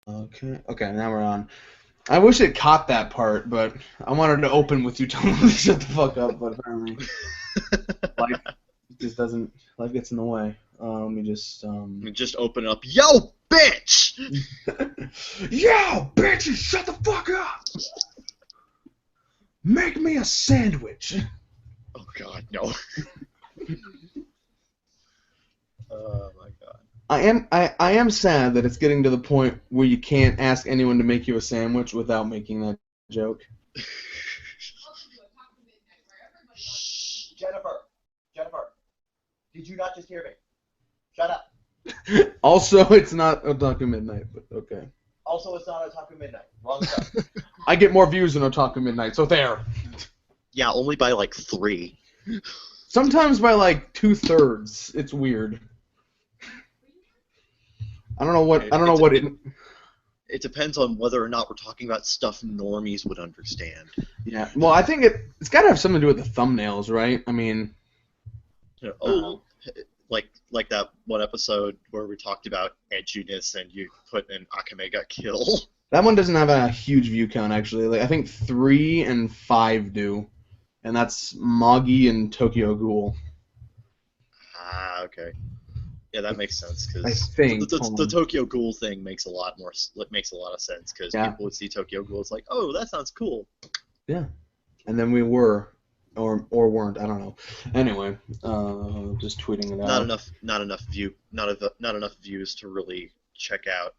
Okay, now we're on. I wish it caught that part, but I wanted to open with you telling me to shut the fuck up, but apparently life just doesn't. Life gets in the way. Let me just. Just open up. Yo, bitch! Yo, bitches, shut the fuck up! Make me a sandwich. Oh God, no. Oh my God. I am sad that it's getting to the point where you can't ask anyone to make you a sandwich without making that joke. Shh, Jennifer, did you not just hear me? Shut up. Also, it's not Otaku Midnight, but okay. Also, it's not Otaku Midnight. Wrong stuff. I get more views than Otaku Midnight, so there. Yeah, only by like 3. Sometimes by like 2/3. It's weird. I don't know what It depends on whether or not we're talking about stuff normies would understand. Yeah. Well, I think it's got to have something to do with the thumbnails, right? I mean, You know, like that one episode where we talked about edginess and you put an Akame got killed. that one doesn't have a huge view count actually. Like I think 3 and 5 do, and that's Magi and Tokyo Ghoul. Ah, okay. Yeah, that makes sense I because think the Tokyo Ghoul thing makes a lot of sense because Yeah. people would see Tokyo Ghoul, it's like, oh, that sounds cool. Yeah. And then we were, or weren't. I don't know. Anyway, just tweeting it out. Not enough views to really check out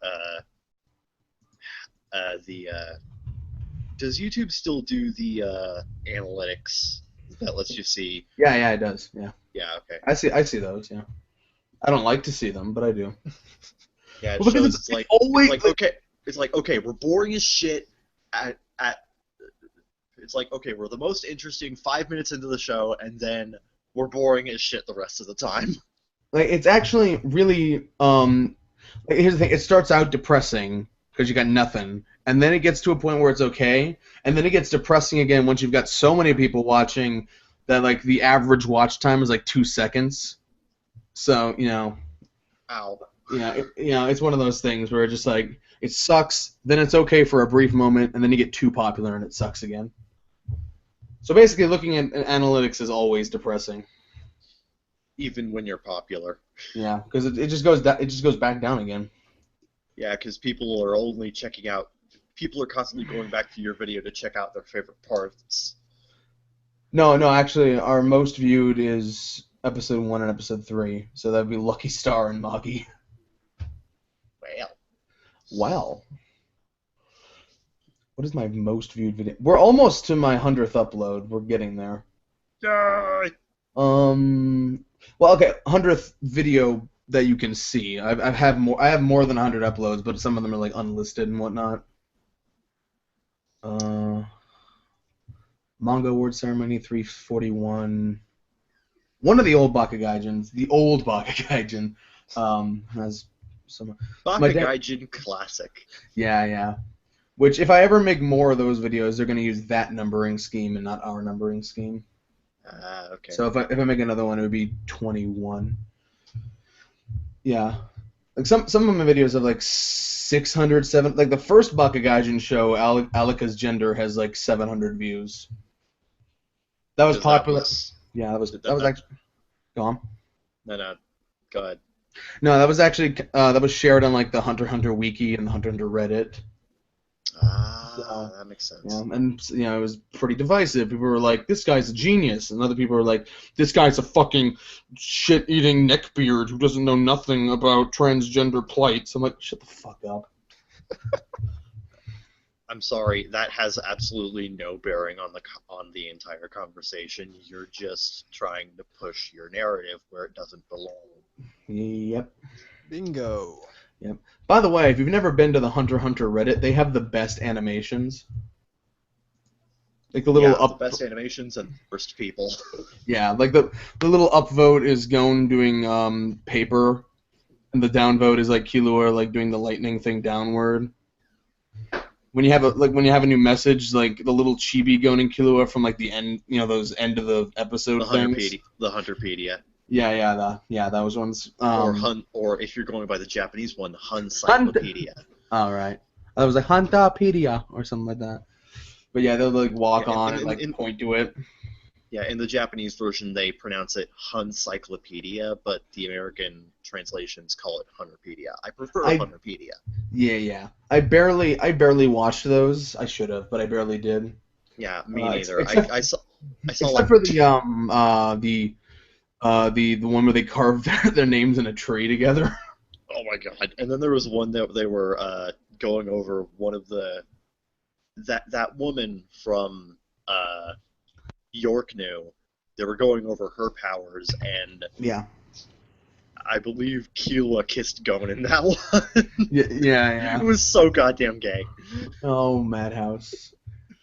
Does YouTube still do the analytics that lets you see? Yeah, it does. Yeah. Yeah, okay. I see those. Yeah. I don't like to see them, but I do. Yeah, it Well, because shows it's always it's like okay, we're boring as shit at it's like okay, we're the most interesting 5 minutes into the show, and then we're boring as shit the rest of the time. like it's actually really like, here's the thing. It starts out depressing because you got nothing, and then it gets to a point where it's okay, and then it gets depressing again once you've got so many people watching that like the average watch time is like 2 seconds. So Ow. it's one of those things where it just like it sucks, then it's okay for a brief moment, and then you get too popular and it sucks again. So basically, looking at analytics is always depressing. Even when you're popular. Yeah, because it just goes back down again. Yeah, because people are only checking out. People are constantly going back to your video to check out their favorite parts. No, actually, our most viewed is episode 1 and episode 3, so that'd be Lucky Star and Magi. Wow. What is my most viewed video? We're almost to my 100th upload. We're getting there. Yay! Well, okay, 100th video that you can see. I have more than 100 uploads, but some of them are like unlisted and whatnot. Manga Award Ceremony 341. One of the old Baka Gaijins, the old Baka Gaijin, has some. Baka Gaijin classic. Yeah. Which, if I ever make more of those videos, they're going to use that numbering scheme and not our numbering scheme. Okay. So if I make another one, it would be 21. Yeah. Like some of my videos have like 600, 700. Like the first Baka Gaijin show, Alika's Gender, has like 700 views. That was popular. Yeah, that was actually. Go on. No, go ahead. No, that was actually that was shared on like the Hunter x Hunter wiki and the Hunter x Hunter Reddit. That makes sense. Yeah, and it was pretty divisive. People were like, "This guy's a genius," and other people were like, "This guy's a fucking shit-eating neckbeard who doesn't know nothing about transgender plights." I'm like, "Shut the fuck up." I'm sorry, that has absolutely no bearing on the entire conversation. You're just trying to push your narrative where it doesn't belong. Yep. Bingo. Yep. By the way, if you've never been to the Hunter x Hunter Reddit, they have the best animations. Like the little the best animations and worst people. Yeah, like the little upvote is Gon doing paper, and the downvote is like Killua like doing the lightning thing downward. When you have a new message, like the little chibi Gon and Killua from like the end, those end of the episode things. The Hunterpedia. Yeah, those ones. Or if you're going by the Japanese one, Hun Cyclopedia. All right. I was like Huntapedia or something like that. But yeah, they'll like walk Yeah, on and like point to it. yeah, in the Japanese version, they pronounce it Huncyclopedia, but the American translations call it Hunterpedia. I prefer I Hunterpedia. yeah. I barely watched those. I should have, but I barely did. Yeah, me neither. Except I saw except like for the one where they carved their names in a tree together. oh my god! And then there was one that they were going over one of the that woman from York knew. They were going over her powers, and Yeah. I believe Kila kissed Gon in that one. Yeah. It was so goddamn gay. Oh, Madhouse.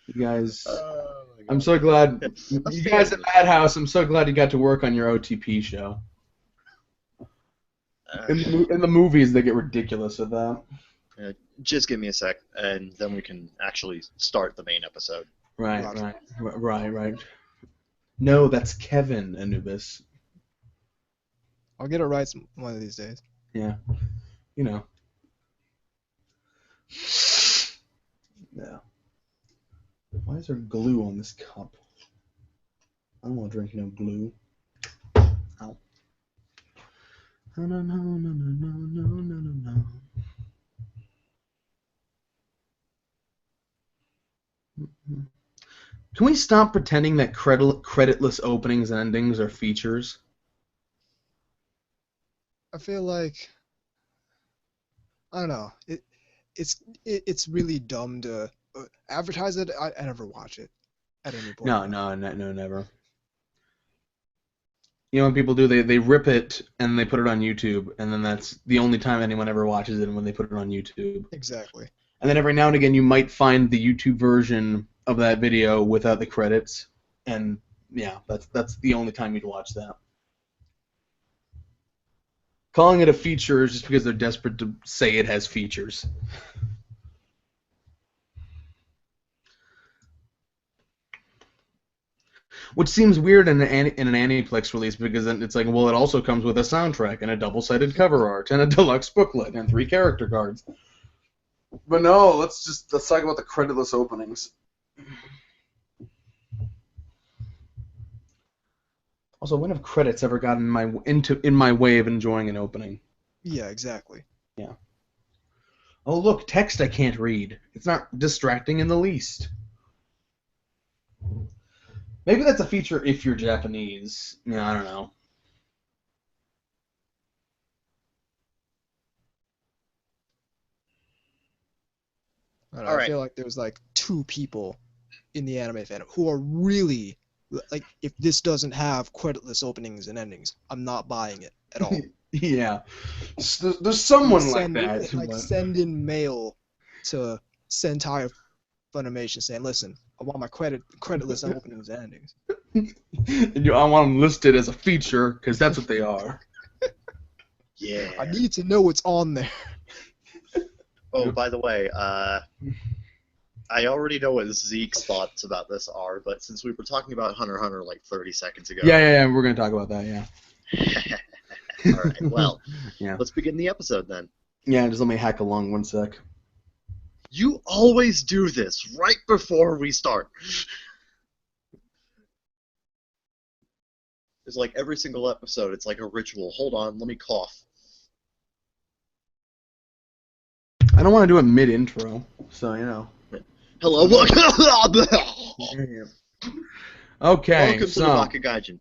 You guys, Oh my I'm god. so glad. A You guys at family. Madhouse, I'm so glad you got to work on your OTP show. In the movies, they get ridiculous with that. Just give me a sec, and then we can actually start the main episode. Right. No, that's Kevin Anubis. I'll get it right one of these days. Yeah. You know. Yeah. Why is there glue on this cup? I don't want to drink no glue. Ow. No. Can we stop pretending that creditless openings and endings are features? I feel like I don't know. It's really dumb to advertise it. I never watch it at any point. No, never. You know what people do? They rip it and they put it on YouTube, and then that's the only time anyone ever watches it, and when they put it on YouTube. Exactly. And then every now and again, you might find the YouTube version of that video without the credits, and yeah, that's the only time you'd watch that. Calling it a feature is just because they're desperate to say it has features. Which seems weird in an Aniplex release, because then it's like, well, it also comes with a soundtrack and a double-sided cover art and a deluxe booklet and 3 character cards. But no, let's talk about the creditless openings. Also, when have credits ever gotten in my way of enjoying an opening? Yeah, exactly. Yeah. Oh, look, text I can't read. It's not distracting in the least. Maybe that's a feature if you're Japanese. Yeah, I don't know. All I right. feel like there's like 2 people in the anime fandom who are really like, if this doesn't have creditless openings and endings, I'm not buying it at all. Yeah. There's someone like Send that. like but- send in mail to Sentai Funimation saying, listen, I want my creditless openings and endings. I want them listed as a feature, because that's what they are. Yeah. I need to know what's on there. Oh, by the way, I already know what Zeke's thoughts about this are, but since we were talking about Hunter x Hunter like 30 seconds ago. Yeah, we're going to talk about that, yeah. All right, well, Yeah. let's begin the episode then. Yeah, just let me hack along 1 sec. You always do this right before we start. It's like every single episode, it's like a ritual. Hold on, let me cough. I don't want to do it mid-intro, so, you know. Hello, look! Okay, Welcome to the Baka Gaijin.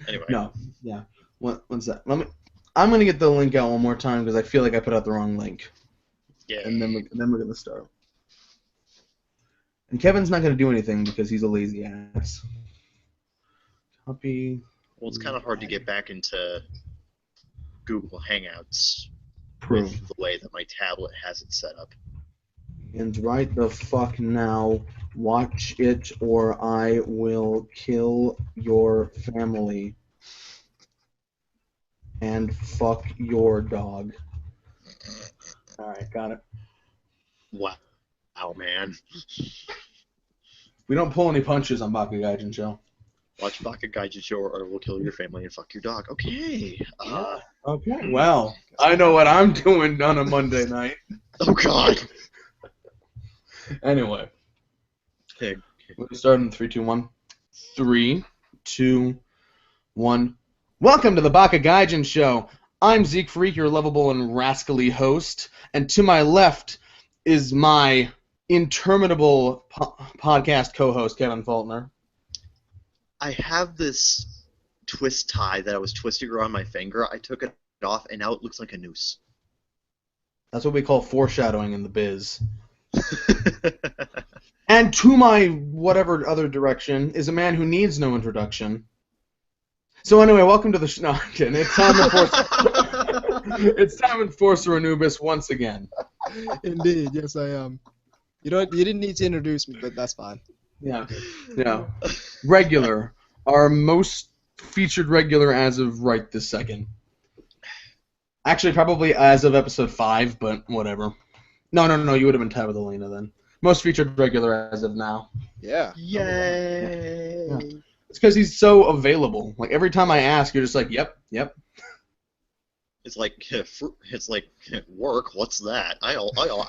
Anyway. No, yeah. One sec. I'm going to get the link out one more time, because I feel like I put out the wrong link. Yeah. And then we're going to start. And Kevin's not going to do anything, because he's a lazy ass. Copy. Well, it's kind of hard to get back into Google Hangouts Prove. with the way that my tablet has it set up. And right the fuck now, watch it or I will kill your family. And fuck your dog. Alright, got it. Wow, man. We don't pull any punches on Baka Gaijin show. Watch Baka Gaijin show or we'll kill your family and fuck your dog. Okay. Okay, well, I know what I'm doing on a Monday night. Oh God. Anyway, Okay. we're starting in 3, 2, 1. 3, 2, 1. Welcome to the Baka Gaijin Show. I'm Zeke Freak, your lovable and rascally host, and to my left is my interminable podcast co-host, Kevin Faulkner. I have this twist tie that I was twisting around my finger. I took it off, and now it looks like a noose. That's what we call foreshadowing in the biz. And to my whatever other direction is a man who needs no introduction. So anyway, welcome to the show. No, I'm kidding. It's TimeenforcerAnubis once again. Indeed, yes I am. You didn't need to introduce me, but that's fine. Yeah. Regular. Our most featured regular as of right this second. Actually, probably as of episode 5, but whatever. No, you would have been Tabithalina then. Most featured regular as of now. Yeah. Yay! Yeah. It's because he's so available. Like, every time I ask, you're just like, yep. It's like work. What's that? I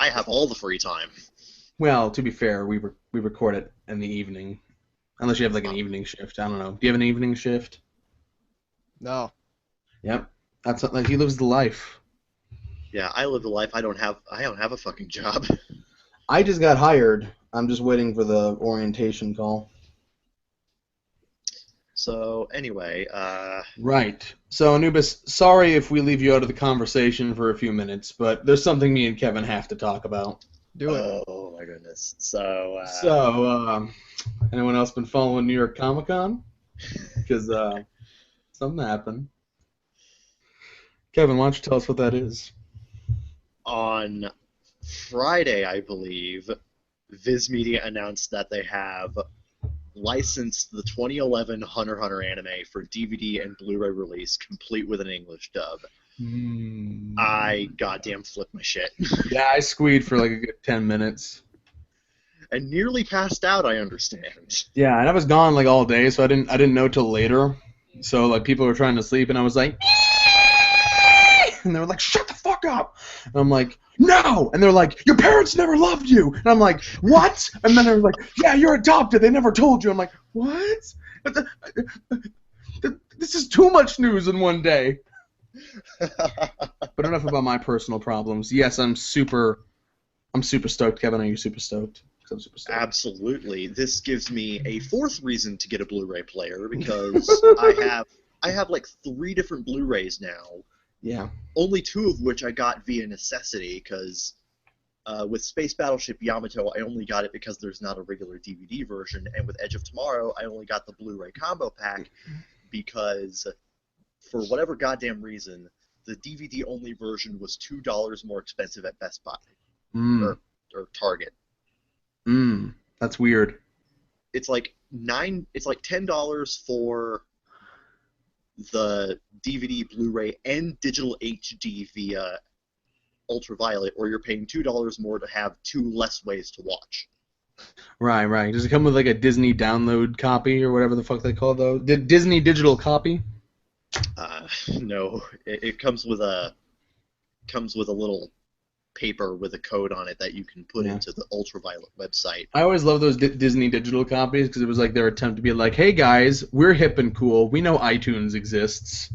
have all the free time. Well, to be fair, we record it in the evening. Unless you have, like, an evening shift. I don't know. Do you have an evening shift? No. Yep. That's like, he lives the life. Yeah, I live the life. I don't have a fucking job. I just got hired. I'm just waiting for the orientation call. So anyway, Right. So Anubis, sorry if we leave you out of the conversation for a few minutes, but there's something me and Kevin have to talk about. Do it. oh my goodness. So Anyone else been following New York Comic Con? Because something happened. Kevin, why don't you tell us what that is? on Friday, I believe, Viz Media announced that they have licensed the 2011 Hunter x Hunter anime for DVD and Blu-ray release, complete with an English dub. I goddamn flipped my shit. Yeah, I squeed for like a good 10 minutes. And nearly passed out, I understand. Yeah, and I was gone like all day, so I didn't know till later. So like people were trying to sleep, and I was like, and they were like, shut the fuck up. And I'm like, no. And they're like, your parents never loved you. And I'm like, what? And then they're like, yeah, you're adopted. They never told you. I'm like, what? This is too much news in one day. But enough about my personal problems. Yes, I'm super stoked. Kevin, are you super stoked? 'Cause I'm super stoked. Absolutely. This gives me a fourth reason to get a Blu-ray player, because I have like 3 different Blu-rays now. Yeah. Only 2 of which I got via necessity, because with Space Battleship Yamato, I only got it because there's not a regular DVD version, and with Edge of Tomorrow, I only got the Blu-ray combo pack because, for whatever goddamn reason, the DVD-only version was $2 more expensive at Best Buy or Target. That's weird. It's like $10 for the DVD, Blu-ray, and digital HD via Ultraviolet, or you're paying $2 more to have 2 less ways to watch. Right. Does it come with like a Disney download copy or whatever the fuck they call those? Disney digital copy? No, it comes with a little paper with a code on it that you can put into the Ultraviolet website. I always love those Disney digital copies because it was like their attempt to be like, hey guys, we're hip and cool. We know iTunes exists.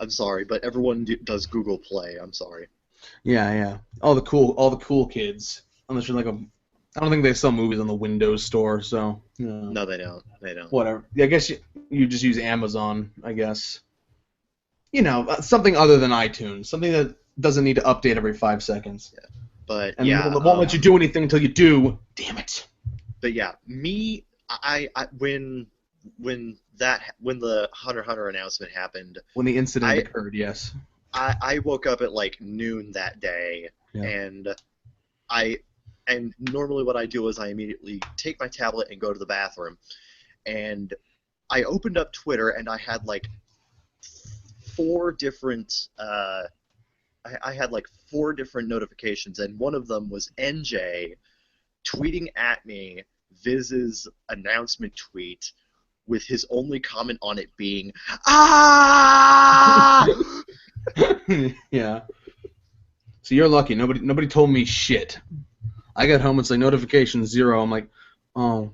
I'm sorry, but everyone does Google Play. I'm sorry. Yeah. All the cool kids. Unless you're like I don't think they sell movies on the Windows Store, so. No, they don't. Whatever. I guess you just use Amazon, I guess. Something other than iTunes. Something that doesn't need to update every 5 seconds. Yeah. But and it won't let you do anything until you do. Damn it. But yeah, when the Hunter x Hunter announcement happened, when the incident occurred, yes. I woke up at like noon that day, and normally what I do is I immediately take my tablet and go to the bathroom, and I opened up Twitter and I had like 4 different I had like 4 different notifications, and one of them was NJ tweeting at me Viz's announcement tweet with his only comment on it being, "Ah!" Yeah. So you're lucky. Nobody told me shit. I got home, it's like notification 0. I'm like, oh,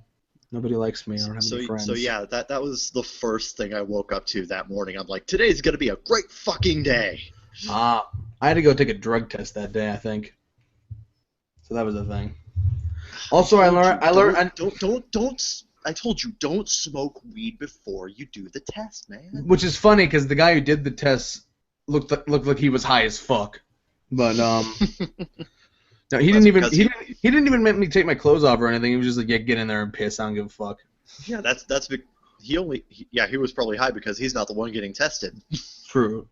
nobody likes me. I don't have any friends. So yeah, that was the first thing I woke up to that morning. I'm like, today's gonna be a great fucking day. I had to go take a drug test that day, I think. So that was a thing. Also, I learned. I told you, don't smoke weed before you do the test, man. Which is funny because the guy who did the test looked like he was high as fuck. But no, he didn't even make me take my clothes off or anything. He was just like, yeah, get in there and piss. I don't give a fuck. Yeah, he was probably high because he's not the one getting tested. True.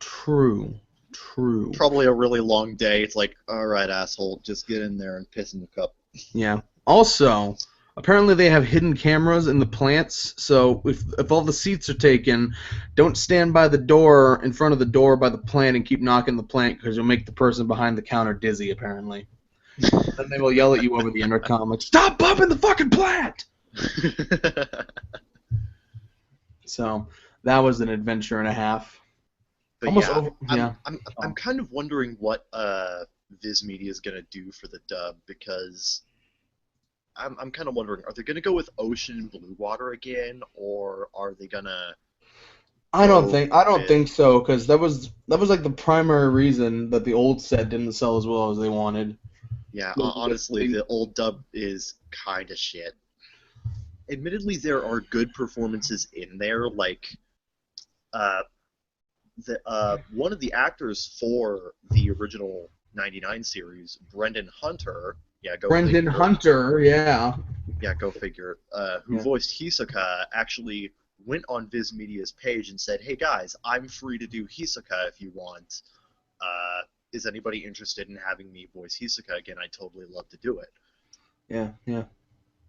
Probably a really long day. It's like, all right, asshole, just get in there and piss in the cup. Yeah. Also, apparently they have hidden cameras in the plants, so if all the seats are taken, don't stand by the door, in front of the door by the plant and keep knocking the plant because you'll make the person behind the counter dizzy, apparently. Then they will yell at you over the intercom, like, stop bumping the fucking plant! So, that was an adventure and a half. But Almost yeah, over, yeah. I'm kind of wondering what Viz Media is gonna do for the dub, because I'm kind of wondering, are they gonna go with Ocean and Blue Water again, or are they gonna? I don't think so, because that was like the primary reason that the old set didn't sell as well as they wanted. Yeah, honestly, the old dub is kind of shit. Admittedly, there are good performances in there, like one of the actors for the original '99 series, Brendan Hunter. Yeah, go Brendan figure. Hunter, yeah. Yeah, go figure. Who voiced Hisoka actually went on Viz Media's page and said, "Hey guys, I'm free to do Hisoka if you want. Is anybody interested in having me voice Hisoka again? I'd totally love to do it." Yeah.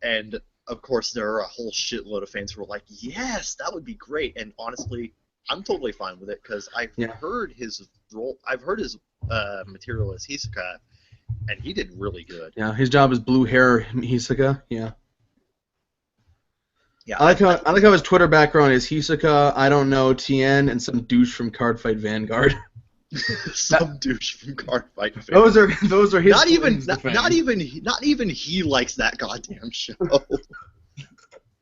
And of course, there are a whole shitload of fans who were like, "Yes, that would be great." And honestly, I'm totally fine with it because I've heard his role. I've heard his material as Hisoka, and he did really good. Yeah, his job is blue hair Hisoka. Yeah. Yeah. I like how his Twitter background is Hisoka, I don't know, Tien, and some douche from Cardfight Vanguard. Some douche from Cardfight Vanguard. Those are his. Not even he likes that goddamn show.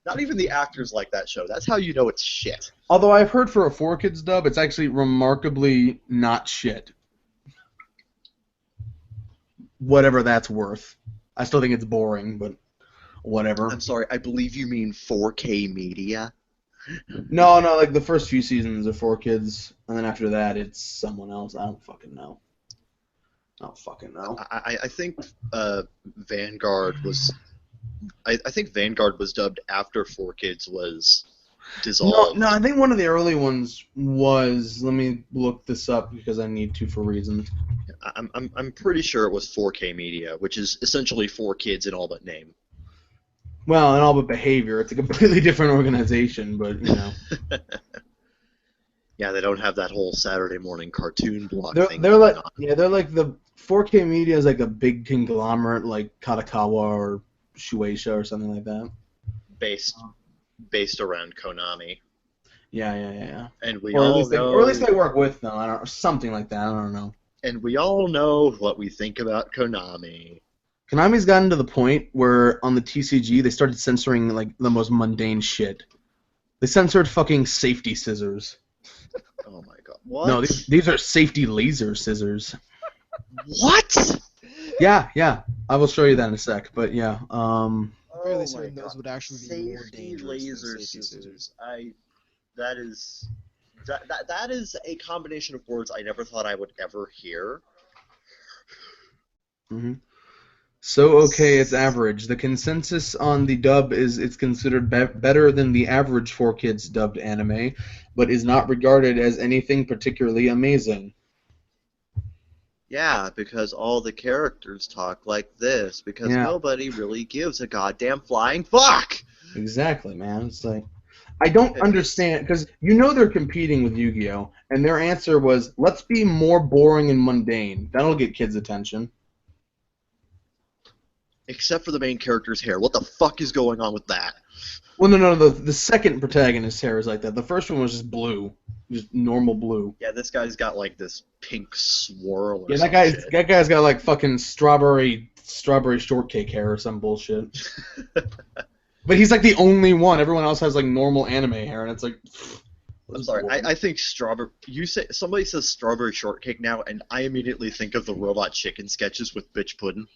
Not even the actors like that show. That's how you know it's shit. Although I've heard for a 4Kids dub, it's actually remarkably not shit. Whatever that's worth. I still think it's boring, but whatever. I'm sorry, I believe you mean 4K Media? No, like the first few seasons are 4Kids, and then after that it's someone else. I don't fucking know. I think Vanguard was... I think Vanguard was dubbed after 4Kids was dissolved. No, I think one of the early ones was. Let me look this up because I need to for reasons. I'm pretty sure it was 4K Media, which is essentially 4Kids in all but name. Well, in all but behavior, it's a completely different organization, but you know. Yeah, they don't have that whole Saturday morning cartoon block thing. They're like the 4K Media is like a big conglomerate like Katakawa or Shueisha or something like that. Based around Konami. Yeah. And or at least they work with them. I don't know, something like that. I don't know. And we all know what we think about Konami. Konami's gotten to the point where on the TCG they started censoring like the most mundane shit. They censored fucking safety scissors. Oh my god. What? No, these are safety laser scissors. What? Yeah. I will show you that in a sec. But yeah. I'm fairly certain those would actually be more dangerous laser than safety scissors. That is a combination of words I never thought I would ever hear. Mm-hmm. So okay, it's average. The consensus on the dub is it's considered better than the average 4Kids dubbed anime, but is not regarded as anything particularly amazing. Yeah, because all the characters talk like this, because nobody really gives a goddamn flying fuck! Exactly, man. It's like, I don't understand, because you know they're competing with Yu-Gi-Oh!, and their answer was, let's be more boring and mundane. That'll get kids' attention. Except for the main character's hair. What the fuck is going on with that? Well, no. The second protagonist's hair is like that. The first one was just blue, just normal blue. Yeah, this guy's got like this pink swirl or Yeah, some shit. that guy's got like fucking strawberry shortcake hair or some bullshit. But he's like the only one. Everyone else has like normal anime hair, and it's like. I'm sorry. I think strawberry. Somebody says strawberry shortcake now, and I immediately think of the Robot Chicken sketches with bitch pudding.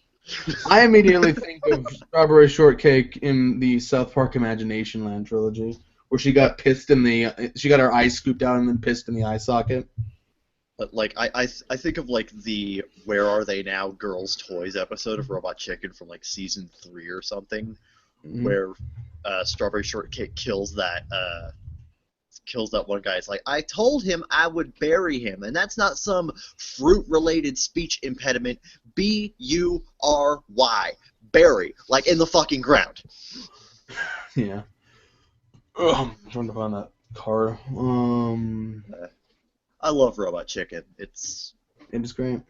I immediately think of Strawberry Shortcake in the South Park Imagination Land trilogy, where she got pissed she got her eye scooped out and then pissed in the eye socket. But like I think of like the Where Are They Now Girls Toys episode of Robot Chicken from like season 3 or something, Mhm. where Strawberry Shortcake kills that one guy. It's like, I told him I would bury him, and that's not some fruit-related speech impediment. B-U-R-Y. Bury. Like in the fucking ground. Yeah. Ugh, I'm trying to find that card. I love Robot Chicken. It's great.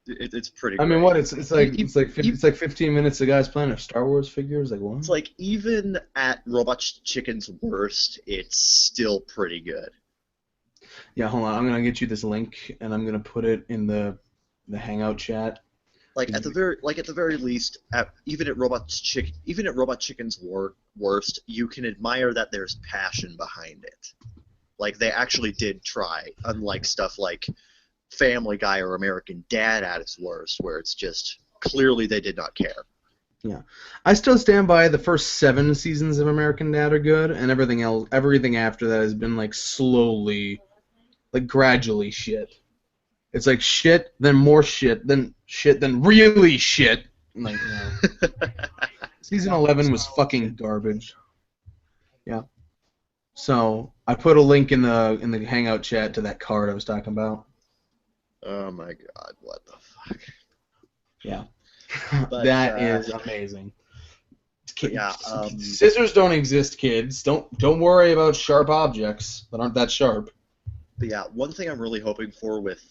it's pretty I mean, great. what? It's like 15 minutes. The guy's playing a Star Wars figures. Like what? It's like, even at Robot Chicken's worst, it's still pretty good. Yeah, hold on. I'm gonna get you this link, and I'm gonna put it in the Hangout chat. Like at the very least, even at Robot Chicken's worst, you can admire that there's passion behind it. Like they actually did try, unlike stuff like Family Guy or American Dad at its worst, where it's just clearly they did not care. Yeah, I still stand by the first 7 seasons of American Dad are good, and everything after that has been like slowly, like gradually shit. It's like shit, then more shit, then really shit. Like, Season 11 was fucking garbage. Yeah. So I put a link in the Hangout chat to that card I was talking about. Oh my god, what the fuck? Yeah. But, that is amazing. Yeah, Scissors don't exist, kids. Don't worry about sharp objects that aren't that sharp. But yeah, one thing I'm really hoping for with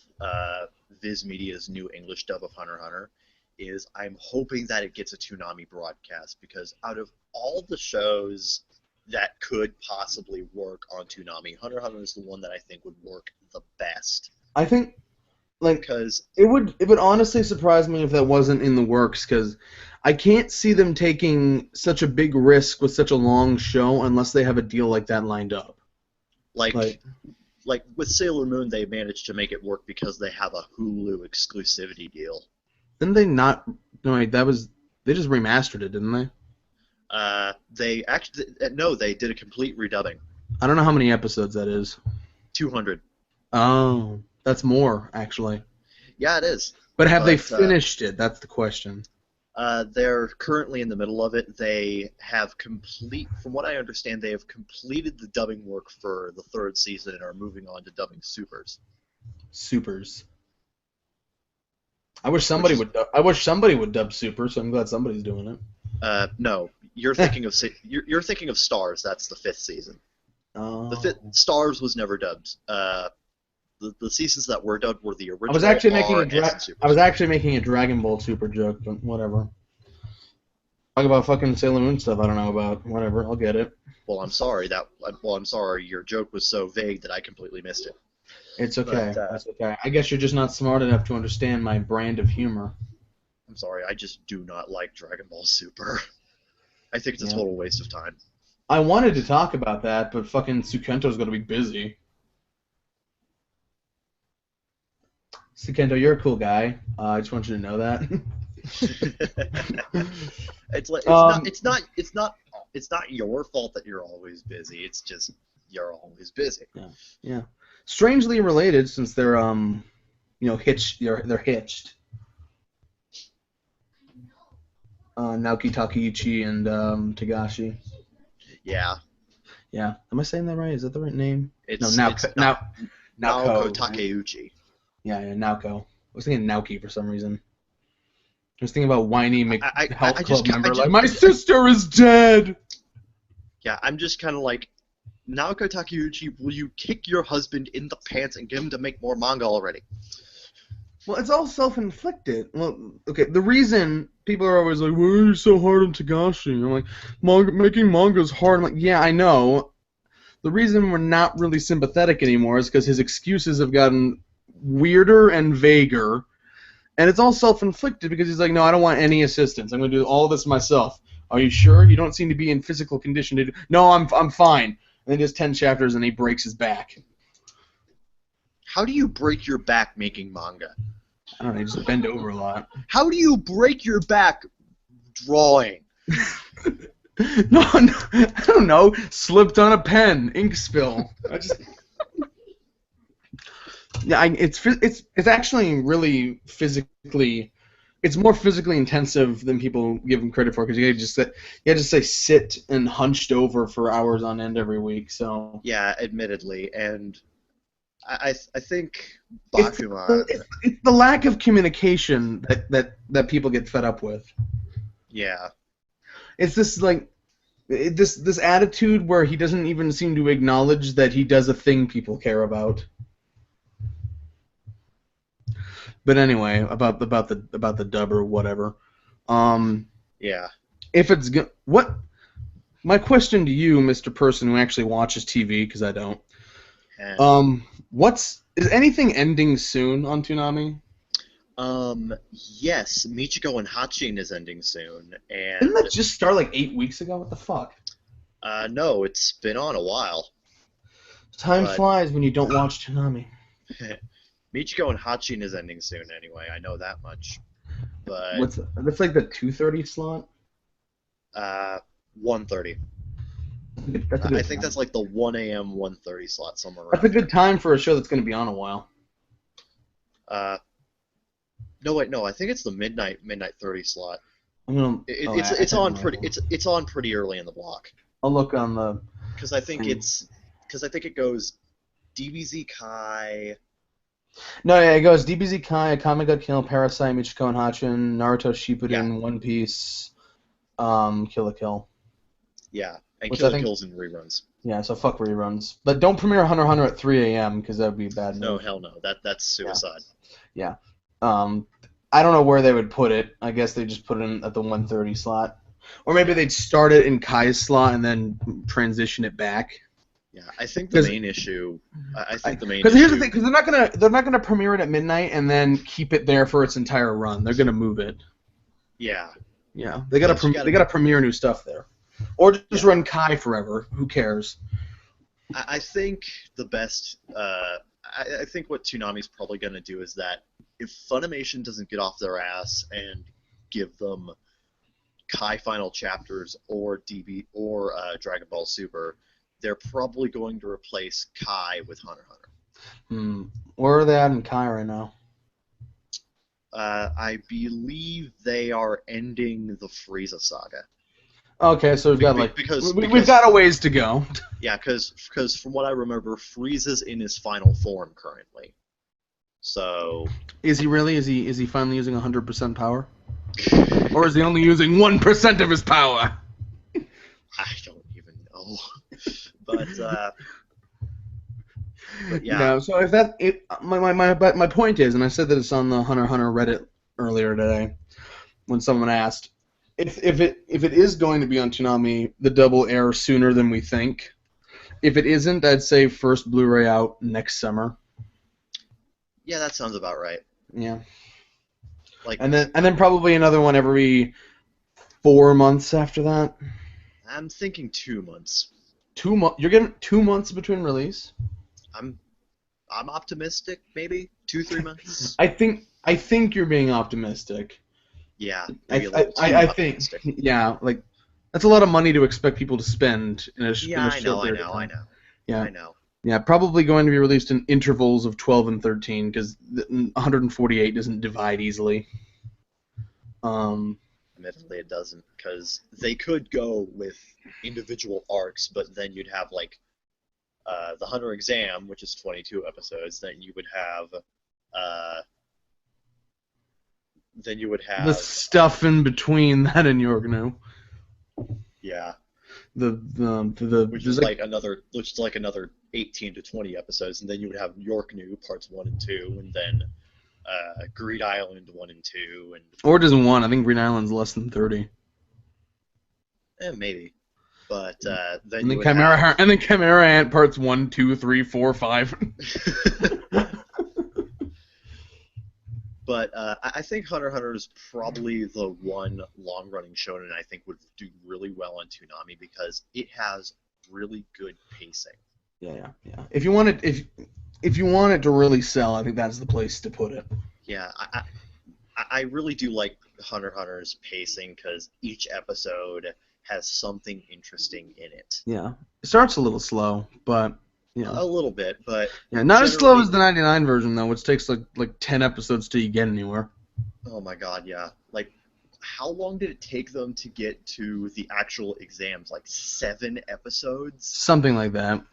Viz Media's new English dub of Hunter x Hunter is I'm hoping that it gets a Toonami broadcast, because out of all the shows that could possibly work on Toonami, Hunter x Hunter is the one that I think would work the best. I think, like, Because it would honestly surprise me if that wasn't in the works, because I can't see them taking such a big risk with such a long show unless they have a deal like that lined up. like with Sailor Moon, they managed to make it work because they have a Hulu exclusivity deal. Didn't they not? No, wait, they just remastered it, didn't they? They actually no, they did a complete redubbing. I don't know how many episodes that is. 200. Oh, that's more actually. Yeah, it is. But have they But, finished it? That's the question. They're currently in the middle of it. They have from what I understand, they have completed the dubbing work for the 3rd season and are moving on to dubbing Supers. Supers. I wish somebody would dub Super, so I'm glad somebody's doing it. No, you're thinking of you're thinking of Stars. That's the 5th season. Oh. The 5th Stars was never dubbed. The seasons that were dubbed were the original. I was actually making a Dragon Ball Super joke, but whatever. Talk about fucking Sailor Moon stuff I don't know about. Whatever, I'll get it. Well, I'm sorry. I'm sorry. Your joke was so vague that I completely missed it. It's okay. But, That's okay. I guess you're just not smart enough to understand my brand of humor. I'm sorry. I just do not like Dragon Ball Super. I think it's a total waste of time. I wanted to talk about that, but fucking Sukento's gonna be busy. Sukento, you're a cool guy. I just want you to know that. It's not your fault that you're always busy. It's just you're always busy. Yeah. Strangely related, since they're hitched. They're hitched. Naoki Takeuchi and Tagashi. Yeah. Yeah. Am I saying that right? Is that the right name? Naoko Naoko Takeuchi. Yeah, Naoko. I was thinking Naoki for some reason. I was thinking about whiny health club member like, my sister is dead! Yeah, I'm just kind of like, Naoko Takeuchi, will you kick your husband in the pants and get him to make more manga already? Well, it's all self-inflicted. Well, okay, the reason people are always like, "Why are you so hard on Tagashi?" I'm like, making manga is hard. I'm like, yeah, I know. The reason we're not really sympathetic anymore is because his excuses have gotten weirder and vaguer, and it's all self-inflicted because he's like, no, I don't want any assistance. I'm going to do all this myself. Are you sure? You don't seem to be in physical condition to do. No, I'm fine. And then just 10 chapters and he breaks his back. How do you break your back making manga? I don't know. You just bend over a lot. How do you break your back drawing? No, I don't know. Slipped on a pen, ink spill. Yeah, it's actually really physically. It's more physically intensive than people give him credit for because you just say sit and hunched over for hours on end every week. So Yeah, admittedly, and I think it's Bakuman. it's the lack of communication that people get fed up with. Yeah. It's this like this attitude where he doesn't even seem to acknowledge that he does a thing people care about. But anyway, about the dub or whatever. Yeah. If it's what my question to you, Mr. Person who actually watches TV, because I don't. And, Is anything ending soon on Toonami? yes, Michiko and Hachin is ending soon, and Didn't that just start like 8 weeks ago? What the fuck? no, it's been on a while. Time But- flies when you don't watch Toonami. Michiko and Hachin is ending soon anyway, I know that much. But That's like the 2:30 slot. 1:30. That's a good I think time. that's like the 1 a.m. 1:30 slot somewhere around That's a good time for a show that's going to be on a while. there. No wait, no, I think it's the midnight 30 slot. It's It's on pretty early in the block. I'll look on the. Because I think Hmm. it goes DBZ Kai. No, yeah, it goes DBZ Kai, Akame ga Kill, Parasite, Michiko and Hachin, Naruto Shippuden, Yeah. One Piece, Kill la Kill. Yeah, and Which Kill I la think- Kill's in reruns. Yeah, so fuck reruns. But don't premiere Hunter x Hunter at 3 a.m. because that would be a bad No, move. hell no. That's suicide. I don't know where they would put it. I guess they just put it in at the 1:30 slot. Or maybe they'd start it in Kai's slot and then transition it back. Yeah, I think the 'Cause- main issue. I think the main Because issue. here's the thing, because they're not gonna premiere it at midnight and then keep it there for its entire run. They're gonna move it. Yeah, Yeah, they gotta But you gotta- premiere new stuff there, or just run Kai forever. Who cares? I think the best. I think what Toonami's probably gonna do is that if Funimation doesn't get off their ass and give them Kai final chapters or Dragon Ball Super, they're probably going to replace Kai with Hunter x Hunter. Where are they at in Kai right now? I believe they are ending the Frieza saga. Okay, so we've got we've got a ways to go. Yeah, because from what I remember, Frieza's in his final form currently. So Is he really? Is he finally using 100% power? Or is he only using 1% of his power? I don't even know. But yeah. No, so if that my point is, and I said that it's on the Hunter x Hunter Reddit earlier today, when someone asked if it is going to be on Toonami, the double air sooner than we think. If it isn't, I'd say first Blu-ray out next summer. Yeah, that sounds about right. Yeah. Like, And then probably another one every 4 months after that. I'm thinking 2 months. 2 months. You're getting 2 months between release. I'm optimistic, maybe 2-3 months. I think you're being optimistic. Yeah, I maybe a little too think optimistic. yeah, like that's a lot of money to expect people to spend in a Yeah, in a I short know. period of time. Yeah. I know. Yeah, probably going to be released in intervals of 12 and 13 because 148 doesn't divide easily. Admittedly, it doesn't, because they could go with individual arcs, but then you'd have like the Hunter exam, which is 22 episodes. Then you would have the stuff in between that and Yorgnu. yeah, Which which is like another 18 to 20 episodes, and then you would have York New parts 1 and 2, and then Greed Island 1 and 2, and Or just one. I think Green Island's less than 30. maybe. But then And you then would Chimera have... and then Chimera Ant parts 1, 2, 3, 4, 5. But I think Hunter x Hunter is probably the one long-running shonen I think would do really well on Toonami because it has really good pacing. Yeah. If you want it to really sell, I think that's the place to put it. Yeah, I really do like Hunter x Hunter's pacing because each episode has something interesting in it. Yeah. It starts a little slow, but A little bit, but yeah, not as slow generally- as the 99 version though, which takes like 10 episodes till you get anywhere. Oh my god, yeah. Like, how long did it take them to get to the actual exams? Like 7 episodes? Something like that.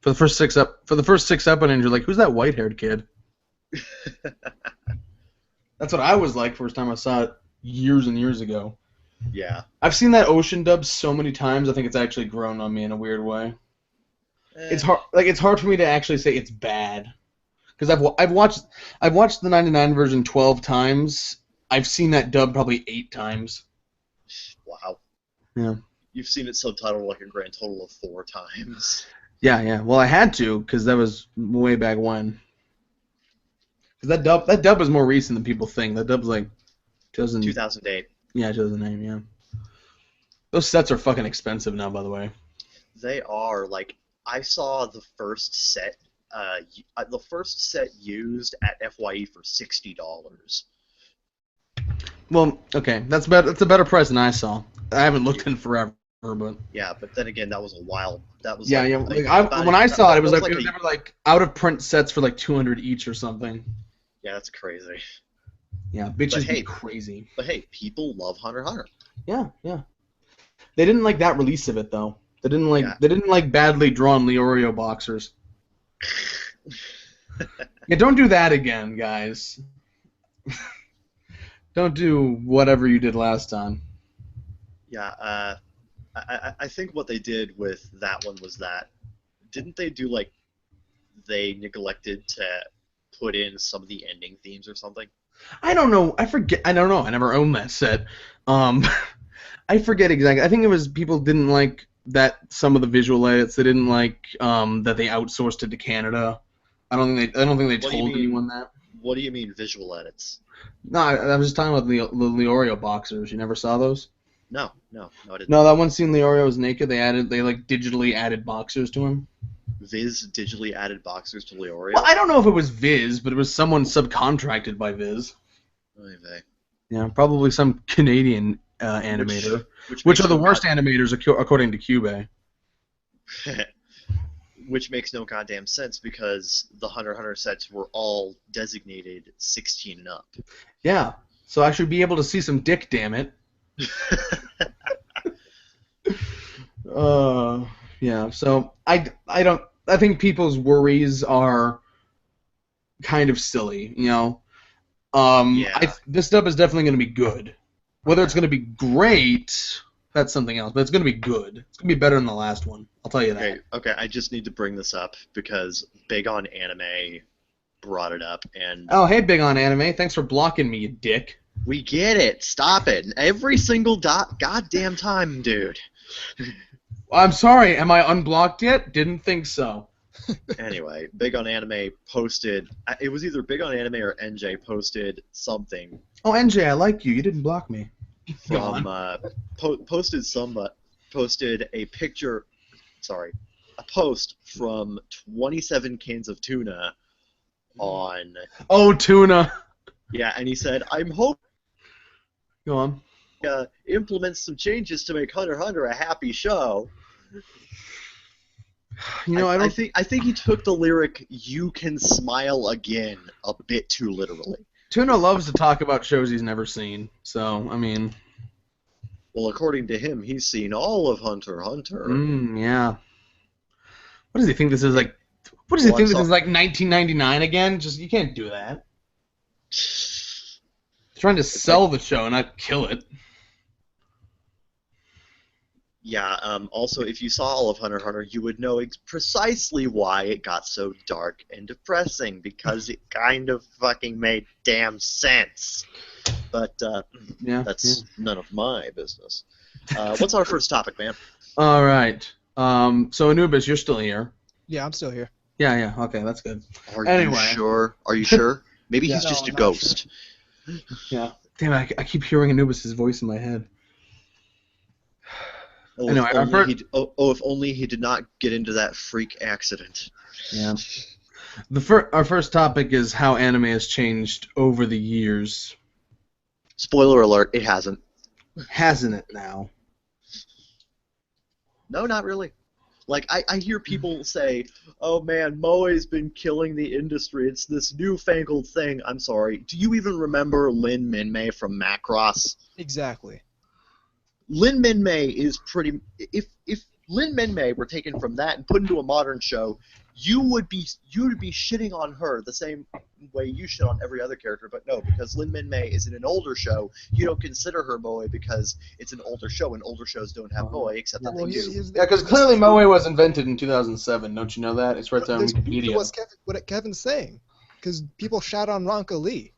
For the first 6 episodes, you're like, who's that white-haired kid? That's what I was like first time I saw it years and years ago. Yeah. I've seen that Ocean dub so many times. I think it's actually grown on me in a weird way. It's hard. Like it's hard for me to actually say it's bad, because I've watched the 99 version 12 times. I've seen that dub probably 8 times. Wow. Yeah. You've seen it subtitled like a grand total of 4 times. Yeah. Well, I had to, because that was way back when. Because that dub is more recent than people think. That dub's like 2008. Yeah, 2008. Yeah. Those sets are fucking expensive now, by the way. They are. Like, I saw the first set used at FYE for $60. Well, okay, that's a better price than I saw. I haven't looked in forever, but Yeah, but then again, that was a while. That was yeah. When I saw it, it was like they were like out of print sets for like 200 each or something. Yeah, that's crazy. Yeah, bitches hey, be crazy. But hey, people love Hunter x Hunter. Yeah. They didn't like that release of it though. They didn't like badly drawn Leorio boxers. Yeah, don't do that again, guys. Don't do whatever you did last time. Yeah, I think what they did with that one was that didn't they do like they neglected to put in some of the ending themes or something? I don't know. I forget. I don't know. I never owned that set. I forget exactly. I think it was people didn't like that some of the visual edits. They didn't like that they outsourced it to Canada. I don't think they told anyone that. What do you mean visual edits? No, I was just talking about the Leorio boxers. You never saw those? No, I didn't. No, that one scene Leorio was naked. They like digitally added boxers to him. Viz digitally added boxers to Leorio? Well, I don't know if it was Viz, but it was someone subcontracted by Viz. Oy vey. Yeah, probably some Canadian animator, which are the worst animators according to Cube. Which makes no goddamn sense because the Hunter x Hunter sets were all designated 16 and up. Yeah, so I should be able to see some dick, damn it. Yeah. So I think people's worries are kind of silly, you know. Yeah. This dub is definitely going to be good. Whether it's going to be great, that's something else. But it's going to be good. It's going to be better than the last one. I'll tell you that. Okay. I just need to bring this up because Big on Anime brought it up, and Oh, hey, Big on Anime. Thanks for blocking me, you dick. we get it. Stop it. Every single goddamn time, dude. I'm sorry. Am I unblocked yet? Didn't think so. Anyway, Big on Anime posted. It was either Big on Anime or NJ posted something Oh, NJ, I like you. You didn't block me. Go from on. posted a picture. Sorry, a post from 27 cans of tuna on. Oh, tuna. Yeah, and he said, "I'm hoping Go on. implement some changes to make Hunter x Hunter a happy show." You know, I think he took the lyric "You can smile again" a bit too literally. Tuna loves to talk about shows he's never seen. So, I mean. Well, according to him, he's seen all of Hunter x Hunter. Yeah. What does he think this is like? What does he think this is like 1999 again? Just you can't do that. He's trying to sell the show, not kill it. Yeah, also, if you saw all of Hunter x Hunter, you would know precisely why it got so dark and depressing, because it kind of fucking made damn sense. But that's none of my business. What's our first topic, man? All right. So Anubis, you're still here. Yeah, I'm still here. Yeah. Okay, that's good. Are Anyway. you sure? Are you sure? Maybe Yeah. he's just No, a I'm not ghost. Yeah. Damn, I keep hearing Anubis' voice in my head. Oh, Anyway, if only he did not get into that freak accident. Yeah. Our first topic is how anime has changed over the years. Spoiler alert, it hasn't. Hasn't it now? No, not really. Like, I hear people say, oh man, Moe's been killing the industry. It's this newfangled thing. I'm sorry. Do you even remember Lin Minmay from Macross? Exactly. Lin Minmay is pretty... If Lin Minmay were taken from that and put into a modern show, you would be shitting on her the same way you shit on every other character, but no, because Lin Minmay is in an older show, you don't consider her Moe because it's an older show, and older shows don't have Moe, except that they do. Yeah, because clearly Moe was invented in 2007. Don't you know that? It's right there on That's Wikipedia. what Kevin's saying, because people shout on Ranka Lee,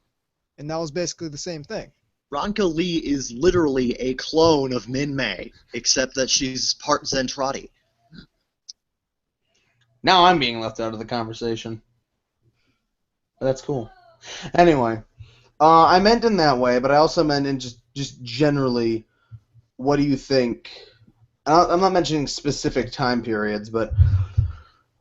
and that was basically the same thing. Ranka Lee is literally a clone of Minmay, except that she's part Zentradi. Now I'm being left out of the conversation. But that's cool. Anyway, I meant in that way, but I also meant in just generally, what do you think? I'm not mentioning specific time periods, but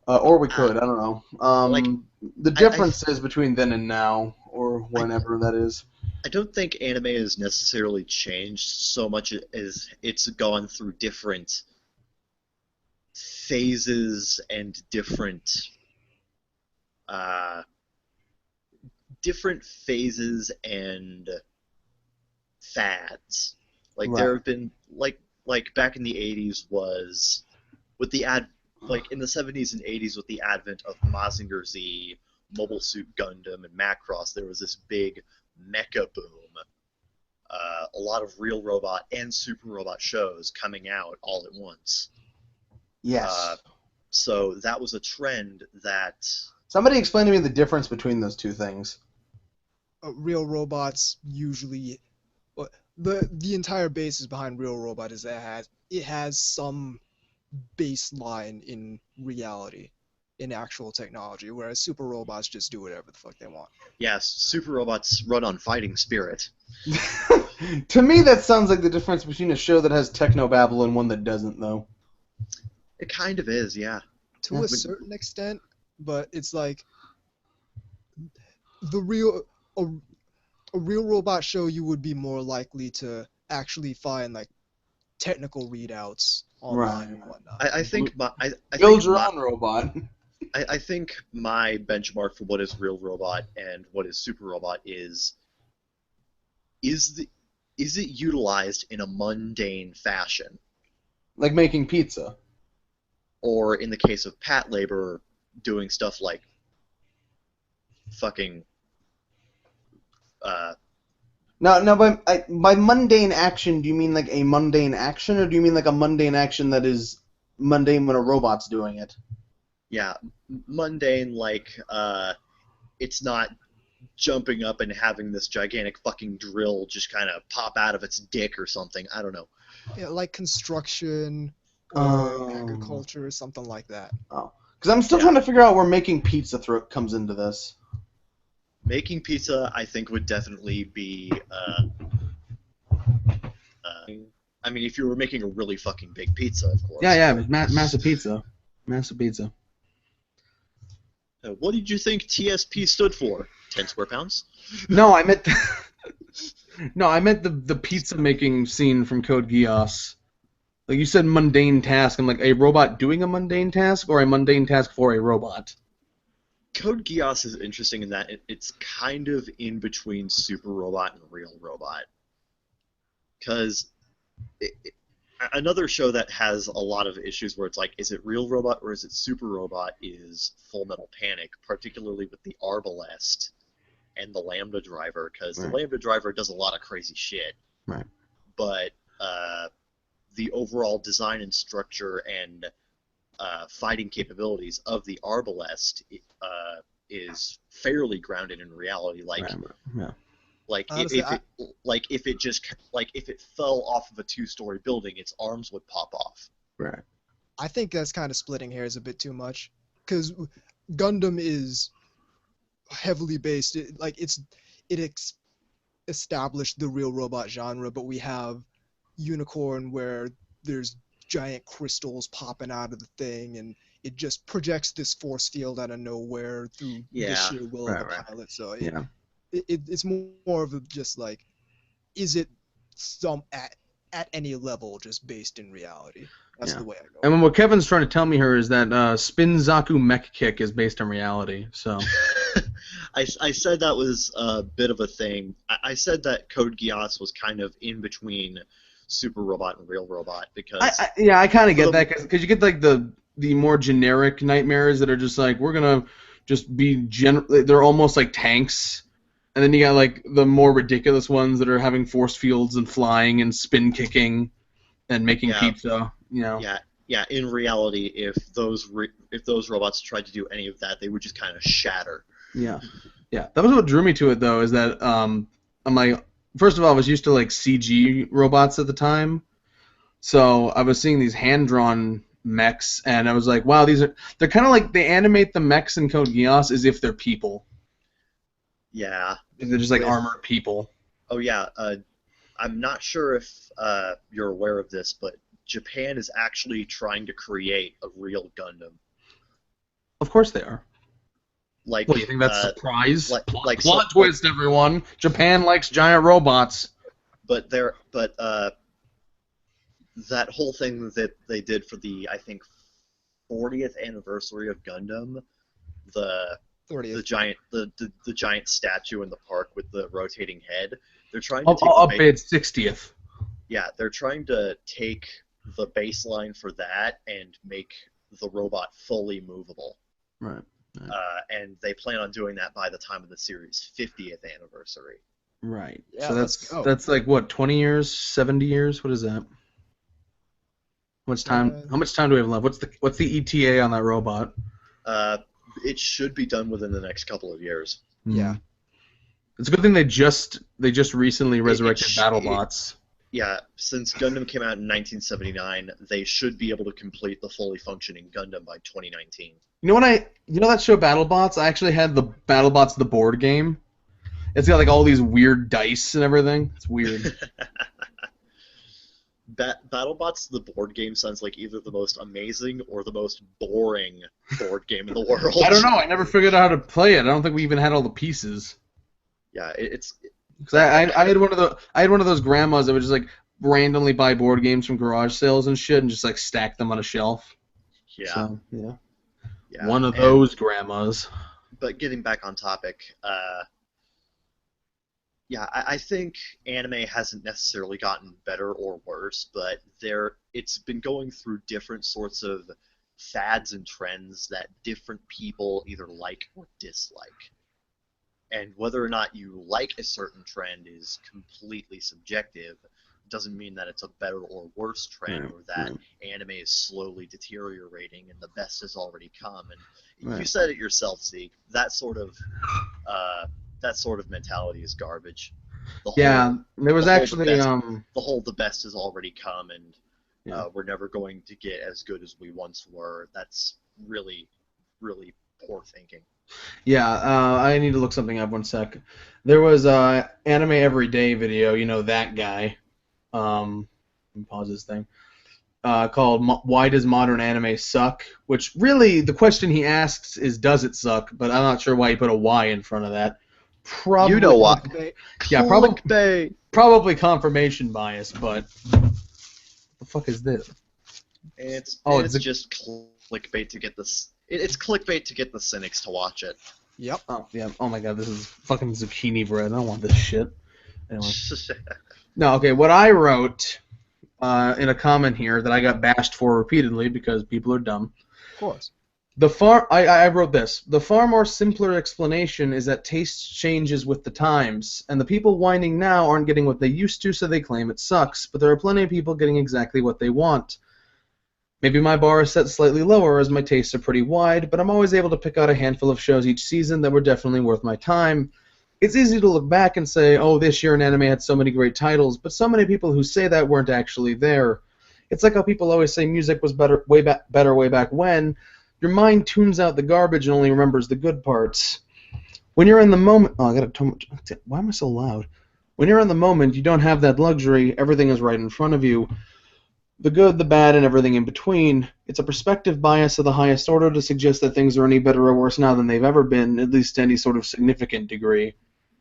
or we could, I don't know. The differences between then and now, or whenever that is. I don't think anime has necessarily changed so much as it's gone through different phases and different phases and fads. Like Right. there have been like back in the 80s was with the like in the 70s and 80s with the advent of Mazinger Z, Mobile Suit Gundam, and Macross, there was this big mecha boom. A lot of real robot and super robot shows coming out all at once. Yes. So that was a trend that... Somebody explain to me the difference between those two things. Real robots usually... The entire basis behind Real Robot is that it has some baseline in reality, in actual technology, whereas super robots just do whatever the fuck they want. Yes, super robots run on fighting spirit. To me, that sounds like the difference between a show that has technobabble and one that doesn't, though. It kind of is, yeah. To a certain extent, but it's like a real robot show, you would be more likely to actually find like technical readouts online and whatnot. I think Build your own robot. I think my benchmark for what is real robot and what is super robot is it utilized in a mundane fashion? Like making pizza. Or in the case of Pat Labor, doing stuff like fucking No, by mundane action, do you mean like a mundane action, or do you mean like a mundane action that is mundane when a robot's doing it? Yeah, mundane, like, it's not jumping up and having this gigantic fucking drill just kind of pop out of its dick or something. I don't know. Yeah, like construction or agriculture or something like that. Oh, because I'm still trying to figure out where making pizza comes into this. Making pizza, I think, would definitely be. I mean, if you were making a really fucking big pizza, of course. Yeah, massive pizza. Massive pizza. What did you think TSP stood for? 10 square pounds? No, I meant the pizza making scene from Code Geass. Like you said, mundane task. I'm like, a robot doing a mundane task, or a mundane task for a robot? Code Geass is interesting in that it's kind of in between Super Robot and Real Robot. Because another show that has a lot of issues where it's like, is it Real Robot or is it Super Robot, is Full Metal Panic, particularly with the Arbalest and the Lambda Driver, because the Lambda Driver does a lot of crazy shit. Right. But the overall design and structure and fighting capabilities of the Arbalest is fairly grounded in reality. Yeah. Like Honestly, if it fell off of a 2-story building, its arms would pop off. Right. I think that's kind of splitting hairs a bit too much, because Gundam is heavily based. Established the real robot genre, but we have Unicorn where there's giant crystals popping out of the thing, and it just projects this force field out of nowhere through the Yeah. sheer will of the Right. pilot. So Yeah. it's more of a just like, is it at any level just based in reality? That's Yeah. the way I go. And then what Kevin's trying to tell me here is that Spin Zaku Mech Kick is based on reality. So I said that was a bit of a thing. I said that Code Geass was kind of in between Super Robot and Real Robot because I kind of get that because you get like the more generic nightmares that are just like we're gonna just be they're almost like tanks, and then you got like the more ridiculous ones that are having force fields and flying and spin kicking and making pizza. You know. Yeah. In reality, if those robots tried to do any of that, they would just kind of shatter. Yeah. That was what drew me to it though. Is that I'm like, first of all, I was used to like CG robots at the time, so I was seeing these hand-drawn mechs, and I was like, wow, they're kind of like they animate the mechs in Code Geass as if they're people. Yeah. They're just like armored people. Oh yeah. I'm not sure if you're aware of this, but Japan is actually trying to create a real Gundam. Of course they are. Like, What, you think that's a surprise? Plot twist, everyone. Japan likes giant robots. But that whole thing that they did for the, I think, 40th anniversary of Gundam, the 30th. the giant statue in the park with the rotating head, they're trying to I'll pay its 60th. Yeah, they're trying to take the baseline for that and make the robot fully movable. Right. And they plan on doing that by the time of the series' 50th anniversary. Right. Yeah, So that's like what, 20 years, 70 years? What is that? How much time? How much time do we have left? What's the ETA on that robot? It should be done within the next couple of years. Yeah. It's a good thing they just recently resurrected BattleBots. Yeah, since Gundam came out in 1979, they should be able to complete the fully functioning Gundam by 2019. You know that show BattleBots? I actually had the BattleBots the board game. It's got like all these weird dice and everything. It's weird. BattleBots the board game sounds like either the most amazing or the most boring board game in the world. I don't know. I never figured out how to play it. I don't think we even had all the pieces. Yeah, it's. Because I had one of those grandmas that would just like randomly buy board games from garage sales and shit and just like stack them on a shelf. Yeah. So, yeah. Yeah. One of those grandmas. But getting back on topic, yeah, I think anime hasn't necessarily gotten better or worse, but it's been going through different sorts of fads and trends that different people either like or dislike. And whether or not you like a certain trend is completely subjective. It doesn't mean that it's a better or worse trend, or that anime is slowly deteriorating and the best has already come. And you said it yourself, Zeke. That sort of mentality is garbage. The best has already come, and we're never going to get as good as we once were. That's really, really poor thinking. Yeah, I need to look something up 1 sec. There was a Anime Everyday video, you know that guy. Let me pause this thing. Called "Why Does Modern Anime Suck?" Which really the question he asks is, "Does it suck?" But I'm not sure why he put a Y in front of that. Probably, you know what? Yeah, probably confirmation bias. But what the fuck is this? It's just clickbait to get this. It's clickbait to get the cynics to watch it. Yep. Oh yeah. Oh my god, this is fucking zucchini bread. I don't want this shit. Anyway. No, okay. What I wrote in a comment here that I got bashed for repeatedly because people are dumb. Of course. I wrote this. The far more simpler explanation is that taste changes with the times, and the people whining now aren't getting what they used to, so they claim it sucks. But there are plenty of people getting exactly what they want. Maybe my bar is set slightly lower as my tastes are pretty wide, but I'm always able to pick out a handful of shows each season that were definitely worth my time. It's easy to look back and say, oh, this year an anime had so many great titles, but so many people who say that weren't actually there. It's like how people always say music was better way back when. Your mind tunes out the garbage and only remembers the good parts. When you're in the moment... Oh, I gotta turn... Why am I so loud? When you're in the moment, you don't have that luxury. Everything is right in front of you. The good, the bad, and everything in between. It's a perspective bias of the highest order to suggest that things are any better or worse now than they've ever been, at least to any sort of significant degree.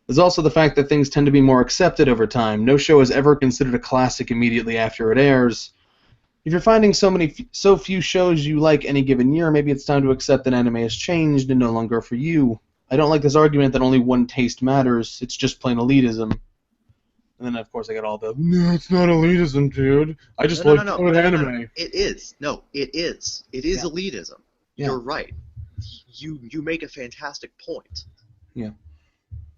There's also the fact that things tend to be more accepted over time. No show is ever considered a classic immediately after it airs. If you're finding so few shows you like any given year, maybe it's time to accept that anime has changed and no longer for you. I don't like this argument that only one taste matters. It's just plain elitism. And then, of course, I got all the, no, it's not elitism, dude. I just like good anime. It is. No, it is. It is elitism. Yeah. You're right. You make a fantastic point. Yeah.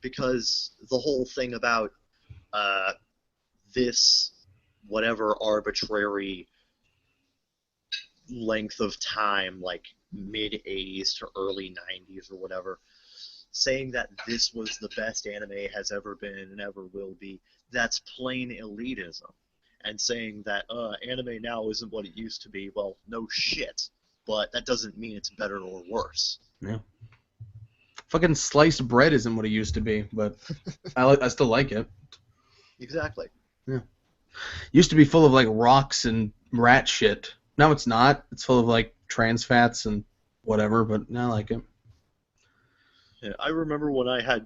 Because the whole thing about this whatever arbitrary length of time, like mid-'80s to early '90s or whatever, saying that this was the best anime has ever been and ever will be, that's plain elitism. And saying that anime now isn't what it used to be, well, no shit. But that doesn't mean it's better or worse. Yeah. Fucking sliced bread isn't what it used to be, but I still like it. Exactly. Yeah. Used to be full of like rocks and rat shit. Now it's not. It's full of like trans fats and whatever, but now I like it. Yeah, I remember when I got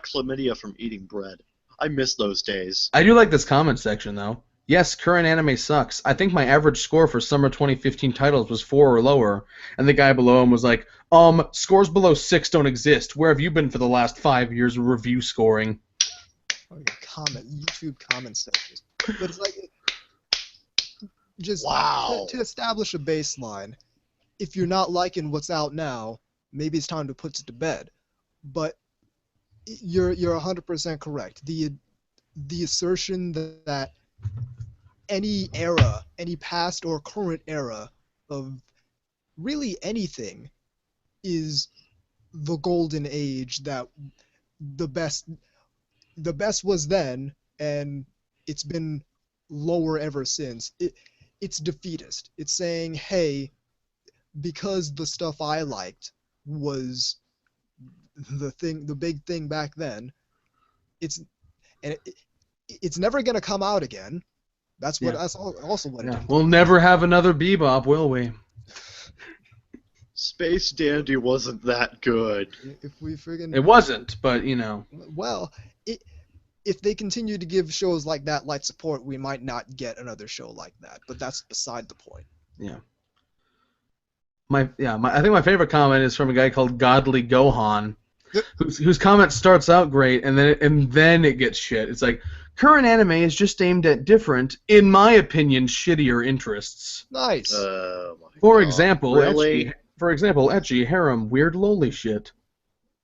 chlamydia from eating bread. I miss those days. I do like this comment section though. Yes, current anime sucks. I think my average score for summer 2015 titles was 4 or lower, and the guy below him was like, scores below 6 don't exist. Where have you been for the last 5 years of review scoring? Oh, YouTube comment sections. But it's like, just wow. to establish a baseline, if you're not liking what's out now, maybe it's time to put it to bed. But you're 100% correct. The assertion that any era, any past or current era of really anything is the golden age, that the best was then and it's been lower ever since. It's defeatist. It's saying, hey, because the stuff I liked was the big thing back then, it's never gonna come out again. That's also what it is. We'll never have another Bebop, will we? Space Dandy wasn't that good. It wasn't, but you know. Well, if they continue to give shows like that light support, we might not get another show like that. But that's beside the point. Yeah. I think my favorite comment is from a guy called Godly Gohan, whose comment starts out great and then it gets shit. It's like, current anime is just aimed at different, in my opinion, shittier interests. Nice. For example, really? Ecchi, harem, weird loli shit.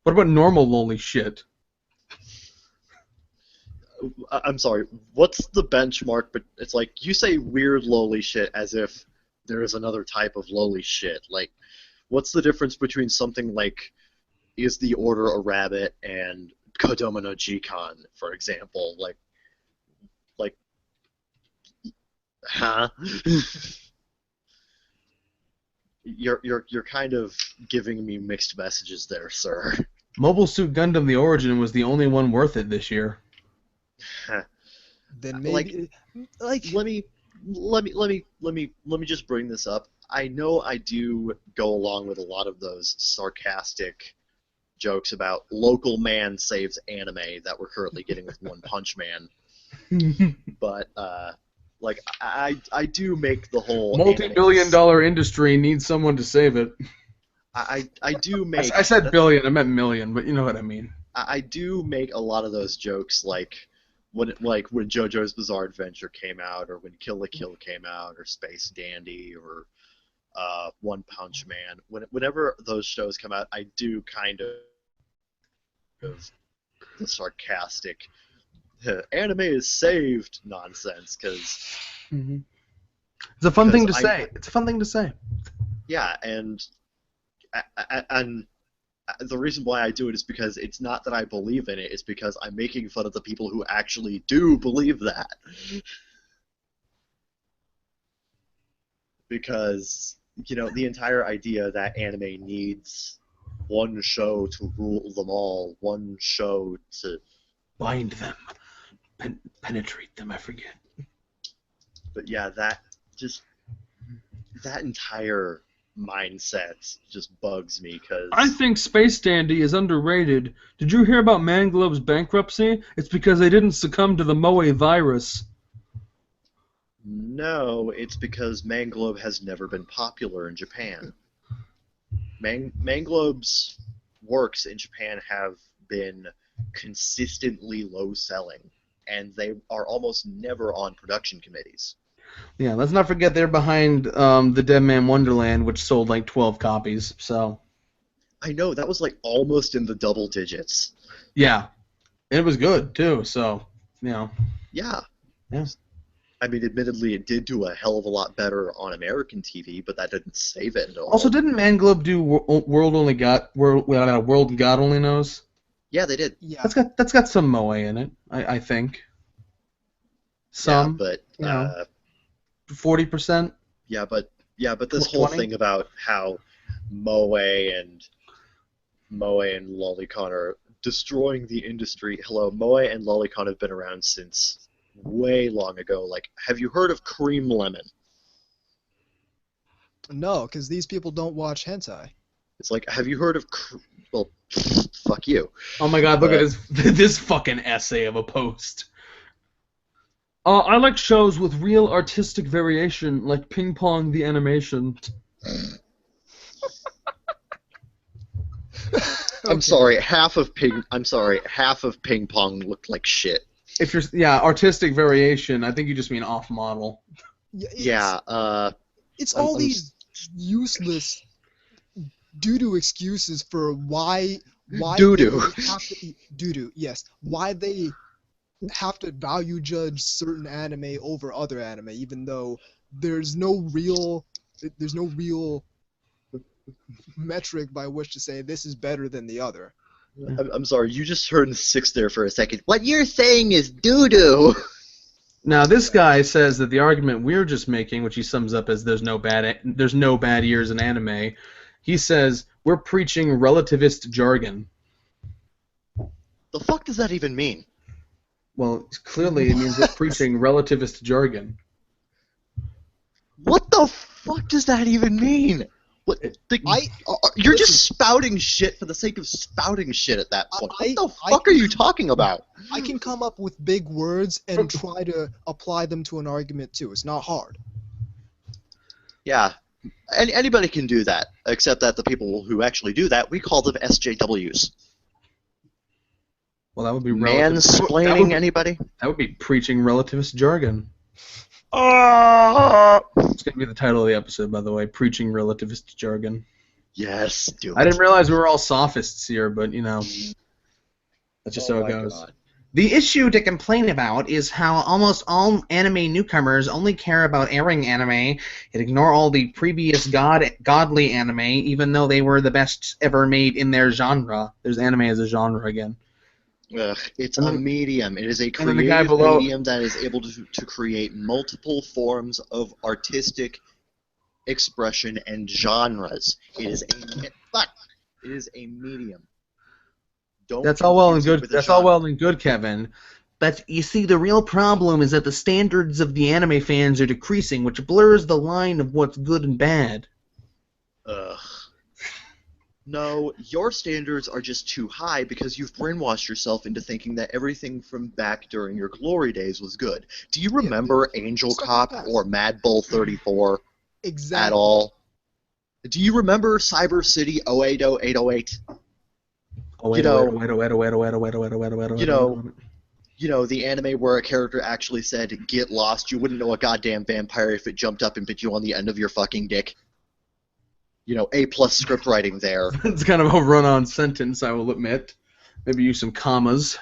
What about normal loli shit? I'm sorry, what's the benchmark? But it's like, you say weird loli shit as if there is another type of loli shit. Like, what's the difference between something like Is the Order a Rabbit and Kodomo no Jikan, for example? Like, huh? You're kind of giving me mixed messages there, sir. Mobile Suit Gundam: The Origin was the only one worth it this year. Then maybe let me just bring this up. I know I do go along with a lot of those sarcastic jokes about local man saves anime that we're currently getting with One Punch Man. But like I do make the whole multi-billion-dollar industry needs someone to save it. I do make. I said billion, I meant million, but you know what I mean. I do make a lot of those jokes, like when JoJo's Bizarre Adventure came out, or when Kill la Kill came out, or Space Dandy, or One Punch Man. Whenever those shows come out, I do kind of the sarcastic anime is saved nonsense, because It's a fun thing to 'cause say. It's a fun thing to say. yeah, and the reason why I do it is because it's not that I believe in it, it's because I'm making fun of the people who actually do believe that. Because, the entire idea that anime needs one show to rule them all, one show to Bind them. Penetrate them, I forget. But yeah, that entire mindset just bugs me, because I think Space Dandy is underrated. Did you hear about Manglobe's bankruptcy? It's because they didn't succumb to the Moe virus. no, it's because Manglobe has never been popular in Japan. Manglobe's works in Japan have been consistently low selling, and they are almost never on production committees. Yeah, let's not forget they're behind the Dead Man Wonderland, which sold like 12 copies. So I know, that was like almost in the double digits. yeah, and it was good too. So Yeah. Yeah. I mean, admittedly, it did do a hell of a lot better on American TV, but that didn't save it at all. Also, didn't Manglobe do World God Only Knows? Yeah, they did. Yeah. That's got some Moe in it, I think. Some, but 40%. but this whole 20? thing about how Moe and Lolicon are destroying the industry. Hello, Moe and Lolicon have been around since way long ago. Like, have you heard of Cream Lemon? No, because these people don't watch hentai. It's like, have you heard of? Well, fuck you. Oh my God! Look at this fucking essay of a post. I like shows with real artistic variation, like Ping Pong the Animation. I'm sorry. Half of Ping Pong looked like shit. If you're artistic variation, I think you just mean off model. It's all these useless doo-doo excuses for why Doo-doo. they have to eat doo-doo. Yes, why they have to value judge certain anime over other anime, even though there's no real metric by which to say this is better than the other. I'm sorry, you just heard six there for a second. What you're saying is doo-doo. Now this guy says that the argument we're just making, which he sums up as there's no bad years in anime, he says we're preaching relativist jargon. The fuck does that even mean? Well, clearly it means we're preaching relativist jargon. What the fuck does that even mean? You're just spouting shit for the sake of spouting shit at that point. What the fuck are you talking about? I can come up with big words and try to apply them to an argument too. It's not hard. Yeah, anybody can do that, except that the people who actually do that, we call them SJWs. Well, that would be mansplaining anybody. That would be preaching relativist jargon. It's going to be the title of the episode, by the way, preaching relativist jargon. Yes, do it. I didn't realize we were all sophists here, but, that's just how it goes. God. The issue to complain about is how almost all anime newcomers only care about airing anime and ignore all the previous godly anime, even though they were the best ever made in their genre. There's anime as a genre again. It's a medium. It is a creative medium that is able to create multiple forms of artistic expression and genres. It is a medium. That's all well and good. That's all well and good, Kevin. But you see, the real problem is that the standards of the anime fans are decreasing, which blurs the line of what's good and bad. No, your standards are just too high because you've brainwashed yourself into thinking that everything from back during your glory days was good. Do you remember Angel Cop or Mad Bull 34 at all? Do you remember Cyber City 080-808? You know, the anime where a character actually said, "Get lost, you wouldn't know a goddamn vampire if it jumped up and bit you on the end of your fucking dick." A+ script writing there. It's kind of a run-on sentence, I will admit. Maybe use some commas.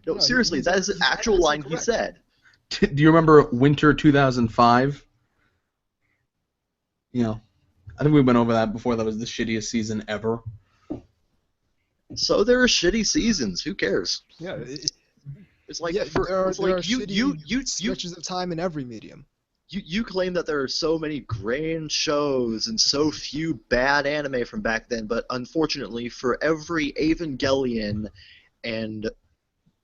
No, No, seriously, that is an actual line he correct. said. Do you remember Winter 2005? I think we went over that before. That was the shittiest season ever. So there are shitty seasons. Who cares? Yeah, It's like yeah, there are you shitty stretches of time in every medium. you claim that there are so many grand shows and so few bad anime from back then, but unfortunately, for every Evangelion and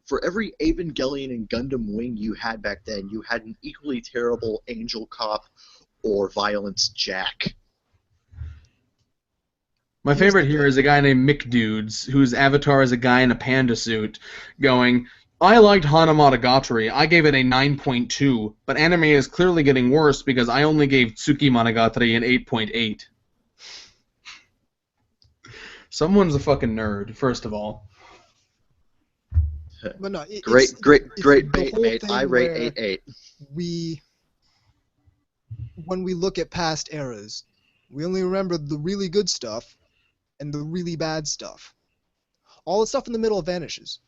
Gundam Wing you had back then, you had an equally terrible Angel Cop or Violence Jack. My favorite here is a guy named Mick Dudes, whose avatar is a guy in a panda suit, going, I liked Hana Monogatari. I gave it a 9.2, but anime is clearly getting worse because I only gave Tsuki Monogatari an 8.8. Someone's a fucking nerd, first of all. But no, Great the bait, whole mate. thing I rate where 8.8. When we look at past eras, we only remember the really good stuff and the really bad stuff. All the stuff in the middle vanishes.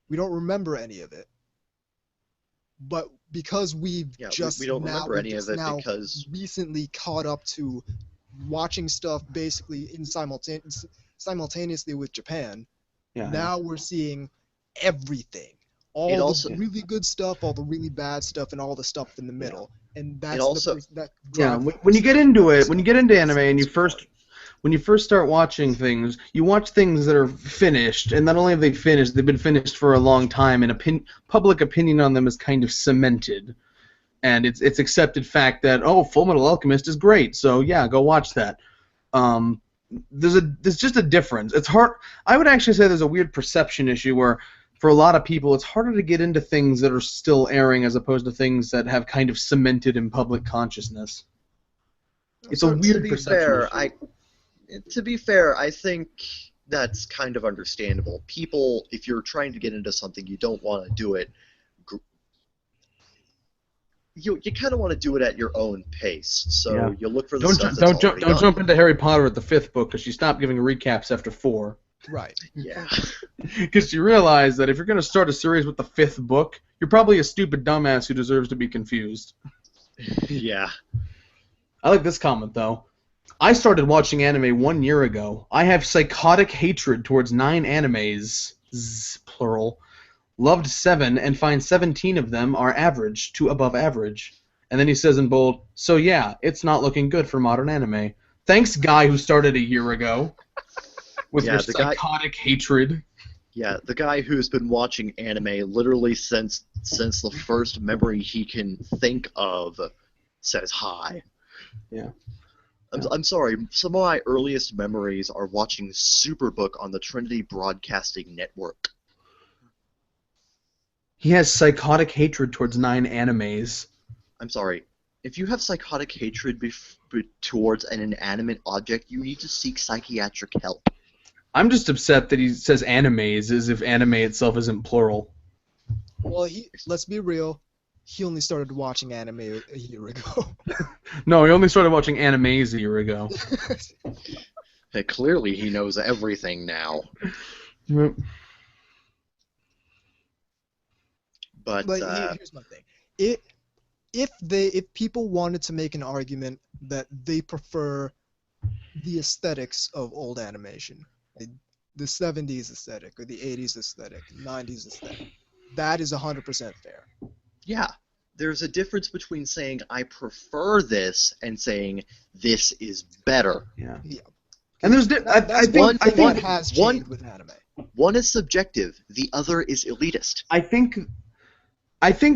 We don't remember any of it. But because we've Yeah, just we don't now, remember any of it now because recently caught up to watching stuff basically in simultaneously with Japan, Yeah. now we're seeing everything. All It the also- really good stuff, all the really bad stuff, and all the stuff in the middle. And that's also- that Yeah, drives when you get into it, stuff. when you get into anime and when you first start watching things, you watch things that are finished, and not only have they finished, they've been finished for a long time, and public opinion on them is kind of cemented. And it's accepted fact that, Full Metal Alchemist is great, so yeah, go watch that. There's just a difference. It's hard. I would actually say there's a weird perception issue where, for a lot of people, it's harder to get into things that are still airing as opposed to things that have kind of cemented in public consciousness. It's a weird perception issue. To be fair, I think that's kind of understandable. People, if you're trying to get into something, you don't want to do it. You kind of want to do it at your own pace. So Yeah. you look for the Don't stuff that's don't already don't done. jump into Harry Potter at the 5th book because she stopped giving recaps after 4. Right. Yeah. Because you realize that if you're going to start a series with the 5th book, you're probably a stupid dumbass who deserves to be confused. Yeah. I like this comment, though. I started watching anime 1 year ago. I have psychotic hatred towards 9 animes, plural, loved 7, and find 17 of them are average to above average. And then he says in bold, so yeah, it's not looking good for modern anime. Thanks, guy who started a year ago with Yeah, your the guy- psychotic hatred. Yeah, the guy who's been watching anime literally since the first memory he can think of says hi. Yeah. I'm sorry, some of my earliest memories are watching Superbook on the Trinity Broadcasting Network. He has psychotic hatred towards 9 animes. I'm sorry. If you have psychotic hatred towards an inanimate object, you need to seek psychiatric help. I'm just upset that he says animes as if anime itself isn't plural. Well, let's be real. He only started watching anime a year ago. No, he only started watching animes a year ago. Hey, clearly he knows everything now. Yep. But Here's my thing. If people wanted to make an argument that they prefer the aesthetics of old animation, like the 70s aesthetic or the 80s aesthetic, 90s aesthetic, that is 100% fair. yeah, there's a difference between saying I prefer this and saying this is better. Yeah. Yeah. And there's I think what has changed with anime. One is subjective, the other is elitist. I think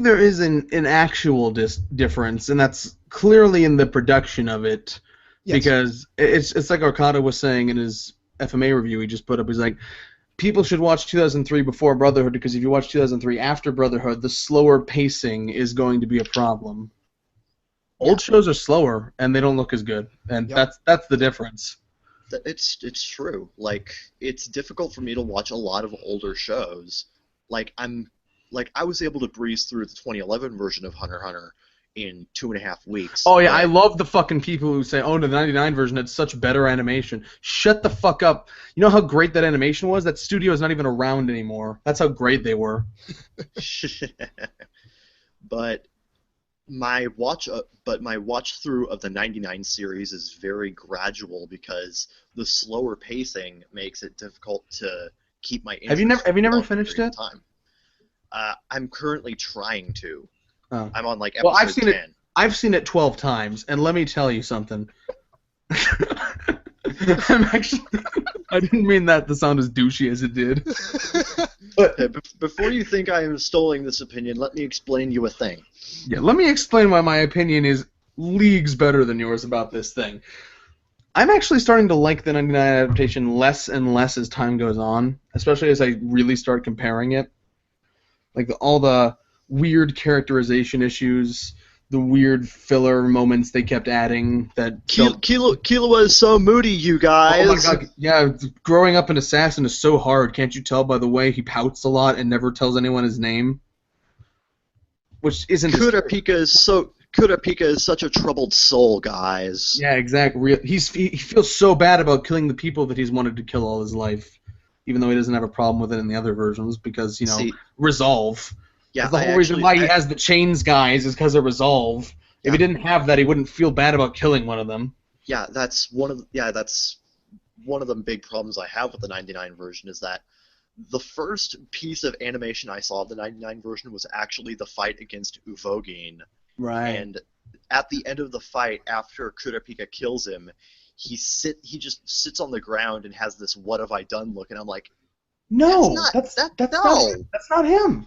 there is an actual difference, and that's clearly in the production of it. Yes. Because it's like Arcada was saying in his FMA review he just put up. He's like, people should watch 2003 before Brotherhood, because if you watch 2003 after Brotherhood, the slower pacing is going to be a problem. Old shows are slower, and they don't look as good, and that's the difference. It's true. Like, it's difficult for me to watch a lot of older shows. I was able to breeze through the 2011 version of Hunter x Hunter in 2.5 weeks. Oh yeah, but- I love the fucking people who say, "Oh, the '99 version had such better animation." Shut the fuck up. You know how great that animation was? That studio is not even around anymore. That's how great they were. But my watch through of the '99 series is very gradual because the slower pacing makes it difficult to keep my interest. Have you never for a long finished period it? of time. I'm currently trying to. Oh. I'm on like Well, episode 10. I've seen it 12 times, and let me tell you something. I'm actually. I didn't mean that to sound as douchey as it did. Okay, before you think I am stealing this opinion, let me explain you a thing. Yeah, let me explain why my opinion is leagues better than yours about this thing. I'm actually starting to like the '99 adaptation less and less as time goes on, especially as I really start comparing it. Like all the weird characterization issues, the weird filler moments they kept adding that Killua is so moody, you guys. Oh my god, yeah, growing up an assassin is so hard. Can't you tell by the way he pouts a lot and never tells anyone his name? Which isn't Kurapika is such a troubled soul, guys. Yeah, exactly. He feels so bad about killing the people that he's wanted to kill all his life, even though he doesn't have a problem with it in the other versions because, See, resolve. Yeah, The whole reason why he has the chains guys is because of resolve. If he didn't have that, he wouldn't feel bad about killing one of them. Yeah, that's one of the big problems I have with the '99 version is that the first piece of animation I saw of the '99 version was actually the fight against Uvogin. Right. And at the end of the fight, after Kurapika kills him, he just sits on the ground and has this "what have I done" look, and I'm like, no, that's not him.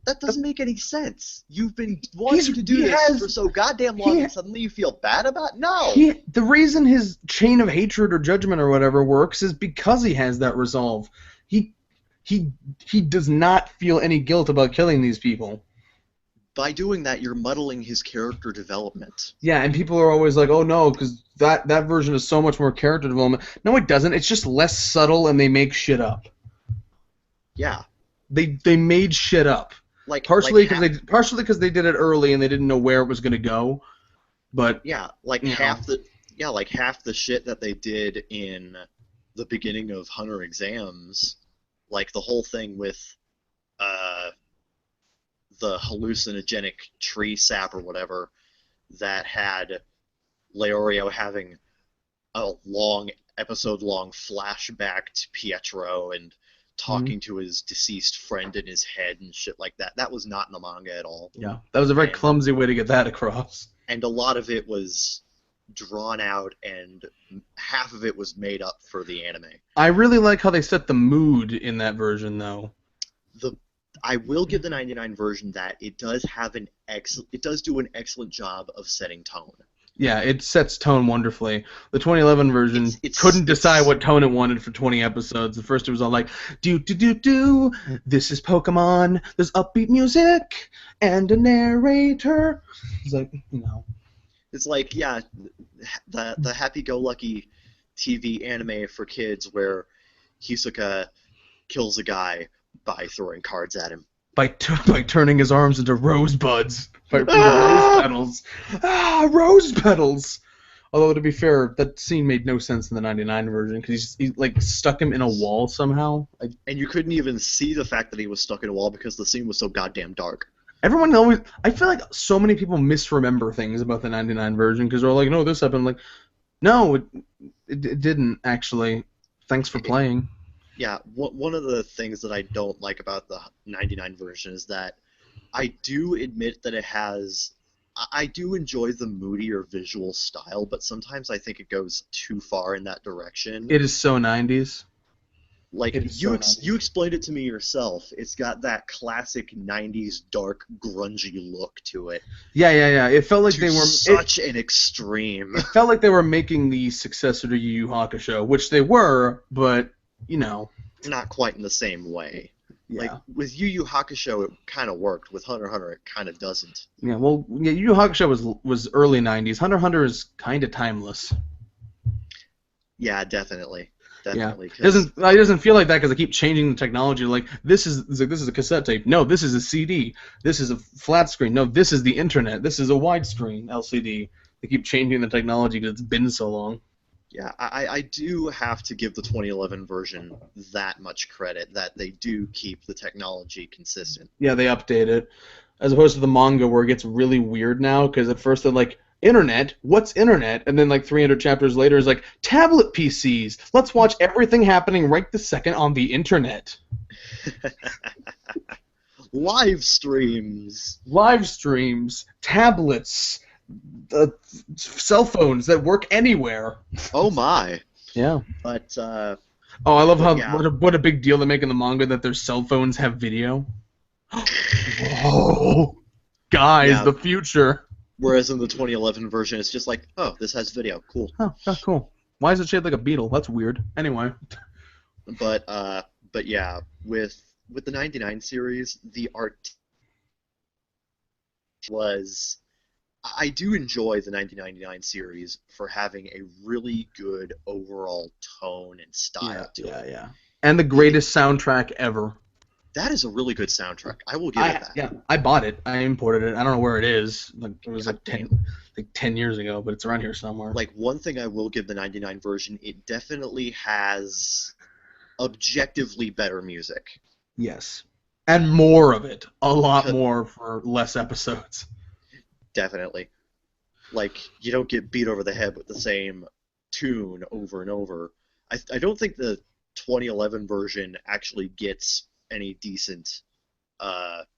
That doesn't make any sense. You've been wanting to do this for so goddamn long, and suddenly you feel bad about it? No. The reason his chain of hatred or judgment or whatever works is because he has that resolve. He does not feel any guilt about killing these people. By doing that, you're muddling his character development. Yeah, and people are always like, "Oh no, because that version is so much more character development." No, it doesn't. It's just less subtle, and they make shit up. Yeah. They made shit up. Partially because they did it early and they didn't know where it was gonna go. But half the shit that they did in the beginning of Hunter exams, like the whole thing with the hallucinogenic tree sap or whatever, that had Leorio having a episode-long flashback to Pietro and talking to his deceased friend in his head and shit like that. That was not in the manga at all. Yeah, that was a very clumsy way to get that across. And a lot of it was drawn out, and half of it was made up for the anime. I really like how they set the mood in that version, though. I will give the '99 version that it does do an excellent job of setting tone. Yeah, it sets tone wonderfully. The 2011 version couldn't decide what tone it wanted for 20 episodes. At first it was all like, do, this is Pokemon, there's upbeat music, and a narrator. It's like, It's like, yeah, the happy-go-lucky TV anime for kids where Hisoka kills a guy by throwing cards at him. By turning his arms into rosebuds. Rose petals. Rose petals! Although, to be fair, that scene made no sense in the '99 version, because he stuck him in a wall somehow. And you couldn't even see the fact that he was stuck in a wall because the scene was so goddamn dark. Everyone always... I feel like so many people misremember things about the '99 version, because they're like, no, this happened. Like, no, it didn't, actually. Thanks for playing. Yeah, one of the things that I don't like about the '99 version is that I do admit that I do enjoy the moodier visual style, but sometimes I think it goes too far in that direction. It is so 90s. Like, you explained it to me yourself. It's got that classic '90s dark, grungy look to it. Yeah. It felt like they were such an extreme. It felt like they were making the successor to Yu Yu Hakusho, which they were, but not quite in the same way. Yeah. Like, with Yu Yu Hakusho, it kind of worked. With Hunter x Hunter, it kind of doesn't. Yeah, well, Yu Yu Hakusho was early 90s. Hunter x Hunter is kind of timeless. Yeah, definitely. Definitely. It doesn't feel like that because they keep changing the technology. Like this is a cassette tape. No, this is a CD. This is a flat screen. No, this is the internet. This is a widescreen LCD. They keep changing the technology because it's been so long. Yeah, I do have to give the 2011 version that much credit that they do keep the technology consistent. Yeah, they update it, as opposed to the manga where it gets really weird now. Because at first they're like, internet? What's internet? And then like 300 chapters later is like, tablet PCs. Let's watch everything happening right this second on the internet. Live streams. Live streams, tablets, cell phones that work anywhere. Oh my. Yeah. But Oh, I love how yeah. what a big deal they make in the manga that their cell phones have video. Whoa, guys, Yeah. the future. Whereas in the 2011 version, it's just like, oh, this has video, cool. Oh, that's cool. Why is it shaped like a beetle? That's weird. Anyway. But yeah, with the 99 series, the art was. I do enjoy the 1999 series for having a really good overall tone and style to it. Yeah. And the greatest soundtrack ever. That is a really good soundtrack. I will give it that. Yeah, I bought it. I imported it. I don't know where it is. Like it was like 10 years ago, but it's around here somewhere. Like, one thing I will give the 99 version, it definitely has objectively better music. Yes. And more of it. A lot more for less episodes. Definitely. Like, you don't get beat over the head with the same tune over and over. I don't think the 2011 version actually gets any decent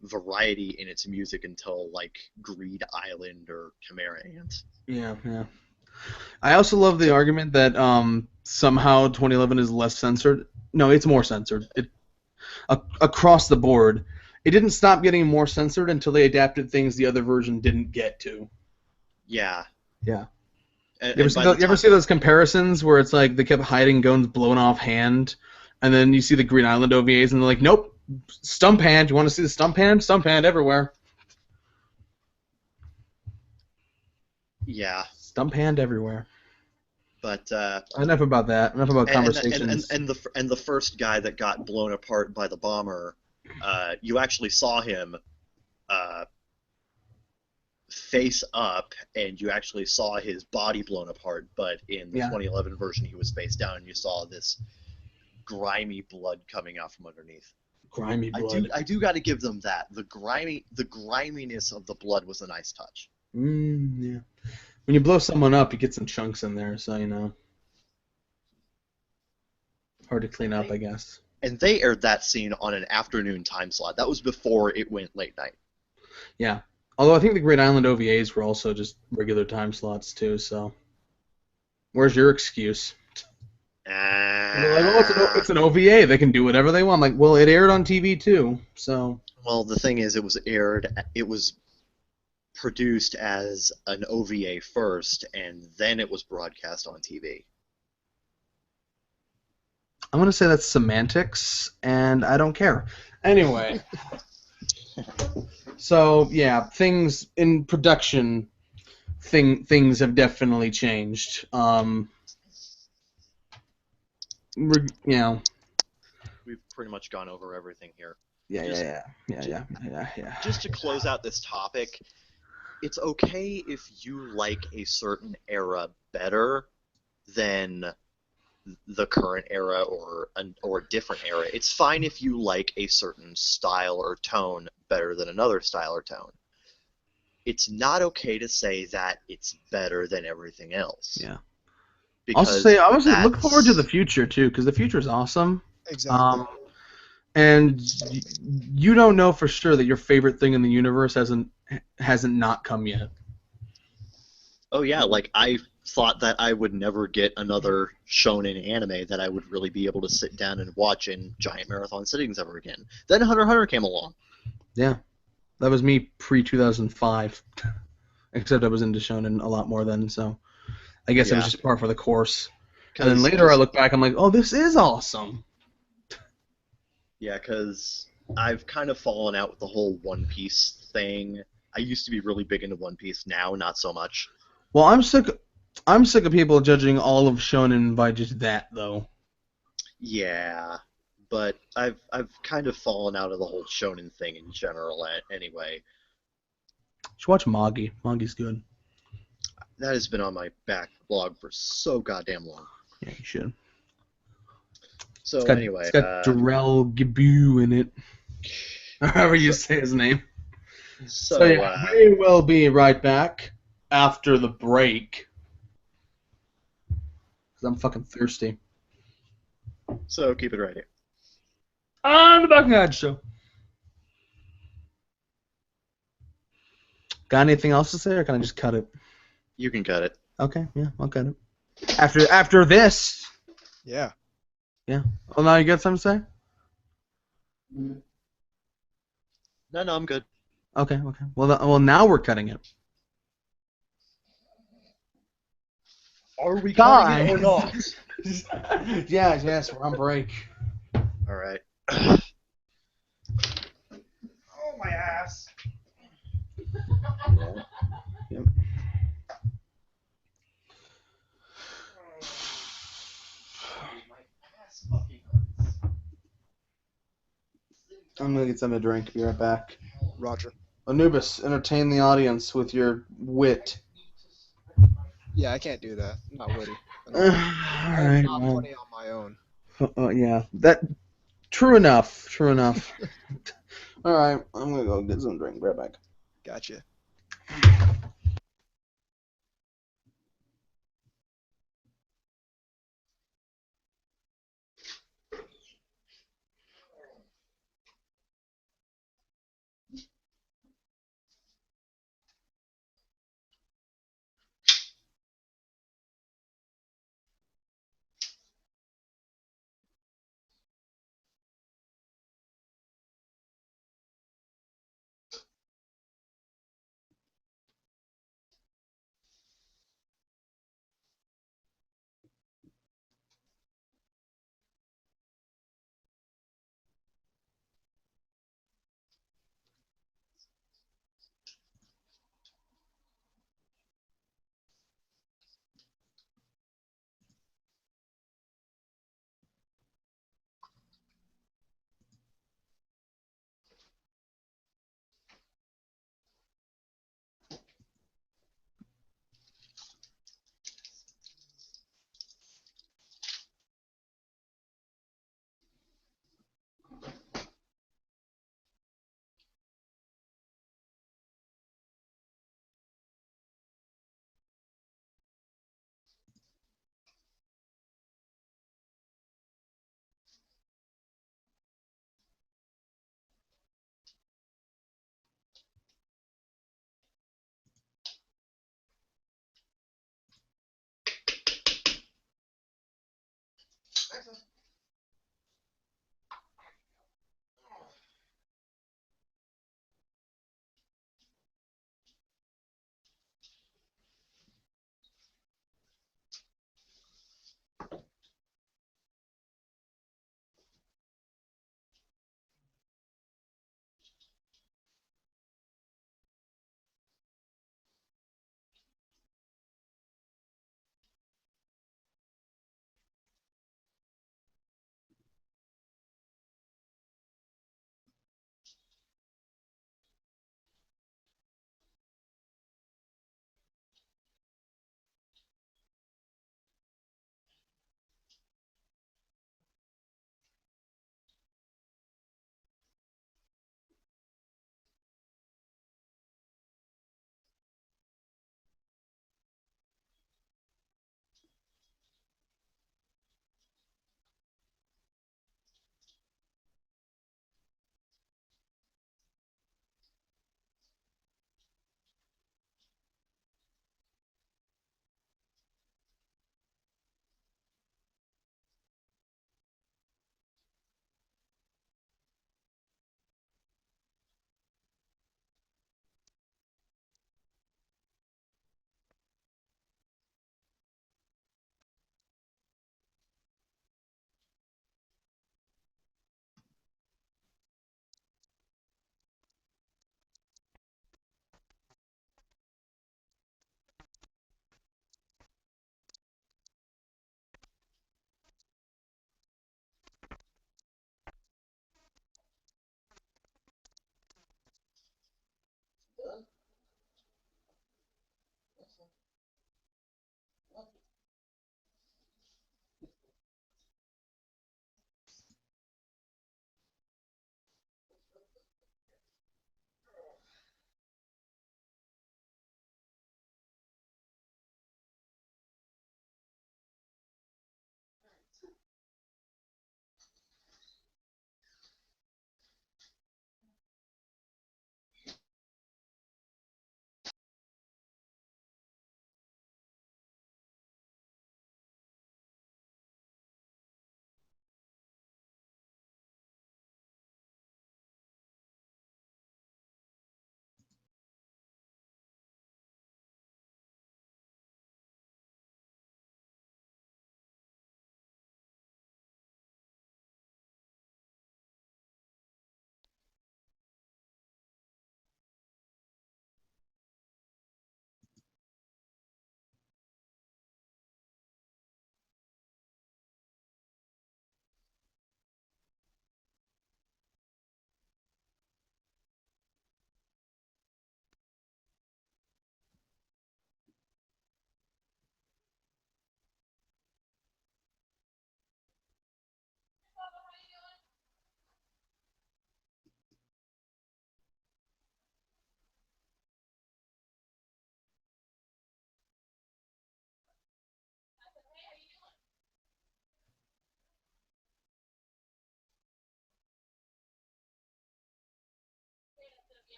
variety in its music until, like, Greed Island or Chimera Ant. Yeah. I also love the argument that somehow 2011 is less censored. No, it's more censored. Across the board. It didn't stop getting more censored until they adapted things the other version didn't get to. Yeah. Yeah. And You ever see those comparisons where it's like they kept hiding guns blown off hand, and then you see the Green Island OVAs and they're like, nope, stump hand. You want to see the stump hand? Stump hand everywhere. Yeah. Stump hand everywhere. But Enough about that. Enough about conversations. And the first guy that got blown apart by the bomber, you actually saw him face up, and you actually saw his body blown apart. But in the 2011 version, he was face down, and you saw this grimy blood coming out from underneath. Grimy blood. I do got to give them that. The griminess of the blood was a nice touch. Yeah. When you blow someone up, you get some chunks in there, so you know. Hard to clean up, I guess. And they aired that scene on an afternoon time slot. That was before it went late night. Yeah. Although I think the Great Island OVAs were also just regular time slots too, so. Where's your excuse? They're like, oh, it's an OVA. They can do whatever they want. I'm like, well, it aired on TV too, so. Well, the thing is, it was produced as an OVA first, and then it was broadcast on TV. I'm going to say that's semantics, and I don't care. Anyway. So, yeah, things in production, things have definitely changed. You know. We've pretty much gone over everything here. Yeah. Just to close out this topic, it's okay if you like a certain era better than the current era or a different era. It's fine if you like a certain style or tone better than another style or tone. It's not okay to say that it's better than everything else. Yeah. Because I also look forward to the future too, because the future is awesome. Exactly. And you don't know for sure that your favorite thing in the universe hasn't not come yet. Oh yeah, like I thought that I would never get another shonen anime that I would really be able to sit down and watch in giant marathon sittings ever again. Then Hunter x Hunter came along. Yeah, that was me pre-2005. Except I was into shonen a lot more then, so I guess it was just par for the course. And then later I look back, I'm like, oh, this is awesome. Yeah, because I've kind of fallen out with the whole One Piece thing. I used to be really big into One Piece. Now, not so much. Well, I'm sick of people judging all of shonen by just that, though. Yeah, but I've kind of fallen out of the whole shonen thing in general anyway. You should watch Magi. Magi's good. That has been on my backlog for so goddamn long. Yeah, you should. So It's anyway, got Darrell Gibu in it. However you So- say his name. so So yeah, we will be right back after the break. Because I'm fucking thirsty. so keep it right here. On the Baka Show. Got anything else to say, or can I just cut it? You can cut it. Okay, yeah, I'll cut it. After this. Yeah. Well, now you got something to say? No, I'm good. Okay. Well, now we're cutting it. Are we Guys. cutting it or not? Yes, we're on break. All right. Oh, my ass. Yep. My ass fucking hurts. I'm gonna get something to drink. Be right back. Roger. Anubis, entertain the audience with your wit. Yeah, I can't do that. I'm not witty. Alright, I'm not well, funny on my own. yeah, that. True enough. Alright, I'm gonna go get some drink. Be right back. Gotcha.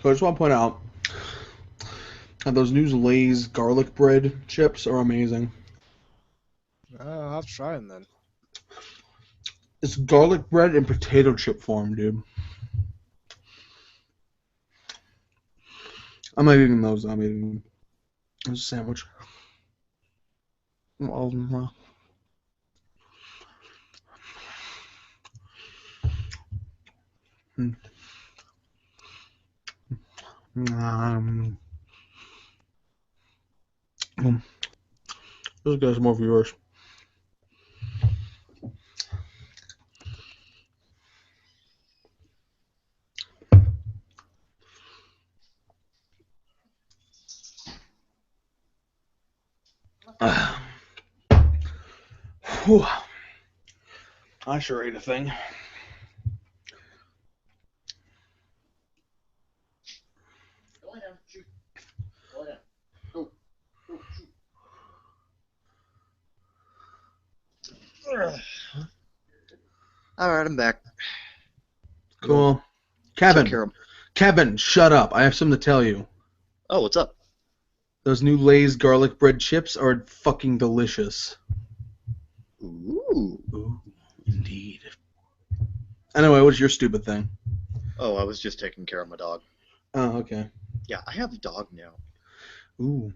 So I just want to point out that those new Lay's garlic bread chips are amazing. I'll have to try them then. It's garlic bread in potato chip form, dude. I'm not eating those. I'm eating a sandwich. Well, this guy's more for yours. Whew. I sure ate a thing. Go ahead, shoot. Go ahead. Go. Go, shoot. Alright, I'm back. Cool. Took care of- Kevin, shut up. I have something to tell you. Oh, what's up? Those new Lay's garlic bread chips are fucking delicious. Ooh. Ooh, indeed. Anyway, what's your stupid thing? Oh, I was just taking care of my dog. Oh, okay. Yeah, I have a dog now. Ooh.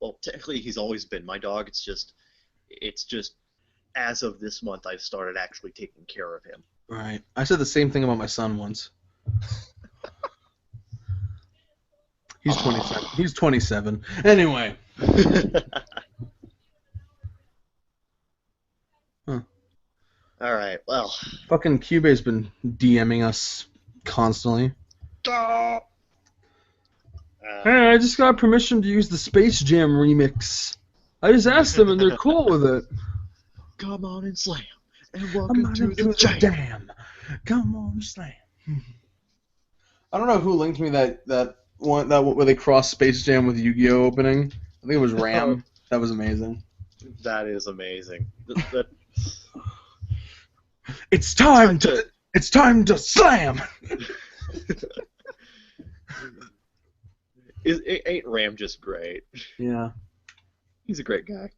Well, technically, he's always been my dog. It's just as of this month, I've started actually taking care of him. Right. I said the same thing about my son once. He's 27. He's 27. Anyway. All right. Well. Fucking Cube's been DMing us constantly. Hey, I just got permission to use the Space Jam remix. I just asked them and they're cool with it. Come on and slam, and welcome to the jam. Come on, slam. I don't know who linked me that one where they cross Space Jam with Yu-Gi-Oh opening. I think it was Ram. That was amazing. That is amazing. It's time to slam. Ain't Ram just great? Yeah. He's a great guy.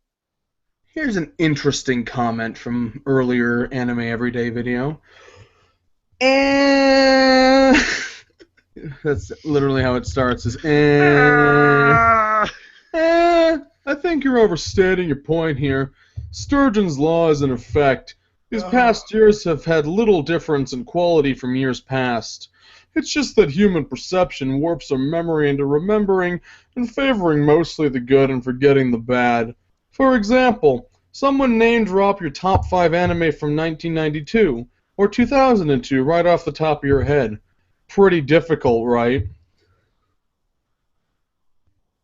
Here's an interesting comment from earlier Anime Everyday video. Eh. That's literally how it starts. Is I think you're overstating your point here. Sturgeon's law is in effect. These past years have had little difference in quality from years past. It's just that human perception warps our memory into remembering and favoring mostly the good and forgetting the bad. For example, someone name drop your top 5 anime from 1992 or 2002 right off the top of your head. Pretty difficult, right?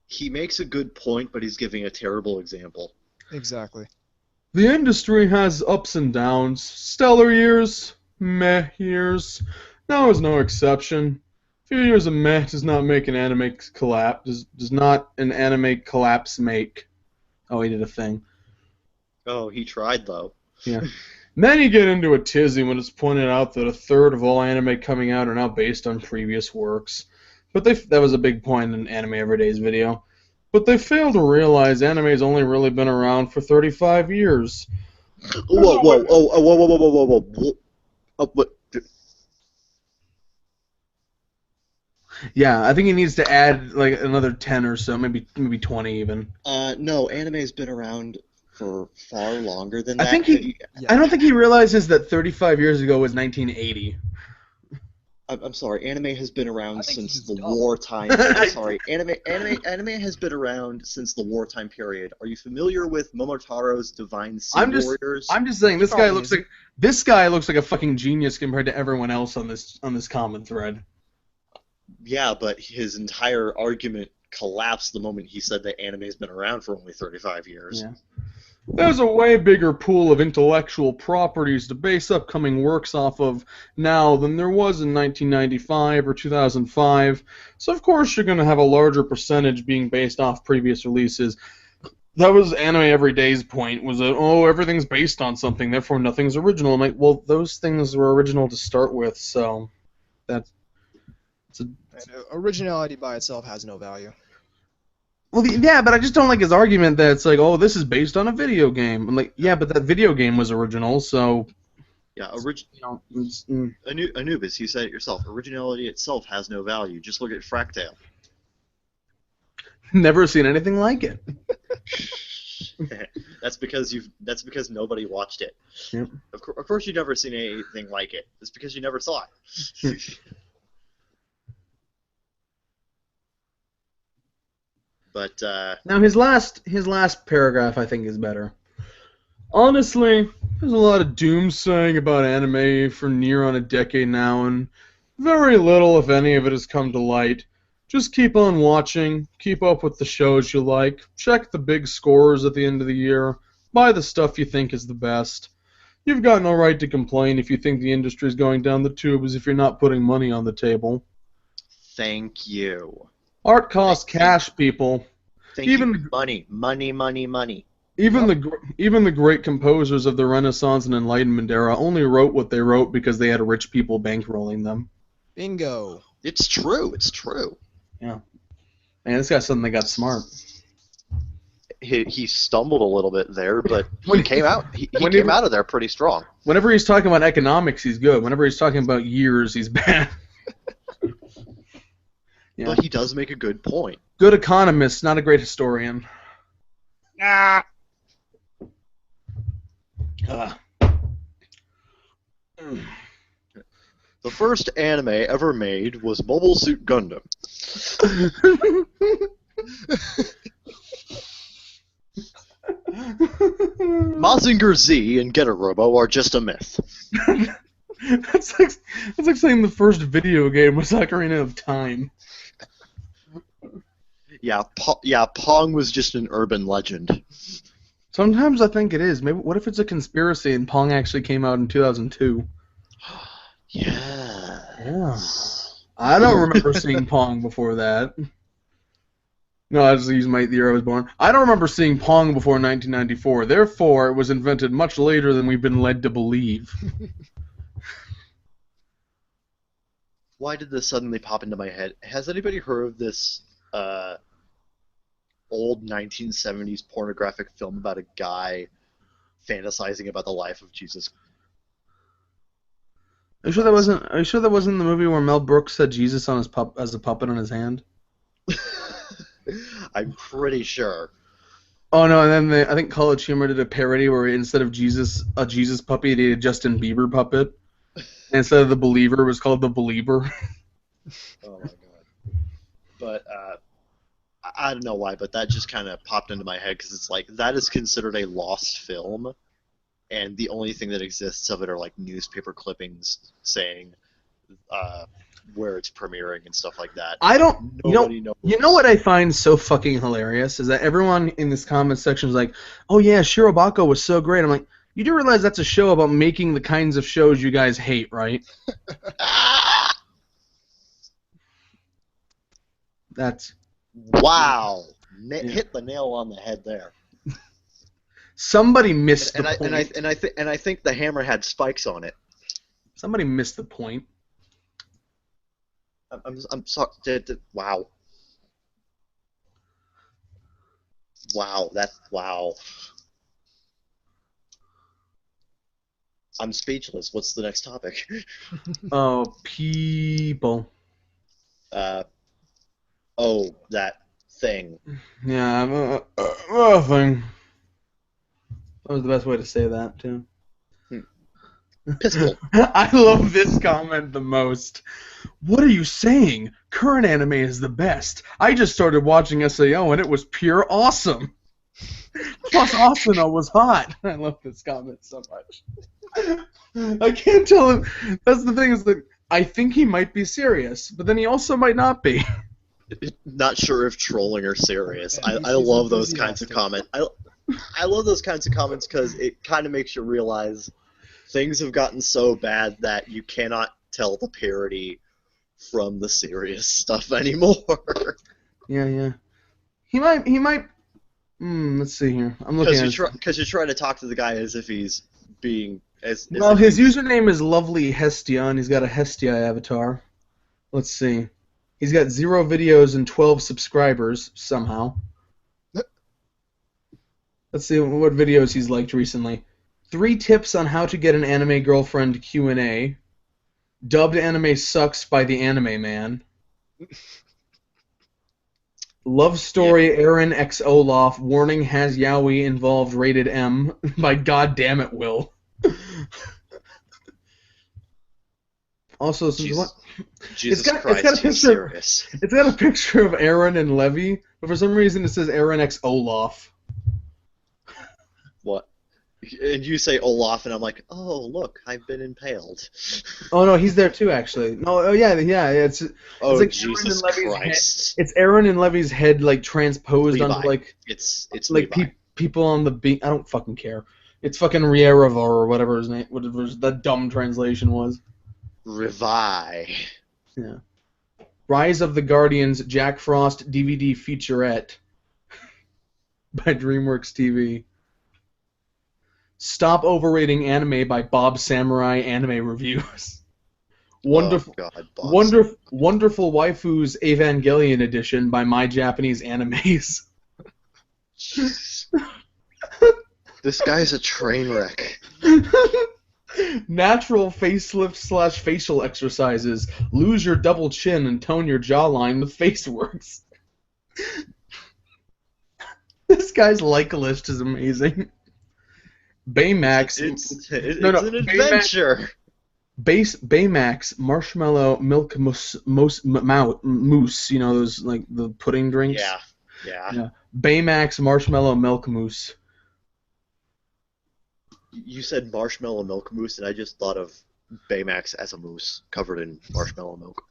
He makes a good point, but he's giving a terrible example. Exactly. The industry has ups and downs, stellar years, meh years. Now is no exception. A few years of meh does not make an anime collapse. Does not an anime collapse make? Oh, he did a thing. Oh, he tried though. Yeah. Many get into a tizzy when it's pointed out that a third of all anime coming out are now based on previous works. But that was a big point in Anime Everyday's video. But they fail to realize anime's only really been around for 35 years. Whoa, whoa, oh, whoa, whoa, whoa, whoa, whoa, whoa. Oh, what? Yeah, I think he needs to add like another 10 or so, maybe 20 even. No, anime's been around for far longer than that. I think I don't think he realizes that 35 years ago was 1980. I'm sorry, anime has been around since the dumb. wartime. I'm sorry, anime has been around since the wartime period. Are you familiar with Momotaro's Divine Sea Warriors? I'm just saying this guy looks like a fucking genius compared to everyone else on this comment thread. Yeah, but his entire argument collapsed the moment he said that anime's been around for only 35 years. Yeah. There's a way bigger pool of intellectual properties to base upcoming works off of now than there was in 1995 or 2005, so of course you're going to have a larger percentage being based off previous releases. That was Anime Everyday's point, was that, oh, everything's based on something, therefore nothing's original. I'm like, well, those things were original to start with, so that's... Originality by itself has no value. Well, yeah, but I just don't like his argument that it's like, oh, this is based on a video game. I'm like, yeah, but that video game was original, so... Yeah, Anubis, you said it yourself. Originality itself has no value. Just look at Fractale. Never seen anything like it. That's because nobody watched it. Yep. Of course you've never seen anything like it. It's because you never saw it. But now his last paragraph I think is better. Honestly, there's a lot of doomsaying about anime for near on a decade now, and very little, if any, of it has come to light. Just keep on watching, keep up with the shows you like, check the big scores at the end of the year, buy the stuff you think is the best. You've got no right to complain if you think the industry is going down the tubes if you're not putting money on the table. Thank you. Art costs cash, people. Money. Even the great composers of the Renaissance and Enlightenment era only wrote what they wrote because they had rich people bankrolling them. Bingo. It's true. Yeah. Man, this guy suddenly got smart. He stumbled a little bit there, but he came out. He came out of there pretty strong. Whenever he's talking about economics, he's good. Whenever he's talking about years, he's bad. Yeah. But he does make a good point. Good economist, not a great historian. The first anime ever made was Mobile Suit Gundam. Mazinger Z and Getter Robo are just a myth. That's like saying the first video game was Ocarina of Time. Yeah, Pong was just an urban legend. Sometimes I think it is. Maybe what if it's a conspiracy and Pong actually came out in 2002? Yeah. I don't remember seeing Pong before that. No, I just used my year I was born. I don't remember seeing Pong before 1994. Therefore, it was invented much later than we've been led to believe. Why did this suddenly pop into my head? Has anybody heard of this old 1970s pornographic film about a guy fantasizing about the life of Jesus? Are you sure that wasn't? Are you sure that wasn't the movie where Mel Brooks had Jesus on his as a puppet on his hand? I'm pretty sure. Oh no, and then I think College Humor did a parody where instead of a Jesus puppy, they did a Justin Bieber puppet. And instead of the Believer, it was called the Belieber. Oh my god. But I don't know why, but that just kind of popped into my head because it's like that is considered a lost film, and the only thing that exists of it are like newspaper clippings saying where it's premiering and stuff like that. I don't. Nobody knows. You know what I find so fucking hilarious is that everyone in this comment section is like, "Oh yeah, Shirobako was so great." I'm like, you do realize that's a show about making the kinds of shows you guys hate, right? That's Wow. Yeah. Hit the nail on the head there. somebody missed the point. And I think the hammer had spikes on it. Somebody missed the point. I'm sorry. Wow. Wow. Wow. I'm speechless. What's the next topic? Oh, people. Oh, that thing. Yeah, thing. That was the best way to say that too. Pistol. I love this comment the most. What are you saying? Current anime is the best. I just started watching SAO and it was pure awesome. Plus, Asuna was hot. I love this comment so much. I can't tell him. That's the thing is that I think he might be serious, but then he also might not be. Not sure if trolling or serious. Yeah, I he's love those kinds of enthusiastic. comments. I love those kinds of comments because it kind of makes you realize things have gotten so bad that you cannot tell the parody from the serious stuff anymore. Yeah. He might. Let's see here. I'm looking at Because you try to talk to the guy as if he's being as Well, if his he's- username is Lovely Hestia, and he's got a Hestia avatar. Let's see. He's got 0 videos and 12 subscribers, somehow. Let's see what videos he's liked recently. 3 tips on how to get an anime girlfriend Q&A. Dubbed anime sucks by the Anime Man. Love story Aaron X Olaf. Warning has yaoi involved rated M. By God damn it, Will. Also, some Jesus got a Christ, picture- he's serious. It's got a picture of Aaron and Levy, but for some reason it says Aaron X Olaf. What? And you say Olaf, and I'm like, oh look, I've been impaled. Oh no, he's there too actually. No, oh yeah. It's Oh like Jesus Aaron and Levy's Christ! it's Aaron and Levy's head like transposed Levi. onto like It's like Levi. people on the beat. I don't fucking care. It's fucking Rieravar or whatever his name, whatever the dumb translation was. Revi. Yeah. Rise of the Guardians Jack Frost DVD featurette by DreamWorks TV. Stop overrating anime by Bob Samurai Anime Reviews. Wonderful, Oh God, boss. wonderful waifus Evangelion edition by My Japanese Animes. Jeez. This guy's a train wreck. Natural facelift / facial exercises. Lose your double chin and tone your jawline with FaceWorks. This guy's like list is amazing. Baymax. It's No, an adventure. Baymax marshmallow milk mousse. You know those like the pudding drinks. Yeah. Baymax marshmallow milk mousse. You said marshmallow milk mousse, and I just thought of Baymax as a mousse covered in marshmallow milk.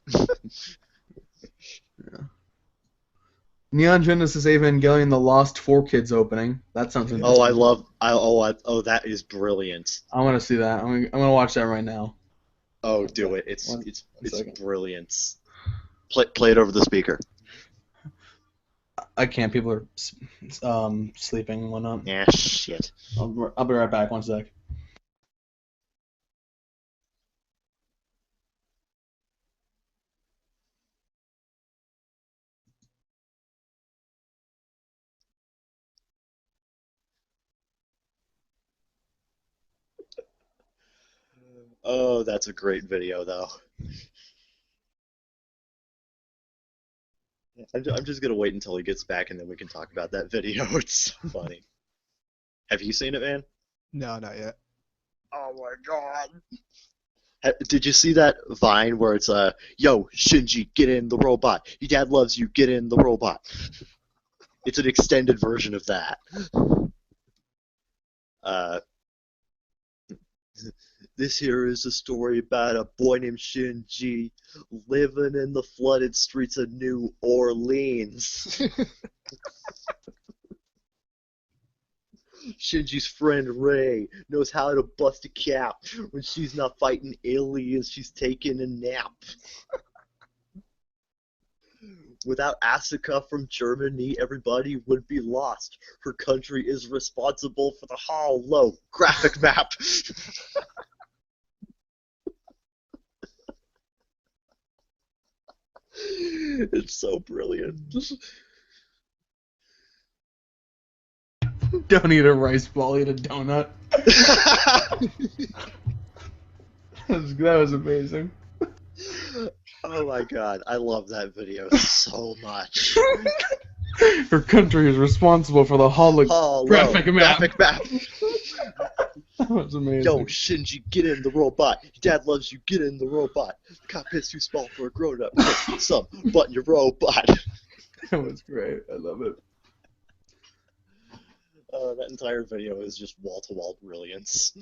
Neon Genesis Evangelion: The Lost 4Kids opening. That sounds interesting. That is brilliant. I want to see that. I'm gonna watch that right now. Oh, do it. It's One second. brilliant. Play it over the speaker. I can't. People are sleeping and whatnot. Yeah, shit. I'll be right back. 1 sec. Oh, that's a great video, though. I'm just gonna wait until he gets back, and then we can talk about that video. It's so funny. Have you seen it, man? No, not yet. Oh my god. Did you see that Vine where it's yo, Shinji, get in the robot. Your dad loves you, get in the robot. It's an extended version of that. This here is a story about a boy named Shinji living in the flooded streets of New Orleans. Shinji's friend Ray knows how to bust a cap. When she's not fighting aliens, she's taking a nap. Without Asuka from Germany, everybody would be lost. Her country is responsible for the holographic map. It's so brilliant. Don't eat a rice ball, eat a donut. That was amazing. Oh my god, I love that video so much. Her country is responsible for the holographic map. Graphic map. That was amazing. Yo, Shinji, get in the robot. Your dad loves you, get in the robot. The cockpit's too small for a grown-up. Some button your robot. That was great. I love it. That entire video is just wall-to-wall brilliance.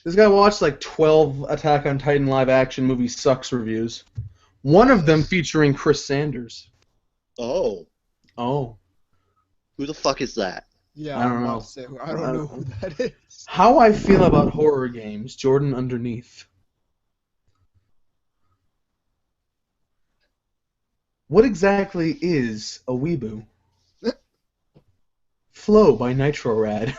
This guy watched like 12 Attack on Titan live-action movie sucks reviews. One of them featuring Chris Sanders. Oh. Oh. Who the fuck is that? Yeah, I don't I'm about know. to say, I don't know who that is. How I feel about horror games, Jordan underneath. What exactly is a weeboo? Flow by Nitrorad.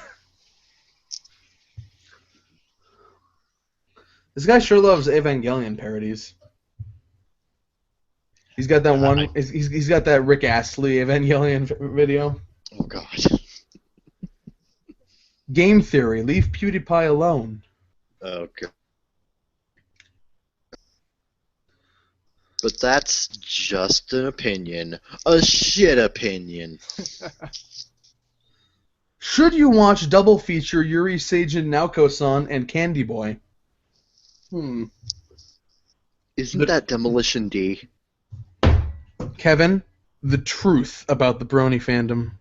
This guy sure loves Evangelion parodies. He's got that one. He's got that Rick Astley Evangelion video. Oh god. Game theory. Leave PewDiePie alone. Oh god. But that's just an opinion. A shit opinion. Should you watch double feature Yuri Seijin Naoko-san and Candy Boy? Isn't that Demolition D? Kevin, the truth about the Brony fandom.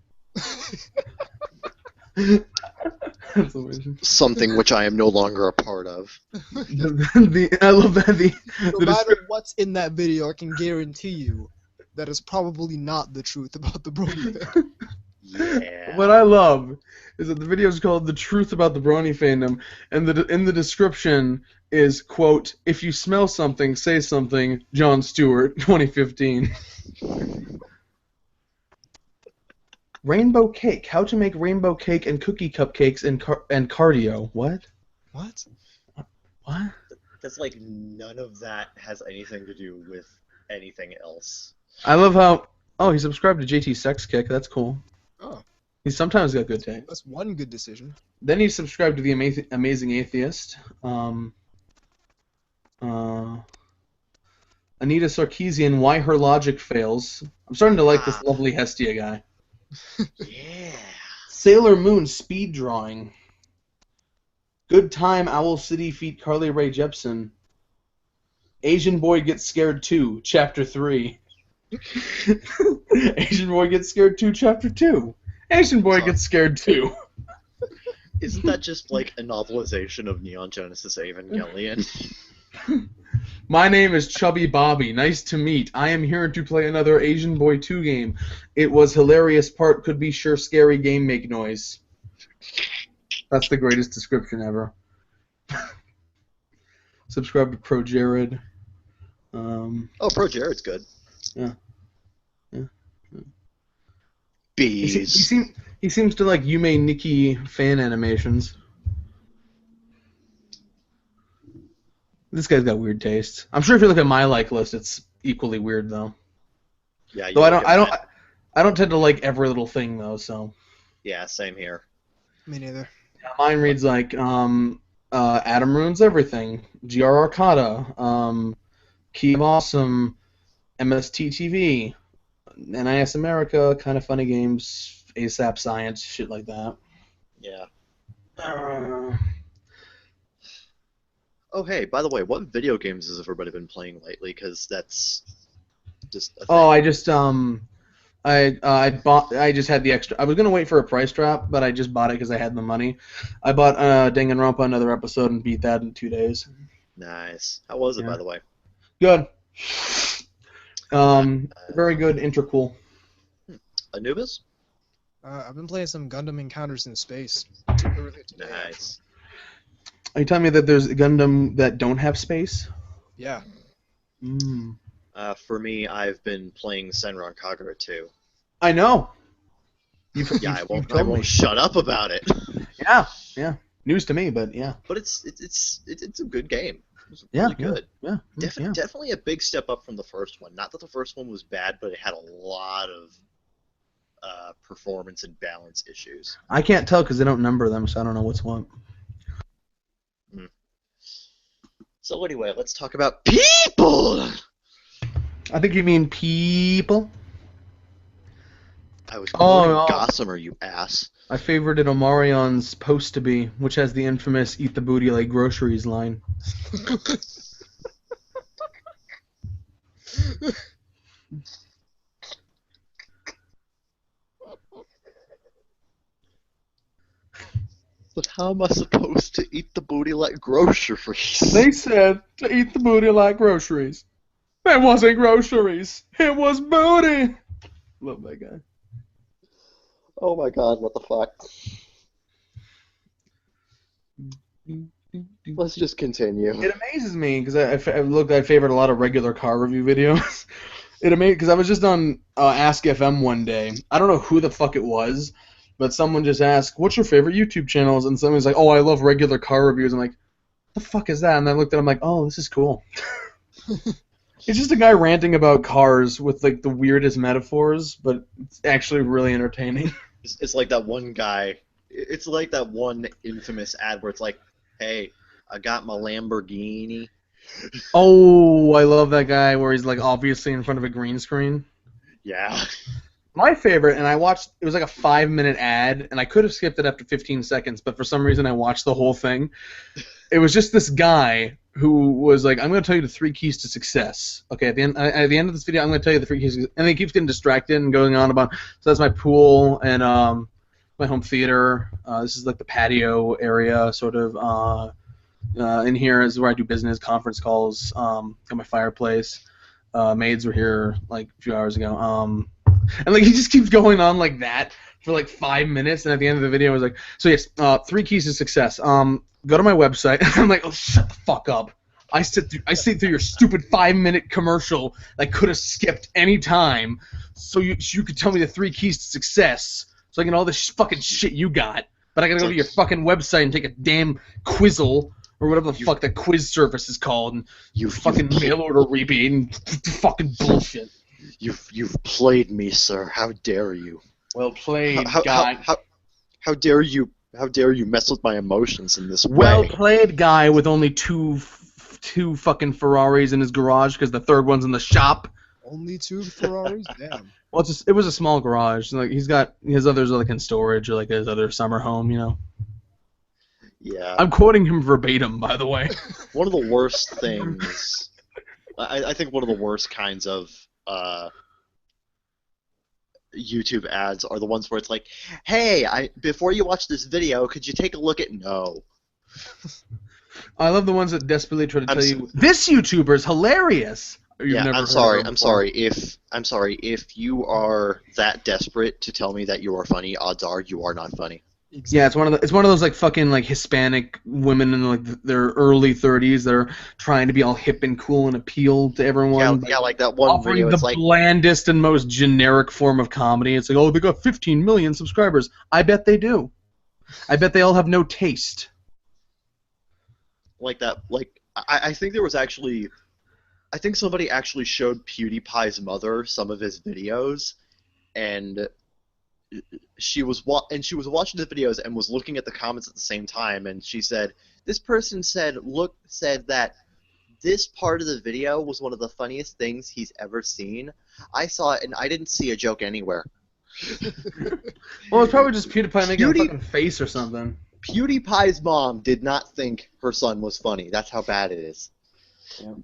That's amazing. Something which I am no longer a part of. I love that No matter what's in that video, I can guarantee you that is probably not the truth about the Brony fandom. Yeah. What I love is that the video is called "The Truth About the Brony Fandom," and in the description is, quote, "If you smell something, say something, Jon Stewart, 2015." Rainbow cake. How to make rainbow cake and cookie cupcakes and cardio. What? What? What? That's like none of that has anything to do with anything else. I love how... Oh, he subscribed to JT Sex Kick. That's cool. Oh, He sometimes got good taste. that's one good decision. Then he subscribed to the Amazing Atheist. Anita Sarkeesian, Why Her Logic Fails. I'm starting to like this lovely Hestia guy. Yeah. Sailor Moon Speed Drawing. Good Time Owl City Feat Carly Rae Jepsen. Asian Boy Gets Scared 2, Chapter 3. Asian Boy Gets Scared 2, Chapter 2. Asian Boy Gets Scared 2. Isn't that just like a novelization of Neon Genesis Evangelion? My name is Chubby Bobby. Nice to meet. I am here to play another Asian Boy 2 game. It was hilarious part. Could be sure scary game make noise. That's the greatest description ever. Subscribe to Pro Jared. Oh, Pro Jared's good. Yeah. Bees. He seems to like Yume Nikki fan animations. This guy's got weird tastes. I'm sure if you look at my like list, it's equally weird though. Yeah. Though I don't tend to like every little thing though. So Yeah, same here. Me neither. mine reads like Adam Ruins Everything, GR Arcada, Key of Awesome, MST TV, NIS America, Kind of Funny Games, ASAP Science, shit like that. Yeah. Uh, Oh, hey, by the way, what video games has everybody been playing lately? Because that's just a thing. oh, I just I just had the extra. I was gonna wait for a price drop, but I just bought it because I had the money. I bought Danganronpa another episode and beat that in 2 days. Nice. How was it, Yeah. by the way? Good. Very good. Intercool. Anubis? I've been playing some Gundam Encounters in Space earlier today. Nice. Are you telling me that there's a Gundam that don't have space? Yeah. Mm. For me, I've been playing Senran Kagura 2. I know. Yeah, I you've told won't me. shut up about it. Yeah. News to me, but yeah. But it's a good game. It's Yeah, really good. Yeah. Definitely a big step up from the first one. Not that the first one was bad, but it had a lot of performance and balance issues. I can't tell because they don't number them, so I don't know what's what. So anyway, let's talk about people. I think you mean people. I was Oh, quoting no. Gossamer, you ass. I favorited Omarion's Supposed to Be, which has the infamous "Eat the booty like groceries" line. But how am I supposed to eat the booty like groceries? They said to eat the booty like groceries. It wasn't groceries. It was booty. Love that guy. Oh my god, what the fuck? Let's just continue. It amazes me because I favored a lot of regular car review videos. It amazed because I was just on Ask FM one day. I don't know who the fuck it was, but someone just asked, "What's your favorite YouTube channels?" And someone's like, "Oh, I love regular car reviews." I'm like, "What the fuck is that?" And I looked at it, I'm like, "Oh, this is cool." It's just a guy ranting about cars with like the weirdest metaphors, but it's actually really entertaining. It's like that one guy. It's like that one infamous ad where it's like, "Hey, I got my Lamborghini." Oh, I love that guy where he's like obviously in front of a green screen. Yeah. My favorite, and I watched, it was like a 5-minute ad, and I could have skipped it after 15 seconds, but for some reason I watched the whole thing. It was just this guy who was like, "I'm going to tell you the 3 keys to success." Okay, at the end of this video, I'm going to tell you the 3 keys, and then he keeps getting distracted and going on about, so that's my pool and my home theater. This is like the patio area, sort of. In here is where I do business, conference calls, got my fireplace. Maids were here like a few hours ago. And like he just keeps going on like that for like 5 minutes, and at the end of the video, I was like, "So yes, 3 keys to success. Go to my website." I'm like, "Oh, shut the fuck up! I sit through your stupid 5-minute commercial that could have skipped any time, so you could tell me the 3 keys to success, so I can all this fucking shit you got. But I gotta go to your fucking website and take a damn Quizzle." Or whatever the fuck that quiz service is called, and you fucking mail order rebate and fucking bullshit. You've played me, sir. How dare you? Well played, guy. How dare you? How dare you mess with my emotions in this way? Well played, guy with only two fucking Ferraris in his garage because the third one's in the shop. Only 2 Ferraris? Damn. Well, it was a small garage. Like he's got his others are like in storage or like his other summer home, you know. Yeah. I'm quoting him verbatim, by the way. One of the worst things, I think one of the worst kinds of YouTube ads are the ones where it's like, "Hey, before you watch this video, could you take a look at..." No. I love the ones that desperately try to tell you, "This YouTuber is hilarious." I'm sorry. If you are that desperate to tell me that you are funny, odds are you are not funny. Exactly. Yeah, it's one of those like fucking like Hispanic women in like their early 30s that are trying to be all hip and cool and appeal to everyone. Yeah, like that one offering video. The it's like blandest and most generic form of comedy. It's like, "Oh, they got 15 million subscribers." I bet they do. I bet they all have no taste. Like that. Like I think there was actually, I think somebody actually showed PewDiePie's mother some of his videos, and she was watching the videos and was looking at the comments at the same time, and she said, this person said that this part of the video was one of the funniest things he's ever seen. I saw it and I didn't see a joke anywhere. Well, it's probably just PewDiePie making a fucking face or something. PewDiePie's mom did not think her son was funny. That's how bad it is. Yeah.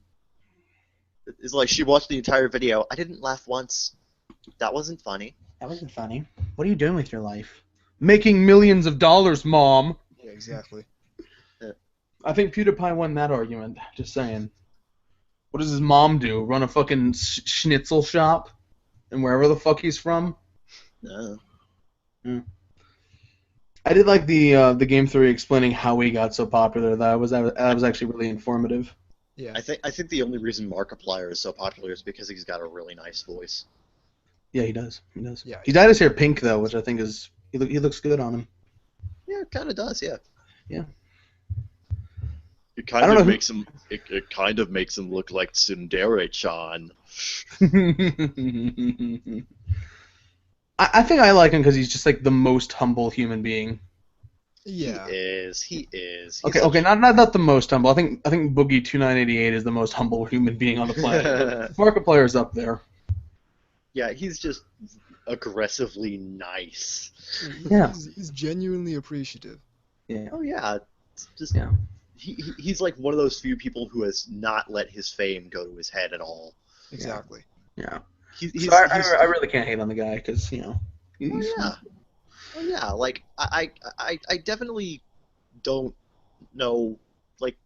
It's like she watched the entire video. I didn't laugh once. That wasn't funny. That wasn't funny. What are you doing with your life? Making millions of dollars, Mom. Yeah, exactly. I think PewDiePie won that argument. Just saying. What does his mom do? Run a fucking schnitzel shop? And wherever the fuck he's from? No. Yeah. I did like the Game Theory explaining how he got so popular. That was actually really informative. Yeah. I think the only reason Markiplier is so popular is because he's got a really nice voice. Yeah, he does. He does. Yeah. He dyed his hair pink though, which I think is he looks good on him. Yeah, it kind of does. Yeah. Yeah. It I kind don't of know makes him. It kind of makes him look like Tsundere-chan. I think I like him because he's just like the most humble human being. Yeah. He is. He's Okay, not the most humble. I think Boogie 2988 is the most humble human being on the planet. Markiplier's up there. Yeah, he's just aggressively nice. Yeah. He's genuinely appreciative. Yeah. Oh yeah, it's just Yeah. he's like one of those few people who has not let his fame go to his head at all. Exactly. Yeah. He's, So I really can't hate on the guy because oh yeah. Like I definitely don't know. Like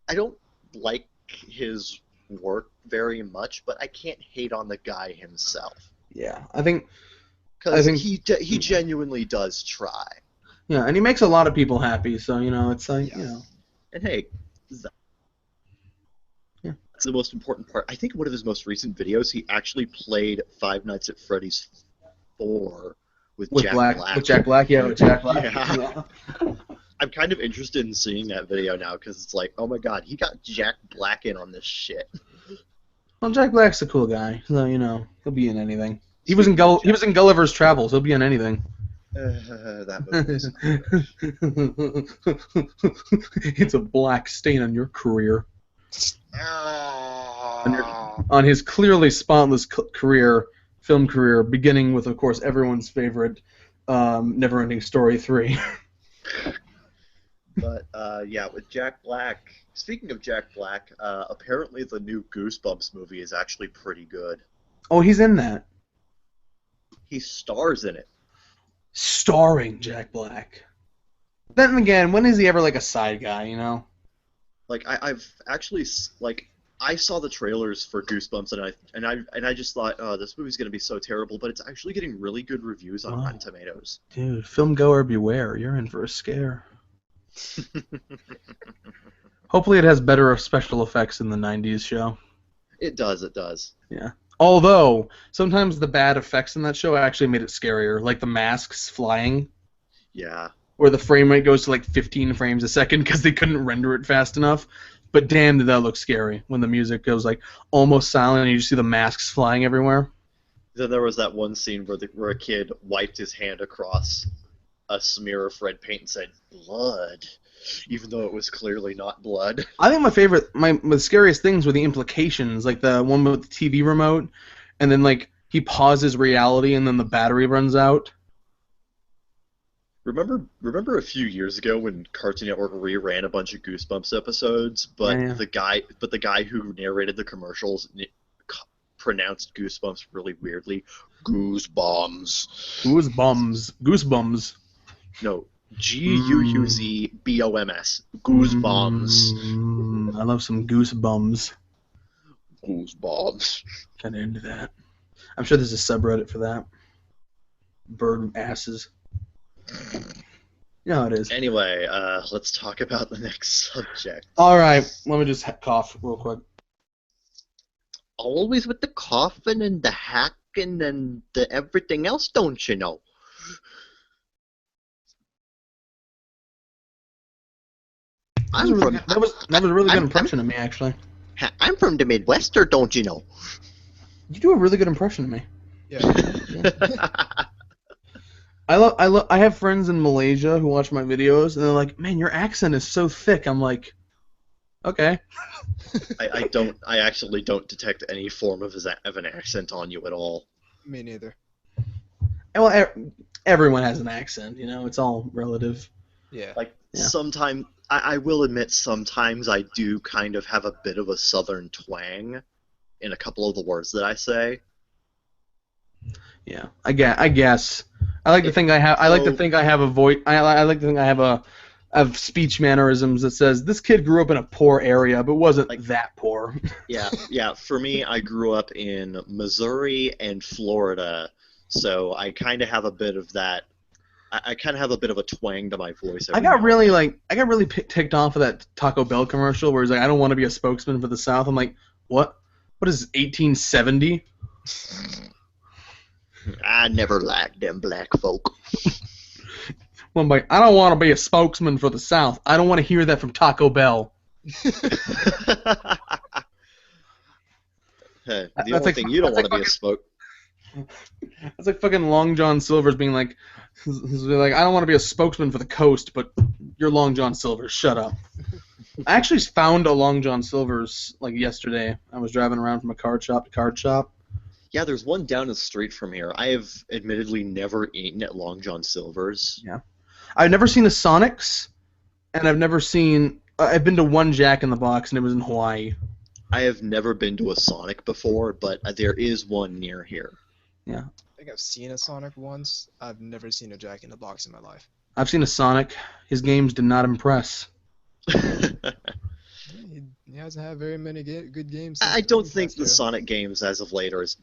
I don't like his work very much, but I can't hate on the guy himself. Yeah, I think Because he genuinely does try. Yeah, and he makes a lot of people happy. So it's like And hey, Yeah. that's the most important part. I think one of his most recent videos, he actually played Five Nights at Freddy's 4 with Jack Black. With Jack Black, yeah, with Jack Black. Yeah. I'm kind of interested in seeing that video now because it's like, oh my god, he got Jack Black in on this shit. Well, Jack Black's a cool guy, so he'll be in anything. He was in Gulliver's Travels. He'll be in anything. That movie. It's a black stain on your career. On his clearly spotless film career, beginning with, of course, everyone's favorite Neverending Story 3. But yeah, with Jack Black. Speaking of Jack Black, apparently the new Goosebumps movie is actually pretty good. Oh, he's in that. He stars in it. Starring Jack Black. Then again, when is he ever like a side guy? Like I've actually I saw the trailers for Goosebumps and I just thought, oh, this movie's gonna be so terrible, but it's actually getting really good reviews on Rotten Tomatoes. Dude, film goer beware! You're in for a scare. Hopefully, it has better special effects than the '90s show. It does. Yeah. Although sometimes the bad effects in that show actually made it scarier, like the masks flying. Yeah. Where the frame rate goes to like 15 frames a second because they couldn't render it fast enough. But damn, did that look scary when the music goes like almost silent and you just see the masks flying everywhere. Then there was that one scene where a kid wiped his hand across a smear of red paint and said, "Blood," even though it was clearly not blood. I think the scariest things were the implications, like the one with the TV remote, and then like he pauses reality and then the battery runs out. Remember a few years ago when Cartoon Network reran a bunch of Goosebumps episodes, but Yeah. the guy who narrated the commercials pronounced Goosebumps really weirdly. Goosebumps. Goosebumps. No, Gouzboms. Goosebumps. I love some goosebumps. Goosebumps. Kind of into that. I'm sure there's a subreddit for that. Bird asses. Yeah, it is. Anyway, let's talk about the next subject. All right, let me just cough real quick. Always with the coughing and the hacking and the everything else, don't you know? That was a really good impression of me, actually. I'm from the Midwester, don't you know? You do a really good impression of me. Yeah. I have friends in Malaysia who watch my videos, and they're like, "Man, your accent is so thick." I'm like, "Okay." I actually don't detect any form of an accent on you at all. Me neither. Well, everyone has an accent, you know. It's all relative. Yeah. Like Yeah. sometimes I will admit sometimes I do kind of have a bit of a southern twang in a couple of the words that I say. Yeah, I guess. I like to think I have. I like to So- think I have a voice. I like to think I have of speech mannerisms that says this kid grew up in a poor area, but wasn't Like- that poor. Yeah. For me, I grew up in Missouri and Florida, so I kind of have a bit of that. I kind of have a bit of a twang to my voice. I got really ticked off of that Taco Bell commercial where he's like, "I don't want to be a spokesman for the South." I'm like, what? What is this, 1870? I never liked them black folk. Well, I'm like, I don't want to be a spokesman for the South. I don't want to hear that from Taco Bell. The That's only like- thing you don't that's want to like be a smoke. That's like fucking Long John Silver's being like, I don't want to be a spokesman for the coast, but you're Long John Silver's. Shut up. I actually found a Long John Silver's like yesterday. I was driving around from a card shop to card shop. Yeah, there's one down the street from here. I have admittedly never eaten at Long John Silver's. I've never seen a Sonic's, and I've never seen. I've been to one Jack in the Box, and it was in Hawaii. I have never been to a Sonic before, but there is one near here. I think I've seen a Sonic once. I've never seen a Jack in the Box in my life. I've seen a Sonic. His games did not impress. He hasn't had very many good games. I since don't the think the past Sonic games as of late are as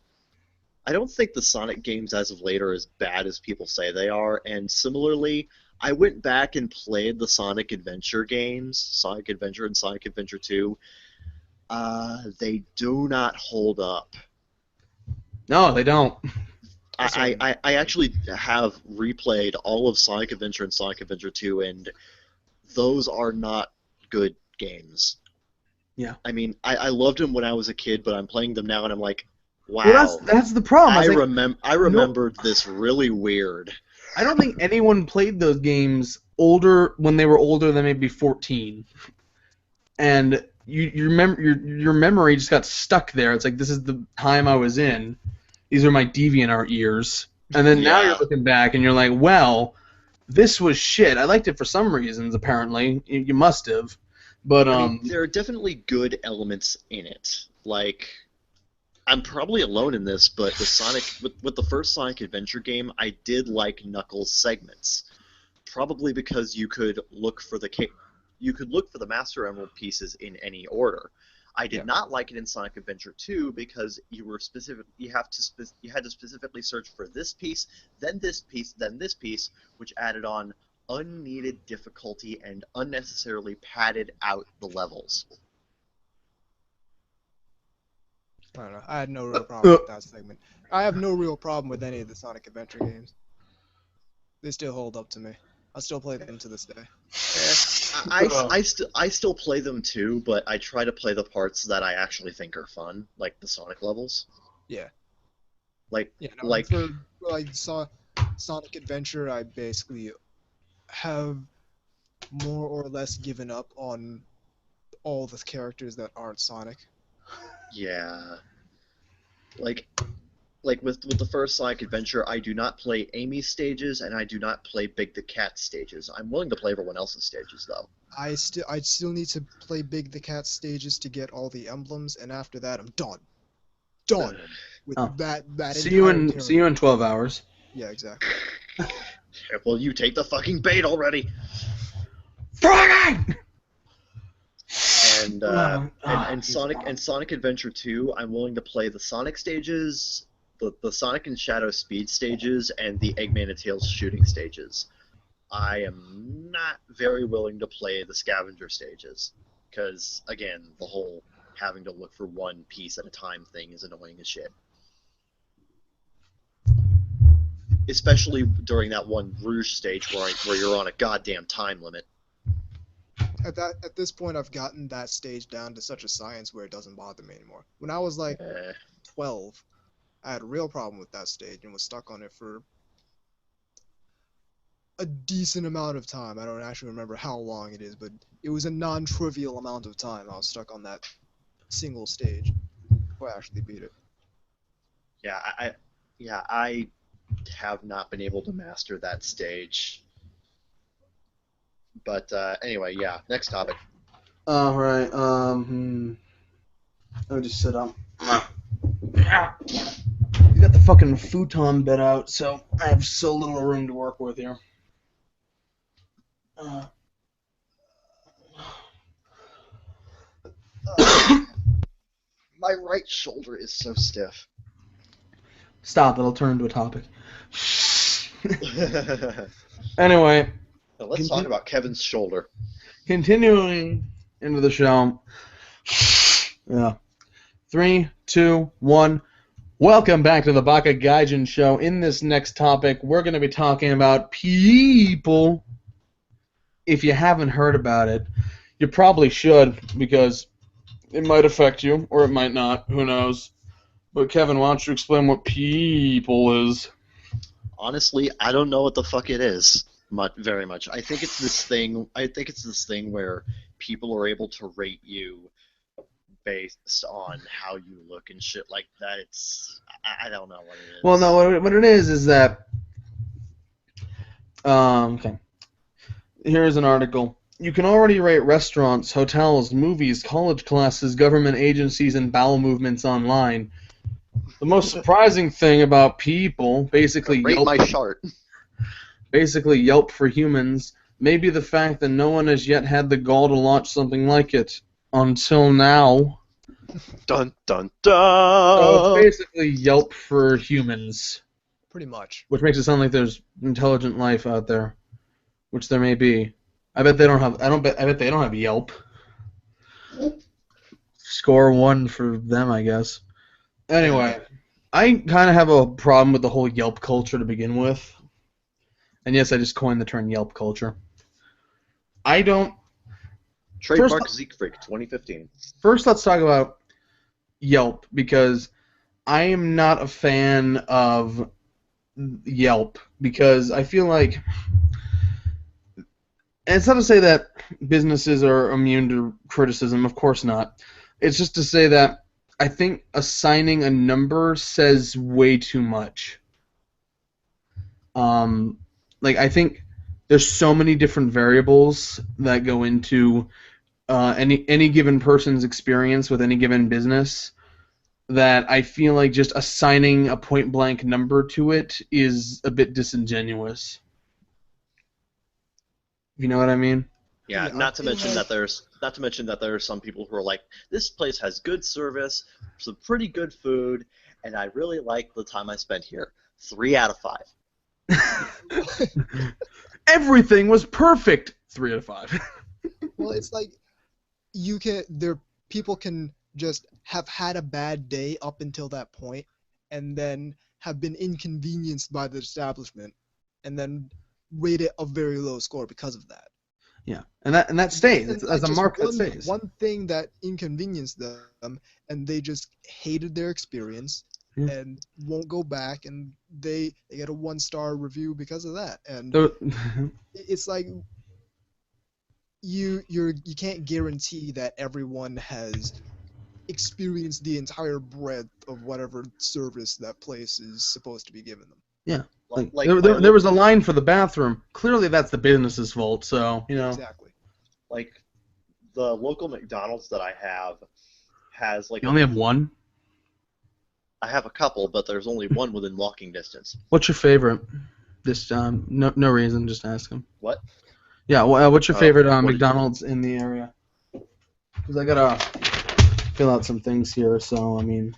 I don't think the Sonic games as of late are as bad as people say they are, and similarly, I went back and played the Sonic Adventure games, Sonic Adventure and Sonic Adventure 2. They do not hold up. No, they don't. I actually have replayed all of Sonic Adventure and Sonic Adventure 2, and those are not good games. Yeah. I mean, I loved them when I was a kid, but I'm playing them now, and I'm like, wow. Well, that's the problem. I remembered this really weird. I don't think anyone played those games when they were older than maybe 14. And your memory just got stuck there. It's like, this is the time I was in. These are my DeviantArt years. And then now Yeah. you're looking back and you're like, well, this was shit. I liked it for some reasons, apparently. You must have. But I mean, there are definitely good elements in it. Like, I'm probably alone in this, but with the first Sonic Adventure game, I did like Knuckles segments. Probably because you could look for the Master Emerald pieces in any order. I did not like it in Sonic Adventure 2 because you had to specifically search for this piece, then this piece, then this piece, which added on unneeded difficulty and unnecessarily padded out the levels. I don't know. I had no real problem with that segment. I have no real problem with any of the Sonic Adventure games. They still hold up to me. I still play them to this day. I still play them too, but I try to play the parts that I actually think are fun, like the Sonic levels. Yeah. Like, Yeah, no, like for Sonic Adventure, I basically have more or less given up on all the characters that aren't Sonic. yeah, like with the first Sonic Adventure, I do not play Amy's stages and I do not play Big the Cat stages. I'm willing to play everyone else's stages though. I still need to play Big the Cat stages to get all the emblems, and after that, I'm done. Done with Oh. that. see you entire in 12 hours. Yeah, exactly. Well, you take the fucking bait already. Friday! And Sonic Sonic Adventure 2, I'm willing to play the Sonic stages, the Sonic and Shadow Speed stages, and the Eggman and Tails shooting stages. I am not very willing to play the scavenger stages, because again, the whole having to look for one piece at a time thing is annoying as shit. Especially during that one Rouge stage where you're on a goddamn time limit. At this point, I've gotten that stage down to such a science where it doesn't bother me anymore. When I was like 12, I had a real problem with that stage and was stuck on it for a decent amount of time. I don't actually remember how long it is, but it was a non-trivial amount of time I was stuck on that single stage before I actually beat it. Yeah, I have not been able to master that stage. But anyway, yeah. Next topic. All right. Let me just sit up. You got the fucking futon bed out, so I have so little room to work with here. My right shoulder is so stiff. Stop, it'll turn into a topic. Anyway, Now let's talk about Kevin's shoulder. continuing into the show. Yeah. 3, 2, 1. Welcome back to the Baka Gaijin show. In this next topic, we're going to be talking about people. If you haven't heard about it, you probably should, because it might affect you, or it might not. Who knows? But Kevin, why don't you explain what people is? Honestly, I don't know what the fuck it is very much. I think it's this thing. I think it's this thing where people are able to rate you based on how you look and shit like that. I don't know what it is. Well, no, what it is that okay. Here's an article. You can already rate restaurants, hotels, movies, college classes, government agencies, and bowel movements online. The most surprising thing about people, basically rate Yelp, my chart. basically Yelp for humans, may be the fact that no one has yet had the gall to launch something like it. Until now. Dun dun So dun. it's basically Yelp for humans, Pretty much. which makes it sound like there's intelligent life out there, which there may be. I bet they don't have. I bet they don't have Yelp. Score 1 for them, I guess. Anyway, I kind of have a problem with the whole Yelp culture to begin with. And yes, I just coined the term Yelp culture. I don't. Trademark Siegfried 2015. First, let's talk about Yelp, because I am not a fan of Yelp, because I feel like, and it's not to say that businesses are immune to criticism, of course not. It's just to say that I think assigning a number says way too much. I think there's so many different variables that go into any given person's experience with any given business, that I feel like just assigning a point blank number to it is a bit disingenuous. You know what I mean? Yeah, Yeah, not to I feel mention like- that there are some people who are like, this place has good service, some pretty good food, and I really like the time I spent here. 3 out of 5. Everything was perfect. 3 out of 5. Well, it's like people can just have had a bad day up until that point, and then have been inconvenienced by the establishment, and then rate it a very low score because of that. Yeah, and that stays. And As a just mark that stays. one thing that inconvenienced them, and they just hated their experience Yeah. and won't go back, and they get a 1-star review because of that. And So- it's like you can't guarantee that everyone has experienced the entire breadth of whatever service that place is supposed to be giving them. yeah. Like, Like, there was a line for the bathroom. Clearly, that's the business's fault. So Exactly. like the local McDonald's that I have has like you only have one. I have a couple, but there's only one within walking distance. What's your favorite? This no reason, just ask him. What? Yeah, what's your Oh, favorite what do you- McDonald's in the area? Because I gotta fill out some things here. So I mean,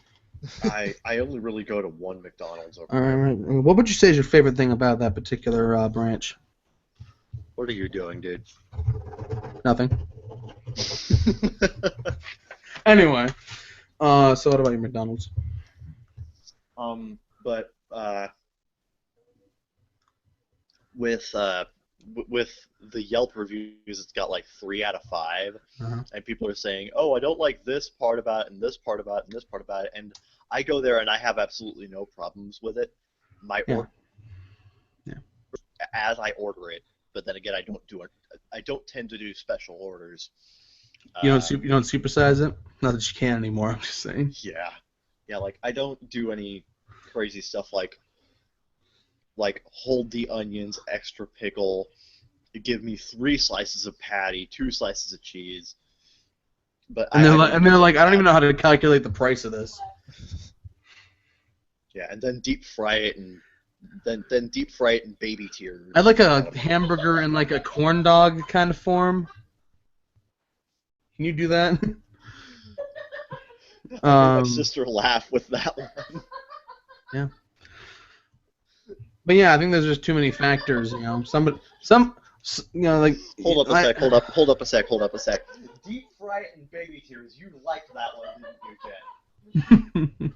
I only really go to one McDonald's over all there. right. What would you say is your favorite thing about that particular branch? What are you doing, dude? Nothing. Anyway, so what about your McDonald's? But with the Yelp reviews, it's got like 3 out of 5, Uh-huh. and people are saying, "Oh, I don't like this part about it, and this part about it, and this part about it," and I go there and I have absolutely no problems with it. My Yeah. order Yeah. as I order it. But then again, I don't tend to do special orders. You don't supersize it? Not that you can anymore. I'm just saying. Yeah. Like I don't do any crazy stuff like hold the onions, extra pickle, give me 3 slices of patty, 2 slices of cheese. But And they're like, I don't even know how to calculate the price of this. Yeah, and then deep fry it and then deep fry it in baby tears. I'd like a hamburger in like a corn dog kind of form. Can you do that? My sister laughed with that one. Yeah. But yeah, I think there's just too many factors. You know, like. Hold up a sec. Deep fry it in baby tears. You liked that one, didn't you,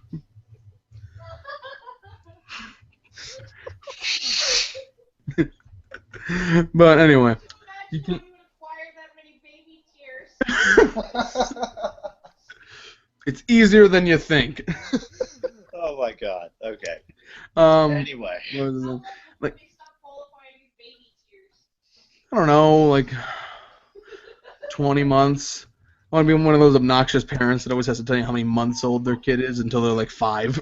Jen? But anyway, you can. Acquire that many baby tears. It's easier than you think. Oh my god. Okay. Anyway. Like, They stop qualifying as baby tears. I don't know, like 20 months. I want to be one of those obnoxious parents that always has to tell you how many months old their kid is until they're like 5.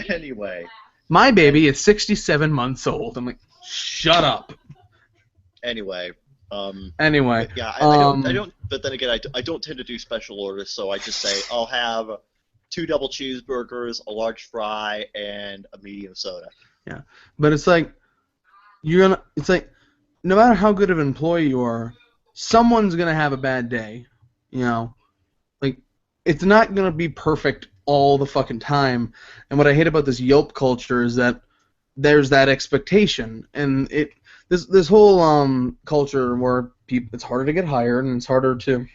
Anyway. My baby is 67 months old. I'm like, shut up. Anyway. Anyway. Yeah, I don't. But then again, I don't tend to do special orders, so I just say I'll have 2 double cheeseburgers, a large fry, and a medium soda. Yeah, but it's like It's like no matter how good of an employee you are, someone's gonna have a bad day. You know, like it's not gonna be perfect all the fucking time. And what I hate about this Yelp culture is that there's that expectation, and this whole culture where it's harder to get hired and it's harder to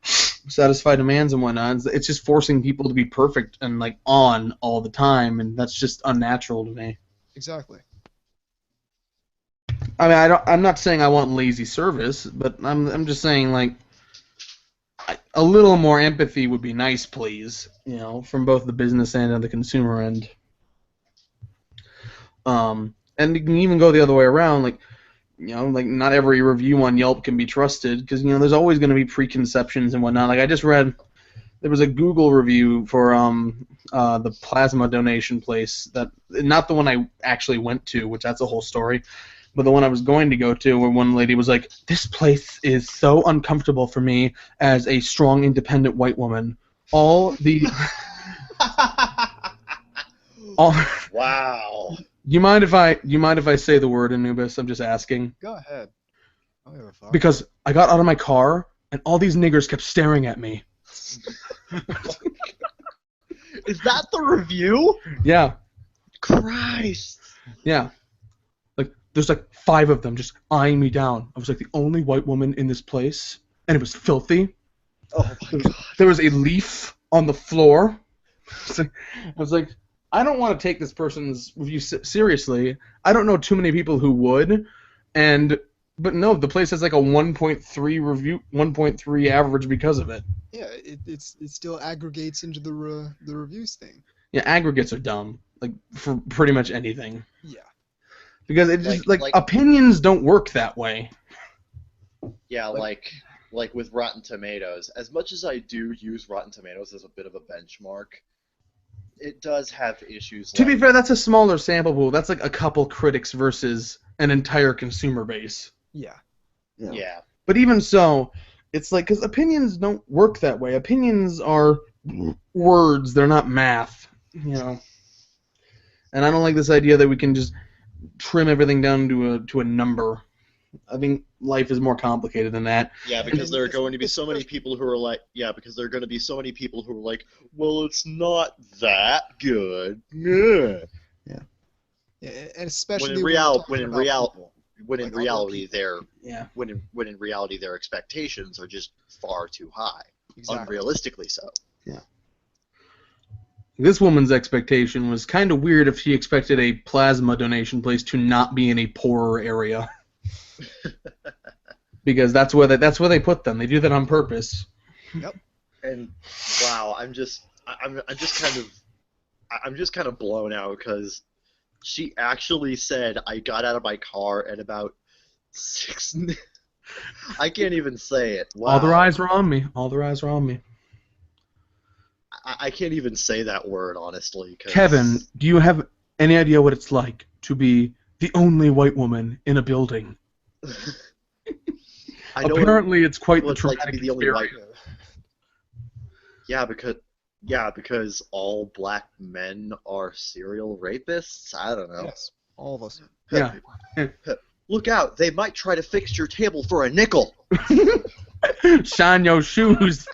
satisfy demands and whatnot. It's just forcing people to be perfect and like on all the time, and that's just unnatural to me. Exactly. I mean, I'm not saying I want lazy service, but I'm just saying like a little more empathy would be nice, please. You know, from both the business end and the consumer end. And you can even go the other way around, like. You know, like not every review on Yelp can be trusted because, you know, there's always going to be preconceptions and whatnot. Like I just read, there was a Google review for the plasma donation place, that not the one I actually went to, which that's a whole story, but the one I was going to go to, where one lady was like, "This place is so uncomfortable for me as a strong, independent white woman. All the all." Wow. You mind if I say the word Anubis? I'm just asking. Go ahead. I don't give a fuck. Because I got out of my car and all these niggers kept staring at me. Is that the review? Yeah. Christ. Yeah. Like there's like 5 of them just eyeing me down. I was like the only white woman in this place, and it was filthy. Oh my god. There was a leaf on the floor. I was like, I don't want to take this person's review seriously. I don't know too many people who would, but no, the place has like a 1.3 review, 1.3 average because of it. Yeah, it still aggregates into the reviews thing. Yeah, aggregates are dumb, like for pretty much anything. Yeah. Because it just Like opinions don't work that way. Yeah, like with Rotten Tomatoes. As much as I do use Rotten Tomatoes as a bit of a benchmark, it does have issues. To be fair, that's a smaller sample pool. That's like a couple critics versus an entire consumer base. Yeah. Yeah. But even so, it's like, because opinions don't work that way. Opinions are words. They're not math. You know. And I don't like this idea that we can just trim everything down to a number. I think life is more complicated than that. Yeah, because there are going to be so many people who are like, well, it's not that good. Yeah. Yeah, and especially when in reality their expectations are just far too high, Exactly. unrealistically so. Yeah. This woman's expectation was kind of weird if she expected a plasma donation place to not be in a poorer area. Because that's where they put them. They do that on purpose. Yep. And wow, I'm just kind of blown out because She actually said, I got out of my car at about 6... I can't even say it. Wow. All their eyes were on me. All their eyes were on me. I can't even say that word, honestly. 'Cause... Kevin, do you have any idea what it's like to be the only white woman in a building? I know Apparently, it's quite what the it's like to traumatic be the only white. experience. Yeah, because all black men are serial rapists? I don't know. Yes, all of us. Yeah. Look out, they might try to fix your table for a nickel. Shine your shoes.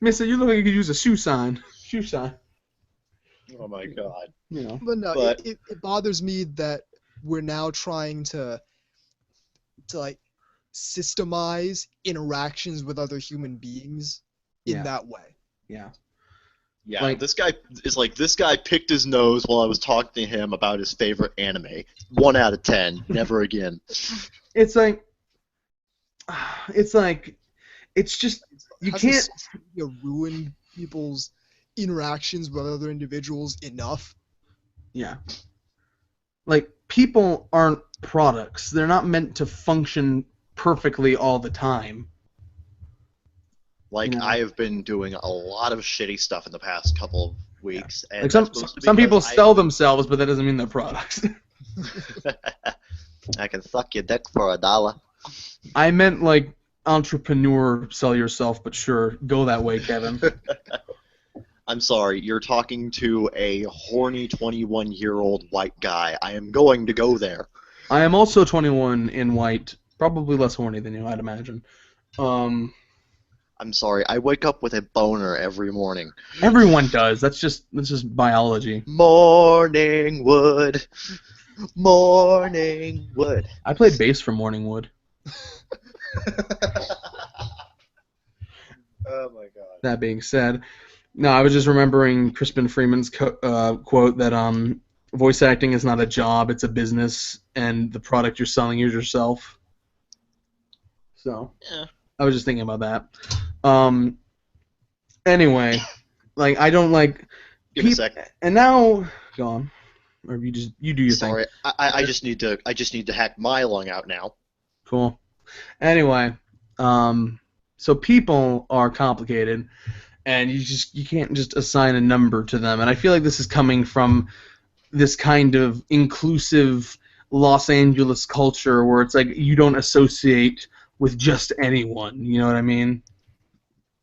Mister, you look like you could use a shoe sign. Shoe sign. Oh my god. You know. But no, But- it bothers me that we're now trying to like systemize interactions with other human beings in Yeah. that way. Yeah. Yeah, Like- this guy picked his nose while I was talking to him about his favorite anime. 1 out of 10. Never again. It's like it's just you Has can't. social media ruined people's interactions with other individuals enough? Yeah. Like, people aren't products. They're not meant to function perfectly all the time. Like, Yeah. I have been doing a lot of shitty stuff in the past couple of weeks. And Like, that's mostly some people because sell themselves, but that doesn't mean they're products. I can suck your dick for $1. I meant, like, entrepreneur, sell yourself, but sure, go that way, Kevin. I'm sorry, you're talking to a horny 21-year-old white guy. I am going to go there. I am also 21 in white, probably less horny than you, I'd imagine. I'm sorry, I wake up with a boner every morning. Everyone does. That's just biology. Morning wood. Morning wood. I played bass for Morningwood. Oh my god. That being said, no, I was just remembering Crispin Freeman's quote that voice acting is not a job, it's a business, and the product you're selling is yourself. So, Yeah. I was just thinking about that. Anyway, like, I don't like... Give me a sec. And now... Go on. Or you do your thing. Sorry, I just need to hack my lung out now. Cool. Anyway, so people are complicated, and you can't just assign a number to them. And I feel like this is coming from this kind of inclusive Los Angeles culture where it's like you don't associate with just anyone. You know what I mean?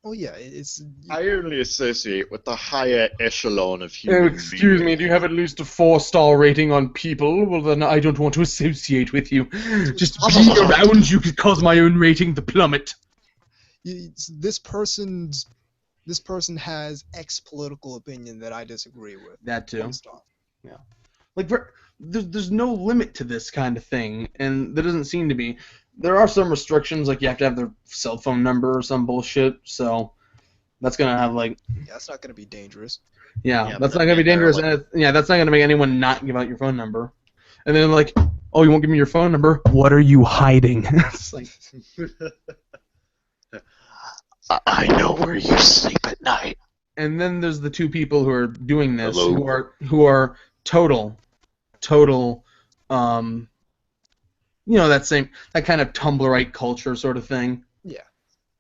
Oh yeah, it's I only associate with the higher echelon of human Excuse me, do you have at least a 4-star rating on people? Well, then I don't want to associate with you. Just being around you could cause my own rating to plummet. this person has X political opinion that I disagree with. That too. One star. Like, there's no limit to this kind of thing, and there doesn't seem to be. There are some restrictions, like you have to have their cell phone number or some bullshit, so that's going to have, like... Yeah, that's not gonna be dangerous. Yeah, Yeah, that's but not going to be they're dangerous, like- and that's not going to make anyone not give out your phone number. And then, like, oh, you won't give me your phone number? What are you hiding? It's like... I know where you sleep at night. And then there's the two people who are doing this, Hello? who are total, that kind of Tumblrite culture sort of thing. Yeah.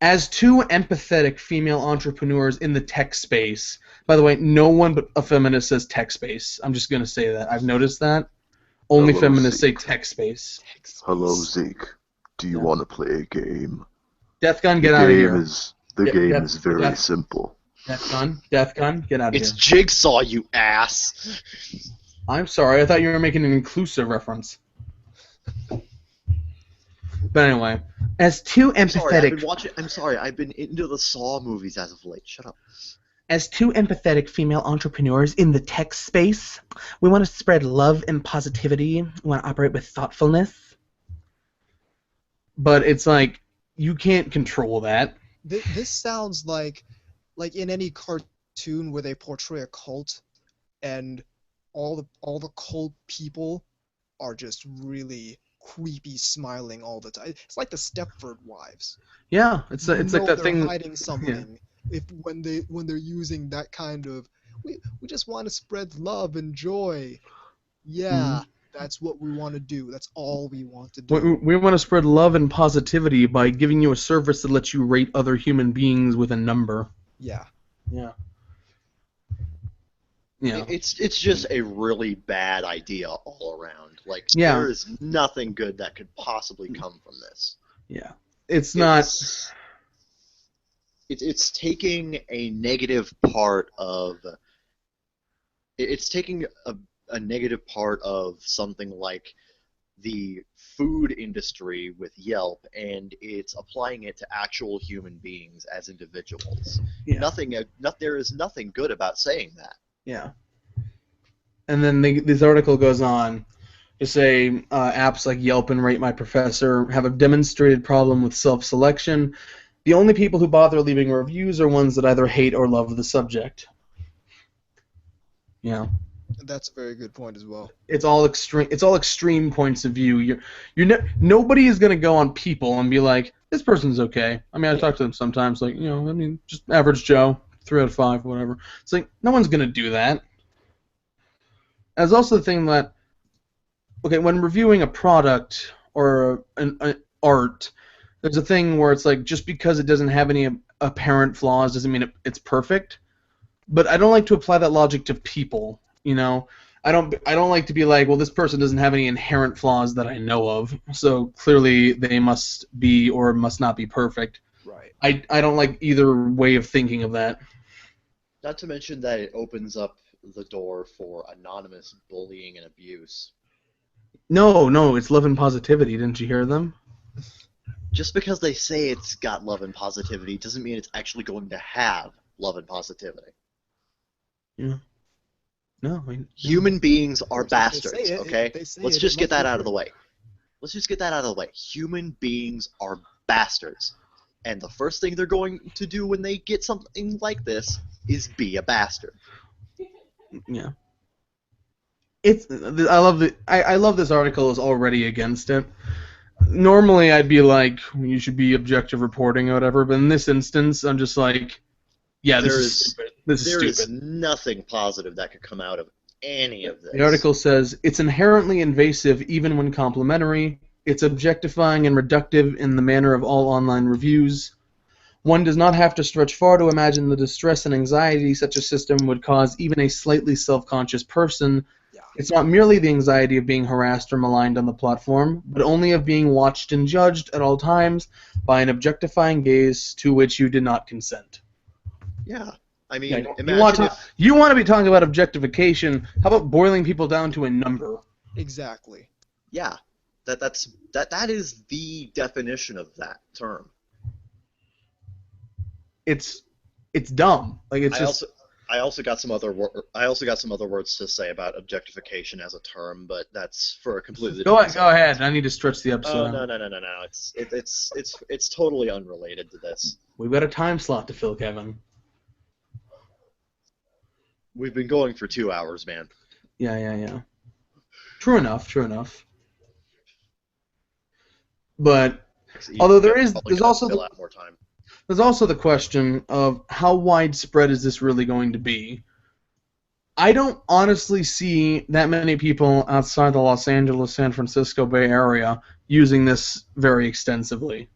As two empathetic female entrepreneurs in the tech space. By the way, no one but a feminist says tech space. I'm just gonna say that. I've noticed that. Only Hello, feminists say Zeke. tech space. Hello, Zeke. Do you Yeah. want to play a game? Deathgun, The get out of here. The Yeah, game Death- is very Death- simple. Deathgun, get out of It's here. Jigsaw, you ass. I'm sorry, I thought you were making an inclusive reference. But anyway, as two empathetic I'm sorry, I've been into the Saw movies as of late. Shut up. As two empathetic female entrepreneurs in the tech space, we want to spread love and positivity. We want to operate with thoughtfulness. But it's like, you can't control that. This sounds like in any cartoon where they portray a cult, and all the cult people are just really creepy, smiling all the time. It's like the Stepford Wives. Yeah, it's like You know that they're thing. hiding something, if when they're using that kind of we just want to spread love and joy. Yeah, that's what we want to do. That's all we want to do. We want to spread love and positivity by giving you a service that lets you rate other human beings with a number. Yeah. Yeah. Yeah. It's just a really bad idea all around. Like, Yeah. there is nothing good that could possibly come from this. Yeah. It's not. It's taking a negative part of. It's taking a negative part of something like the food industry with Yelp, and it's applying it to actual human beings as individuals. Yeah. There is nothing good about saying that. Yeah. And then this article goes on to say apps like Yelp and Rate My Professor have a demonstrated problem with self-selection. The only people who bother leaving reviews are ones that either hate or love the subject. Yeah. That's a very good point as well. It's all extreme points of view. Nobody is gonna go on People and be like, this person's okay. I mean, I talk to them sometimes, like, just average Joe, 3 out of 5, whatever. It's like, no one's gonna do that. There's also the thing that, okay, when reviewing a product or an art, there's a thing where it's like, just because it doesn't have any apparent flaws doesn't mean it's perfect. But I don't like to apply that logic to people. I don't like to be like, well, this person doesn't have any inherent flaws that I know of, so clearly they must be or must not be perfect. Right. I don't like either way of thinking of that. Not to mention that it opens up the door for anonymous bullying and abuse. No, it's love and positivity. Didn't you hear them? Just because they say it's got love and positivity doesn't mean it's actually going to have love and positivity. Yeah. No. Human beings are They bastards, say it, okay? they say Let's it, just it get must that be out of the true. way. Let's just get that out of the way. Human beings are bastards. And the first thing they're going to do when they get something like this is be a bastard. Yeah. I love this article is already against it. Normally I'd be like, you should be objective reporting or whatever, but in this instance I'm just like, yeah, this is stupid. This is There is stupid. nothing positive that could come out of any of this. The article says, it's inherently invasive even when complimentary. It's objectifying and reductive in the manner of all online reviews. One does not have to stretch far to imagine the distress and anxiety such a system would cause even a slightly self-conscious person. Yeah. It's not merely the anxiety of being harassed or maligned on the platform, but only of being watched and judged at all times by an objectifying gaze to which you did not consent. Yeah. I mean, Yeah, imagine you want to be talking about objectification, how about boiling people down to a number? Exactly. yeah, that is the definition of that term. It's dumb. Like it's I also got some other words to say about objectification as a term, but that's for a completely Go different ahead. I need to stretch the episode. Oh no! It's totally unrelated to this. We've got a time slot to fill, Kevin. We've been going for 2 hours, man. Yeah. True enough. But although there's also more time. There's also the question of how widespread is this really going to be? I don't honestly see that many people outside the Los Angeles, San Francisco Bay Area using this very extensively.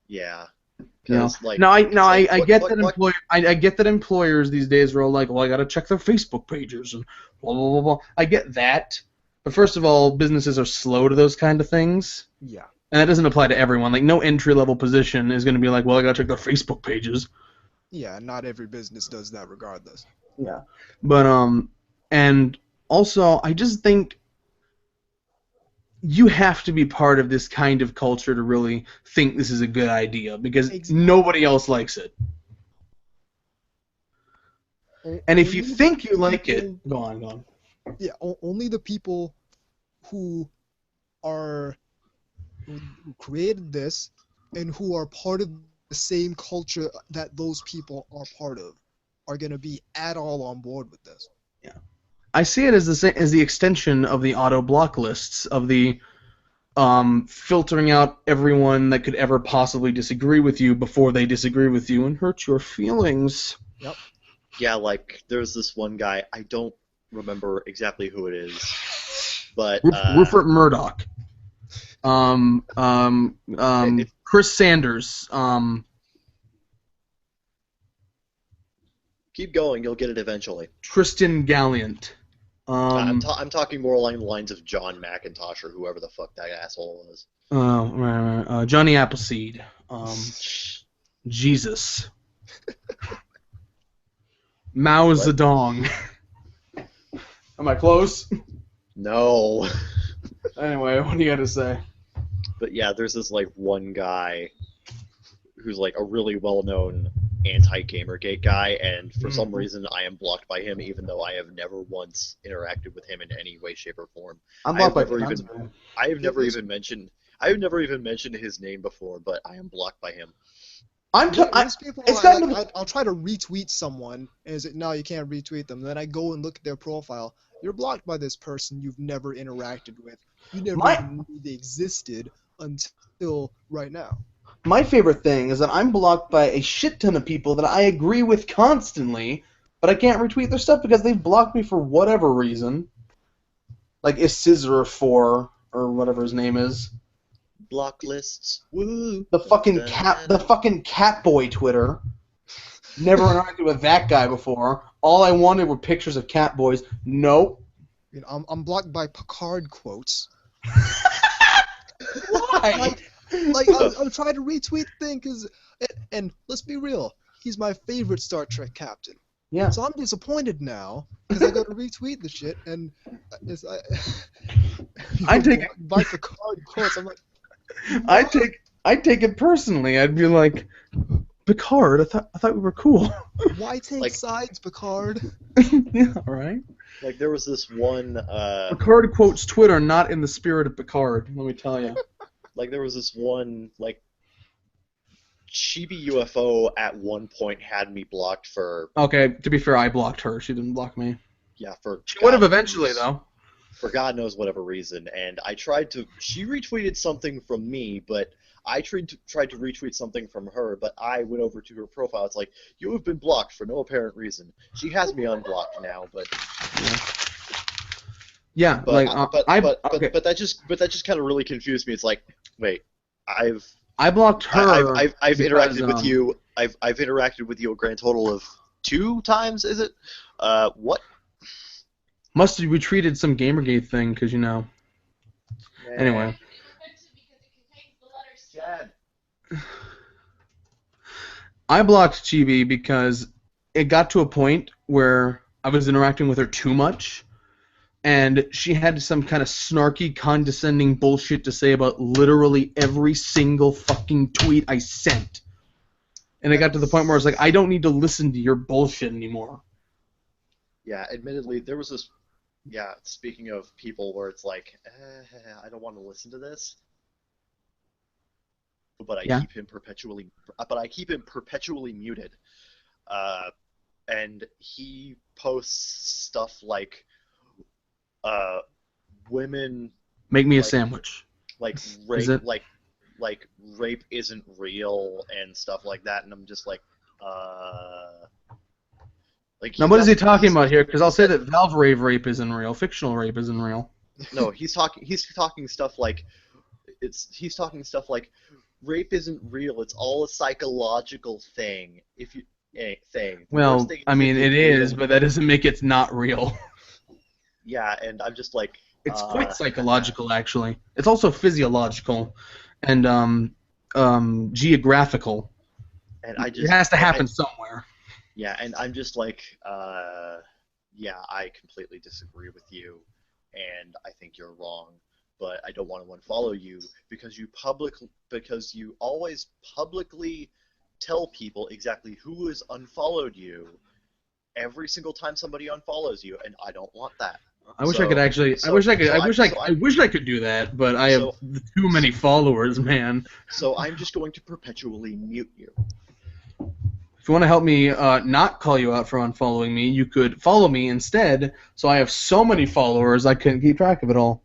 Yeah. I get that employers these days are all like, well, I got to check their Facebook pages and blah blah blah blah. I get that, but first of all, businesses are slow to those kind of things. Yeah. And that doesn't apply to everyone. Like, no entry-level position is going to be like, well, I got to check their Facebook pages. Yeah, not every business does that regardless. Yeah. But, and also, I just think you have to be part of this kind of culture to really think this is a good idea, because nobody else likes it. And if you think you like it, go on. Yeah, only the people who created this and who are part of the same culture that those people are part of are going to be at all on board with this. Yeah. I see it as the extension of the auto block lists of the filtering out everyone that could ever possibly disagree with you before they disagree with you and hurt your feelings. Yeah, like there's this one guy. I don't remember exactly who it is, but Rupert Murdoch. Chris Sanders. Keep going. You'll get it eventually. Tristan Galliant. I'm talking more along the lines of John McIntosh or whoever the fuck that asshole was. Johnny Appleseed. Jesus. Mao Zedong. Am I close? No. Anyway, what do you got to say? But yeah, there's this like one guy who's like a really well-known anti-Gamergate guy, and for some reason I am blocked by him, even though I have never once interacted with him in any way, shape, or form. I'm blocked by I have never even mentioned his name before, but I am blocked by him. I'll try to retweet someone, and it's like, no, you can't retweet them. Then I go and look at their profile. You're blocked by this person you've never interacted with. You never even knew they existed until right now. My favorite thing is that I'm blocked by a shit ton of people that I agree with constantly, but I can't retweet their stuff because they've blocked me for whatever reason. Like Scissor4 or whatever his name is. Block lists. Woo. The fucking Catboy Twitter. Never interacted with that guy before. All I wanted were pictures of Catboys. Nope. You know, I'm blocked by Picard quotes. Why? I'm trying to retweet the thing, and let's be real, he's my favorite Star Trek captain. Yeah. So I'm disappointed now because I got to retweet the shit, and I take it by Picard quotes. I'm like, I take it personally. I'd be like, Picard, I thought we were cool. Why take sides, Picard? Yeah, right. Like there was this one. Picard quotes Twitter not in the spirit of Picard. Let me tell you. Like there was this one like Chibi UFO at one point had me blocked for. Okay, to be fair, I blocked her. She didn't block me. Yeah, for. She would have eventually though. For God knows whatever reason, and I tried to. She retweeted something from me, but I tried to retweet something from her, but I went over to her profile. It's like, you have been blocked for no apparent reason. She has me unblocked now, but. Yeah, but that just kind of really confused me. It's like, wait, I blocked her. I've interacted with you. I've interacted with you a grand total of 2 times. Is it? What? Must have retweeted some Gamergate thing, because you know. Yeah. Anyway. Chad. I blocked Chibi because it got to a point where I was interacting with her too much, and she had some kind of snarky, condescending bullshit to say about literally every single fucking tweet I sent. And it got to the point where I was like, I don't need to listen to your bullshit anymore. Yeah, admittedly, there was this. Yeah, speaking of people where it's like, I don't want to listen to this, but I keep him perpetually. But I keep him perpetually muted, and he posts stuff like, women make me a sandwich. Like rape, like rape isn't real and stuff like that, and I'm just like, Like now, what is he talking about here? Because I'll say that Valve rape isn't real. Fictional rape isn't real. No, he's talking stuff like rape isn't real. It's all a psychological thing. If you thing. Well, I mean, it is, but that doesn't make it not real. Yeah, and I'm just like. It's quite psychological, actually. It's also physiological, and geographical. And it has to happen somewhere. Yeah, and I'm just like, yeah, I completely disagree with you, and I think you're wrong, but I don't want to unfollow you because you always publicly tell people exactly who has unfollowed you every single time somebody unfollows you, and I don't want that. I wish I could actually. I wish I could do that, but I have too many followers, man. So I'm just going to perpetually mute you. If you want to help me not call you out for unfollowing me, you could follow me instead, so I have so many followers I couldn't keep track of it all.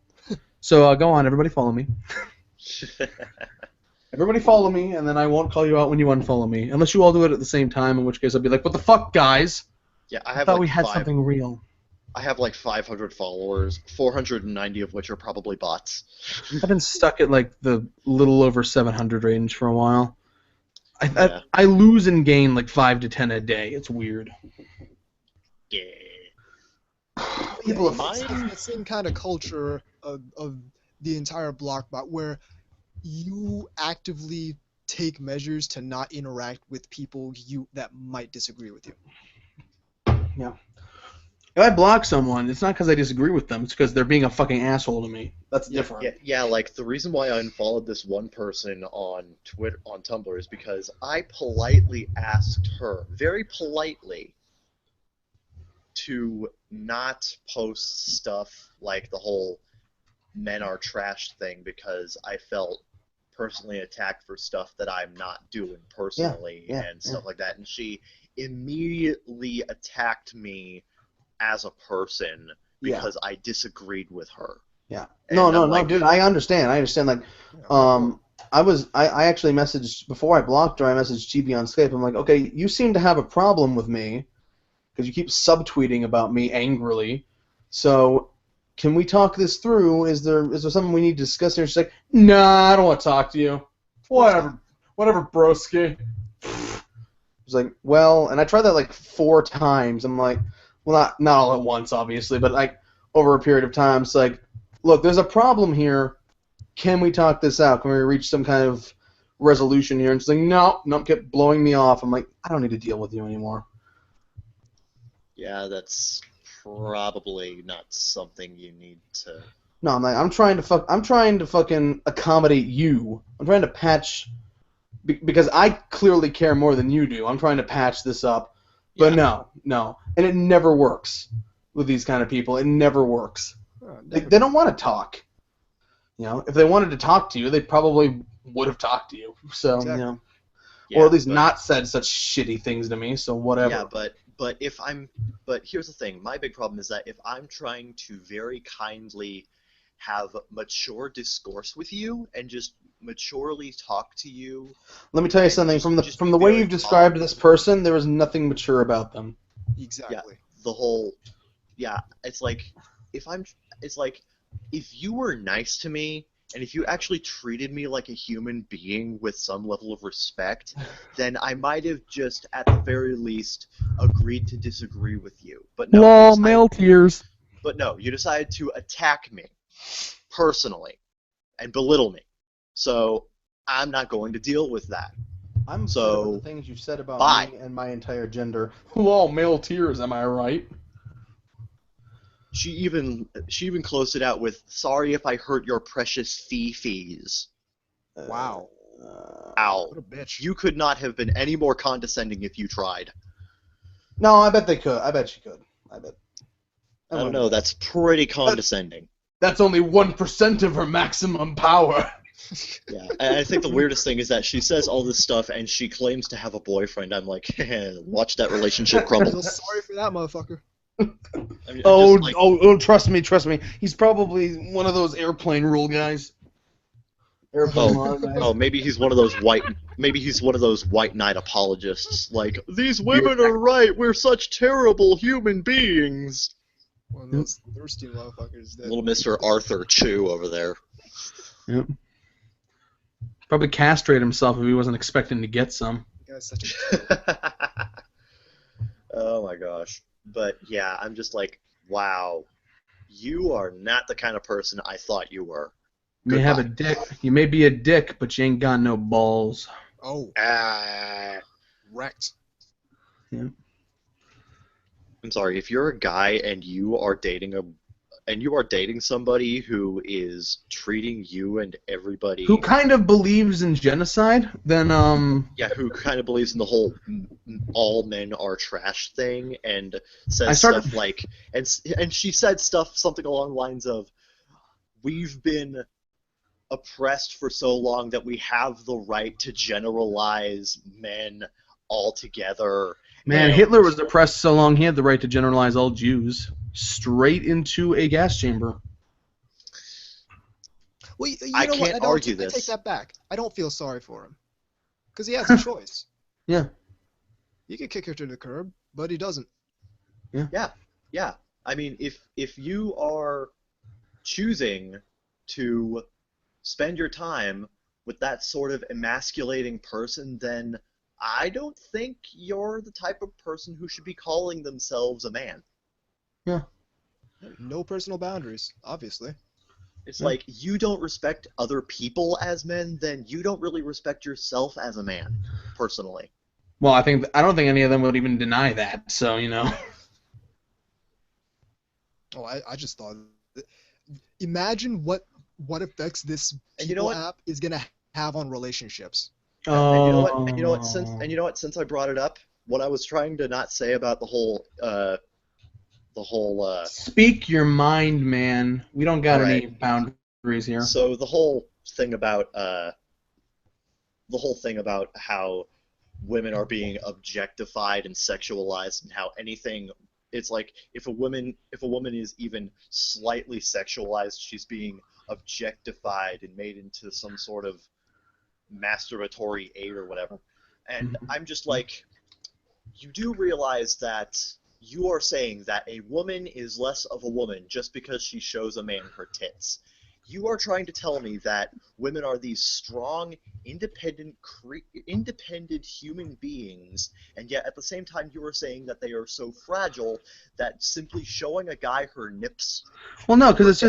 So go on, everybody follow me. Everybody follow me, and then I won't call you out when you unfollow me. Unless you all do it at the same time, in which case I'll be like, what the fuck, guys? Yeah, I thought we had something real. I have like 500 followers, 490 of which are probably bots. I've been stuck at like the little over 700 range for a while. I lose and gain like 5 to 10 a day. It's weird. Yeah. People It's the same kind of culture of the entire block bot where you actively take measures to not interact with people that might disagree with you. Yeah. If I block someone, it's not because I disagree with them. It's because they're being a fucking asshole to me. That's different. Yeah, like the reason why I unfollowed this one person on Tumblr is because I politely asked her, very politely, to not post stuff like the whole men are trash thing because I felt personally attacked for stuff that I'm not doing personally and stuff like that. And she immediately attacked me as a person because I disagreed with her. Yeah. And No, dude. I understand. Like, I actually messaged before I blocked her. I messaged GB on Skype. I'm like, okay, you seem to have a problem with me because you keep subtweeting about me angrily. So, can we talk this through? Is there something we need to discuss here? She's like, nah, I don't want to talk to you. Whatever, broski. I was like, well, and I tried that like 4 times. I'm like, well, not all at once, obviously, but like over a period of time. It's like, look, there's a problem here. Can we talk this out? Can we reach some kind of resolution here? And she's like, no, kept blowing me off. I'm like, I don't need to deal with you anymore. Yeah, that's probably not something you need to. No, I'm like, I'm trying to fucking accommodate you. I'm trying to patch, because I clearly care more than you do. I'm trying to patch this up, but no, and it never works with these kind of people. It never works. They don't want to talk. You know, if they wanted to talk to you, they probably would have talked to you. So Exactly. you know, Yeah, or at least not said such shitty things to me. So whatever. Yeah, but here's the thing. My big problem is that if I'm trying to very kindly have mature discourse with you and just maturely talk to you. Let me tell you something. From the way you've described this person, there was nothing mature about them. Exactly. It's like if you were nice to me and if you actually treated me like a human being with some level of respect, then I might have just at the very least agreed to disagree with you. But no, male tears. But no, you decided to attack me personally and belittle me. So I'm not going to deal with that. I'm so upset about the things you've said about me and my entire gender. Lol, male tears, am I right? She even closed it out with, "Sorry if I hurt your precious fee-fees." Wow. Ow. What a bitch. You could not have been any more condescending if you tried. No, I bet they could. I bet she could. I don't know. That's pretty condescending. That's only 1% of her maximum power. Yeah, and I think the weirdest thing is that she says all this stuff and she claims to have a boyfriend. I'm like, watch that relationship crumble. Feel sorry for that motherfucker. Trust me. He's probably one of those airplane rule guys. Airplane law guys. Oh, maybe he's one of those white knight apologists. Like, these women are right. We're such terrible human beings. One of those thirsty motherfuckers. Little Mr. Arthur Chu over there. Yep. Probably castrate himself if he wasn't expecting to get some. The guy's such a Oh my gosh. But yeah, I'm just like, wow, you are not the kind of person I thought you were. You may have a dick. You may be a dick, but you ain't got no balls. Oh. Wrecked. Yeah. I'm sorry, if you're a guy and you are dating somebody who is treating you and everybody who kind of believes in genocide, then who kind of believes in the whole all men are trash thing and says stuff like and she said something along the lines of, we've been oppressed for so long that we have the right to generalize men altogether. Man, Hitler was oppressed so long he had the right to generalize all Jews straight into a gas chamber. Well, you I know what? can't argue I this. take that back. I don't feel sorry for him. Because he has a choice. Yeah. He could kick her to the curb, but he doesn't. Yeah. I mean, if you are choosing to spend your time with that sort of emasculating person, then I don't think you're the type of person who should be calling themselves a man. No personal boundaries, obviously. It's Yeah. like, you don't respect other people as men, then you don't really respect yourself as a man, personally. Well, I don't think any of them would even deny that. So Oh, I just thought. Imagine what effects this And you know People what? app is gonna have on relationships. And you know what? And you know what? Since I brought it up, what I was trying to not say about the whole Speak your mind, man. We don't got any boundaries here. so the whole thing about how women are being objectified and sexualized, and how anything, it's like, if a woman is even slightly sexualized, she's being objectified and made into some sort of masturbatory aid or whatever. And I'm just like, you do realize that you are saying that a woman is less of a woman just because she shows a man her tits. You are trying to tell me that women are these strong, independent human beings, and yet at the same time you are saying that they are so fragile that simply showing a guy her nips, Well, no, because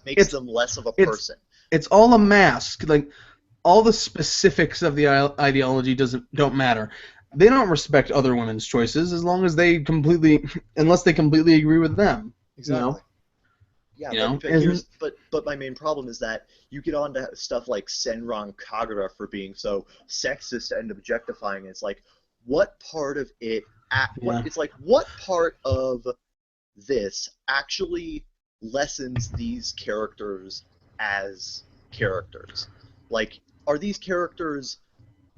makes them less of a person. It's all a mask. Like, all the specifics of the ideology don't matter. They don't respect other women's choices unless they completely agree with them. Exactly. Yeah, but my main problem is that you get on to stuff like Senran Kagura for being so sexist and objectifying. It's like, what part of it? It's like, what part of this actually lessens these characters as characters? Like, are these characters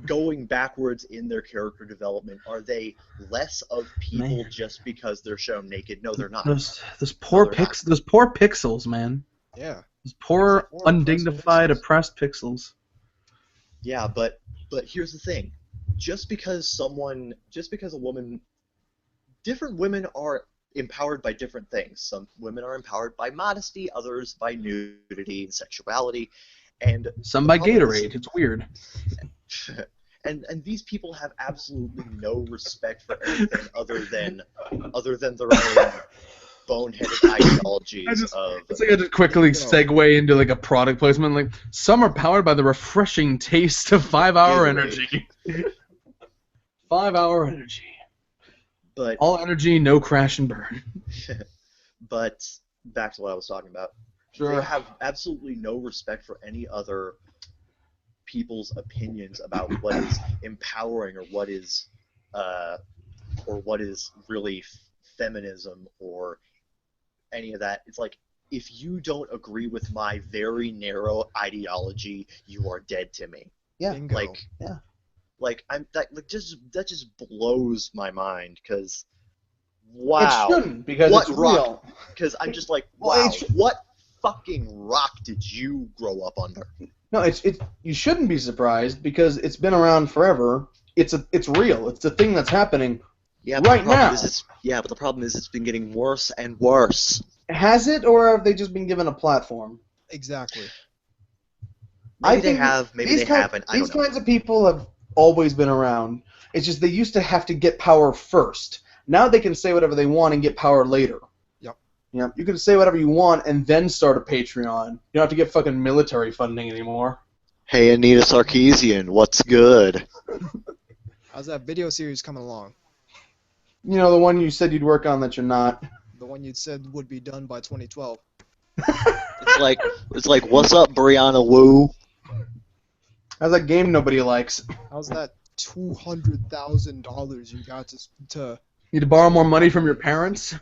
going backwards in their character development? Are they less of people just because they're shown naked? No, they're not. Those poor pixels, man. Yeah. Those poor, Poor undignified, oppressed oppressed pixels. Yeah, but here's the thing. Just because a woman, different women are empowered by different things. Some women are empowered by modesty, others by nudity and sexuality, and some by Gatorade. It's weird. And these people have absolutely no respect for anything other than their own boneheaded ideologies of. It's like I just quickly segue into like a product placement. Like, some are powered by the refreshing taste of 5-hour energy. 5-hour energy. But all energy, no crash and burn. But back to what I was talking about. Sure. They have absolutely no respect for any other people's opinions about what is empowering or what is really feminism or any of that. It's like, if you don't agree with my very narrow ideology, you are dead to me. Yeah. Bingo. That just blows my mind, because wow. It shouldn't, because it's real. Because I'm just like, wow, what fucking rock did you grow up under? No, you shouldn't be surprised, because it's been around forever. It's real. It's a thing that's happening right now. But the problem is it's been getting worse and worse. Has it, or have they just been given a platform? Exactly. Maybe they have, maybe they haven't. I don't know. These kinds of people have always been around. It's just they used to have to get power first. Now they can say whatever they want and get power later. Yep. You can say whatever you want and then start a Patreon. You don't have to get fucking military funding anymore. Hey, Anita Sarkeesian, what's good? How's that video series coming along? You know, the one you said you'd work on that you're not. The one you said would be done by 2012. It's like, what's up, Brianna Wu? How's that game nobody likes? How's that $200,000 you got to Need to borrow more money from your parents?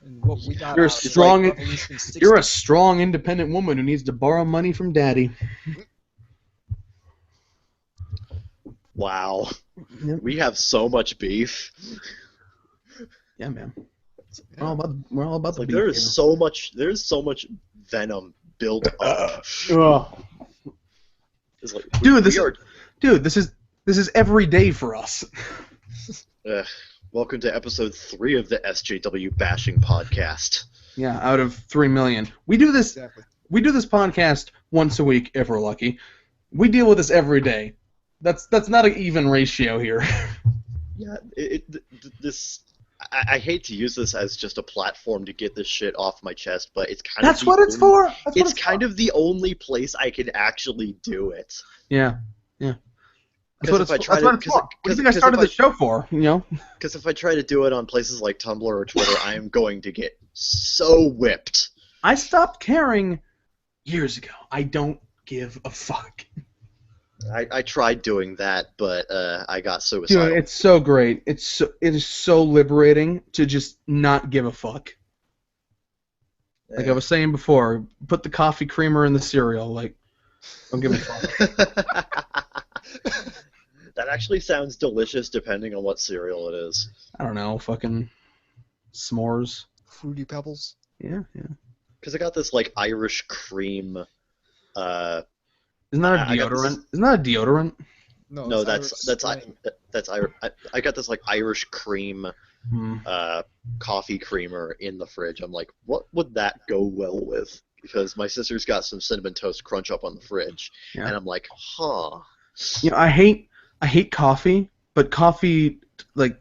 and what we got You're a out of strong, Revolution 60? you're a strong, independent woman who needs to borrow money from daddy. Wow. Yep. We have so much beef. Yeah, man. We're all about the beef There's so much venom build up. Ugh. It's like, Dude, this is every day for us. Welcome to episode 3 of the SJW bashing podcast. Yeah, out of 3 million. We do this Exactly. podcast once a week if we're lucky. We deal with this every day. That's not an even ratio here. Yeah, I hate to use this as just a platform to get this shit off my chest, but it's kind That's of what it's for. It's kind of the only place I can actually do it. Yeah. That's what it's for. What What do you think I started the show for? You know? Because if I try to do it on places like Tumblr or Twitter, I am going to get so whipped. I stopped caring years ago. I don't give a fuck. I tried doing that, but I got suicidal. Dude, it's so great. It is so liberating to just not give a fuck. Like I was saying before, put the coffee creamer in the cereal. Like, don't give a fuck. That actually sounds delicious depending on what cereal it is. I don't know, fucking s'mores. Fruity Pebbles. Yeah. Because I got this like Irish cream. Isn't that a deodorant? Isn't that a deodorant? No, it's that's Irish. I got this like Irish cream Hmm. coffee creamer in the fridge. I'm like, what would that go well with? Because my sister's got some cinnamon toast crunch up on the fridge, Yeah. and I'm like, huh. You know, I hate coffee, but coffee what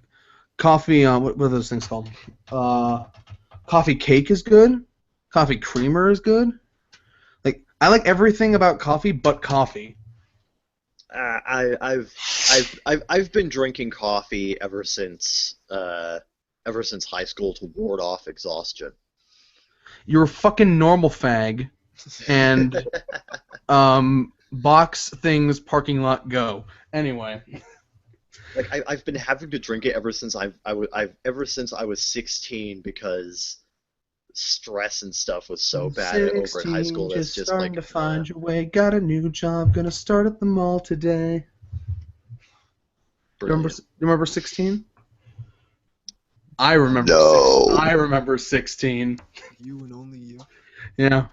are those things called? Coffee cake is good. Coffee creamer is good. Like I like everything about coffee but coffee. I've been drinking coffee ever since high school to ward off exhaustion. You're a fucking normal fag, and box things parking lot go. Anyway. Like I've been having to drink it ever since ever since I was 16 because stress and stuff was so bad over in high school. That's just starting like to find your way. Got a new job. Gonna start at the mall today. Remember 16? I remember. No. I remember 16. You and only you. Yeah.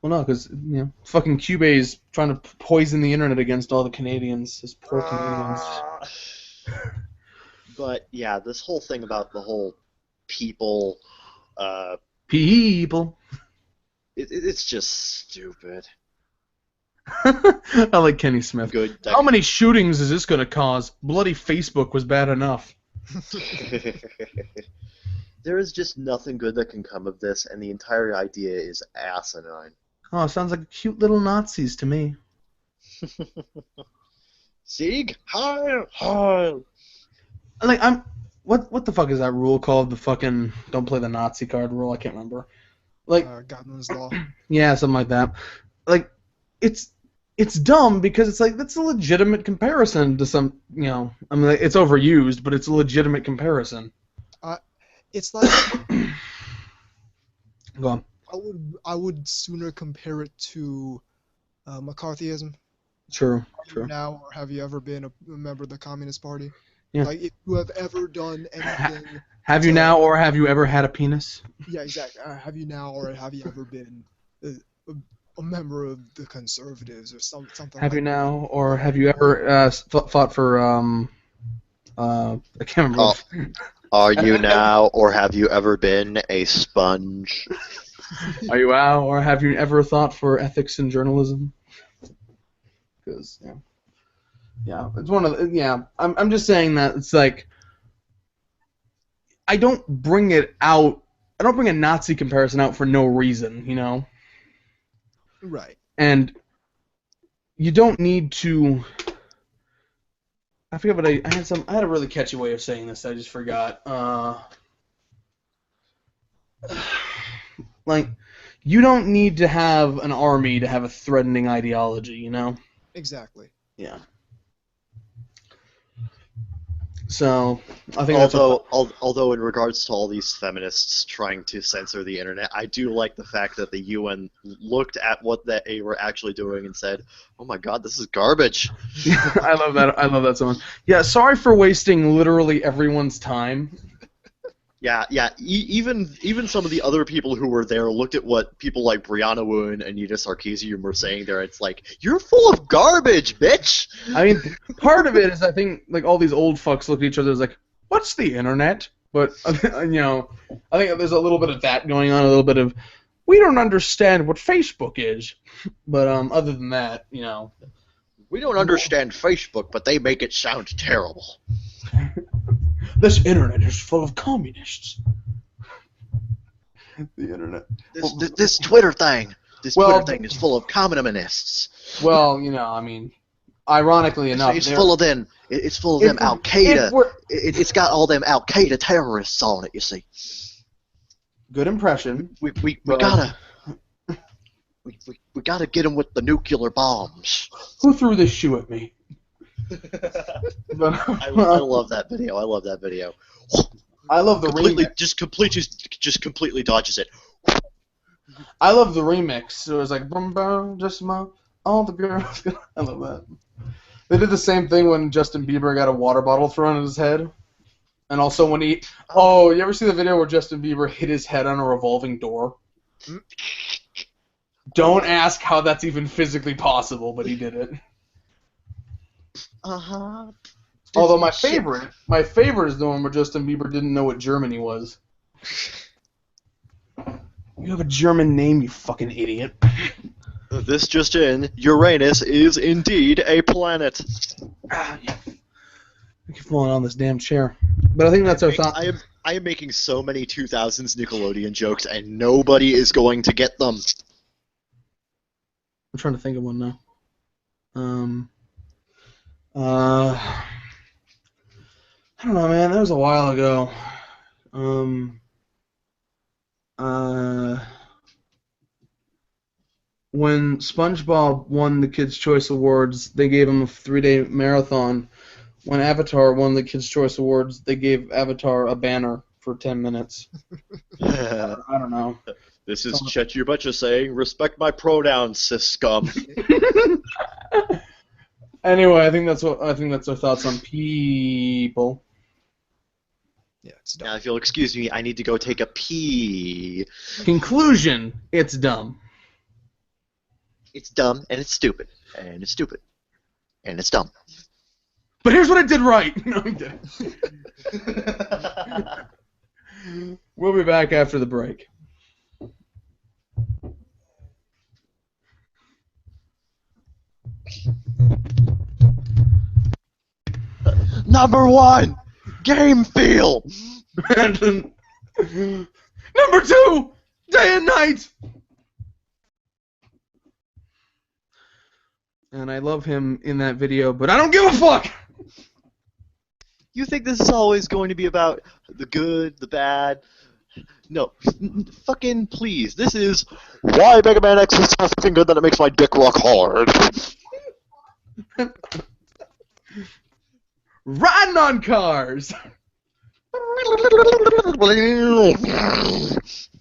Well, no, because fucking Cuba's trying to poison the internet against all the Canadians. Those poor Canadians. But yeah, this whole thing about the whole people, People. it's just stupid. I like Kenny Smith. Good. How many shootings is this gonna cause? Bloody Facebook was bad enough. There is just nothing good that can come of this, and the entire idea is asinine. Oh, sounds like cute little Nazis to me. Sieg Heil! Heil! Like what the fuck is that rule called? The fucking don't play the Nazi card rule. I can't remember. Like Godwin's Law. yeah, something like that. Like it's dumb because it's like that's a legitimate comparison to some I mean like, it's overused, but it's a legitimate comparison. It's like Go on. I would sooner compare it to McCarthyism. True. Now, or have you ever been a member of the Communist Party? Yeah. Like, if you have ever done anything. Have you now, or have you ever had a penis? Yeah, exactly. Have you now, or have you ever been a member of the Conservatives or something? Have like you now, or have you ever fought for I can't remember. Are you now, or have you ever been a sponge? Are you out, or have you ever thought for ethics in journalism? Because it's one of the, I'm just saying that it's like I don't bring it out. I don't bring a Nazi comparison out for no reason, Right. And you don't need to. I forget what I had a really catchy way of saying this. I just forgot. Like, you don't need to have an army to have a threatening ideology, Exactly. Yeah. So I think that's although in regards to all these feminists trying to censor the internet, I do like the fact that the UN looked at what they were actually doing and said, "Oh my God, this is garbage." I love that. I love that so much. Yeah. Sorry for wasting literally everyone's time. Yeah. Even some of the other people who were there looked at what people like Brianna Wu and Anita Sarkeesian were saying there. It's like, you're full of garbage, bitch. I mean, part of it is I think like all these old fucks look at each other as like, what's the internet? But you know, I think there's a little bit of that going on, a little bit of we don't understand what Facebook is. But other than that, you know, We don't understand Facebook, but they make it sound terrible. this internet is full of communists. The internet. This Twitter thing. This Well, Twitter thing is full of communists. Well, you know, I mean, ironically enough, It's they're- full of them. It's full of if- them Al Qaeda. if we're- It's got all them Al Qaeda terrorists on it. You see, Good impression. we But- gotta we gotta get them with the nuclear bombs. Who threw this shoe at me? But, I love that video. I love that video. I love the Completely, remix. just completely dodges it. I love the remix. So it was like boom boom, just all the girls. I love that. They did the same thing when Justin Bieber got a water bottle thrown at his head, and also when he. Oh, you ever see the video where Justin Bieber hit his head on a revolving door? Don't ask how that's even physically possible, but he did it. Uh-huh. Although my favorite is the one where Justin Bieber didn't know what Germany was. You have a German name, you fucking idiot. This just in: Uranus is indeed a planet. I keep falling on this damn chair. But I think that's our thought. I am making so many 2000s Nickelodeon jokes, and nobody is going to get them. I'm trying to think of one now. I don't know, man. That was a while ago. When SpongeBob won the Kids' Choice Awards, they gave him a 3-day marathon. When Avatar won the Kids' Choice Awards, they gave Avatar a banner for 10 minutes. I don't know. This is Chet Ubacha saying, "Respect my pronouns, cis scum." Anyway, I think that's our thoughts on people. Yeah, it's dumb. Now, if you'll excuse me, I need to go take a pee. Conclusion: it's dumb. It's dumb, and it's stupid, and it's stupid, and it's dumb. But here's what I did right. No, I'm kidding. We'll be back after the break. Number 1, game feel. Number 2, day and night. And I love him in that video, but I don't give a fuck. You think this is always going to be about the good, the bad? No, fucking please. This is why Mega Man X is so fucking good that it makes my dick rock hard. Riding on cars.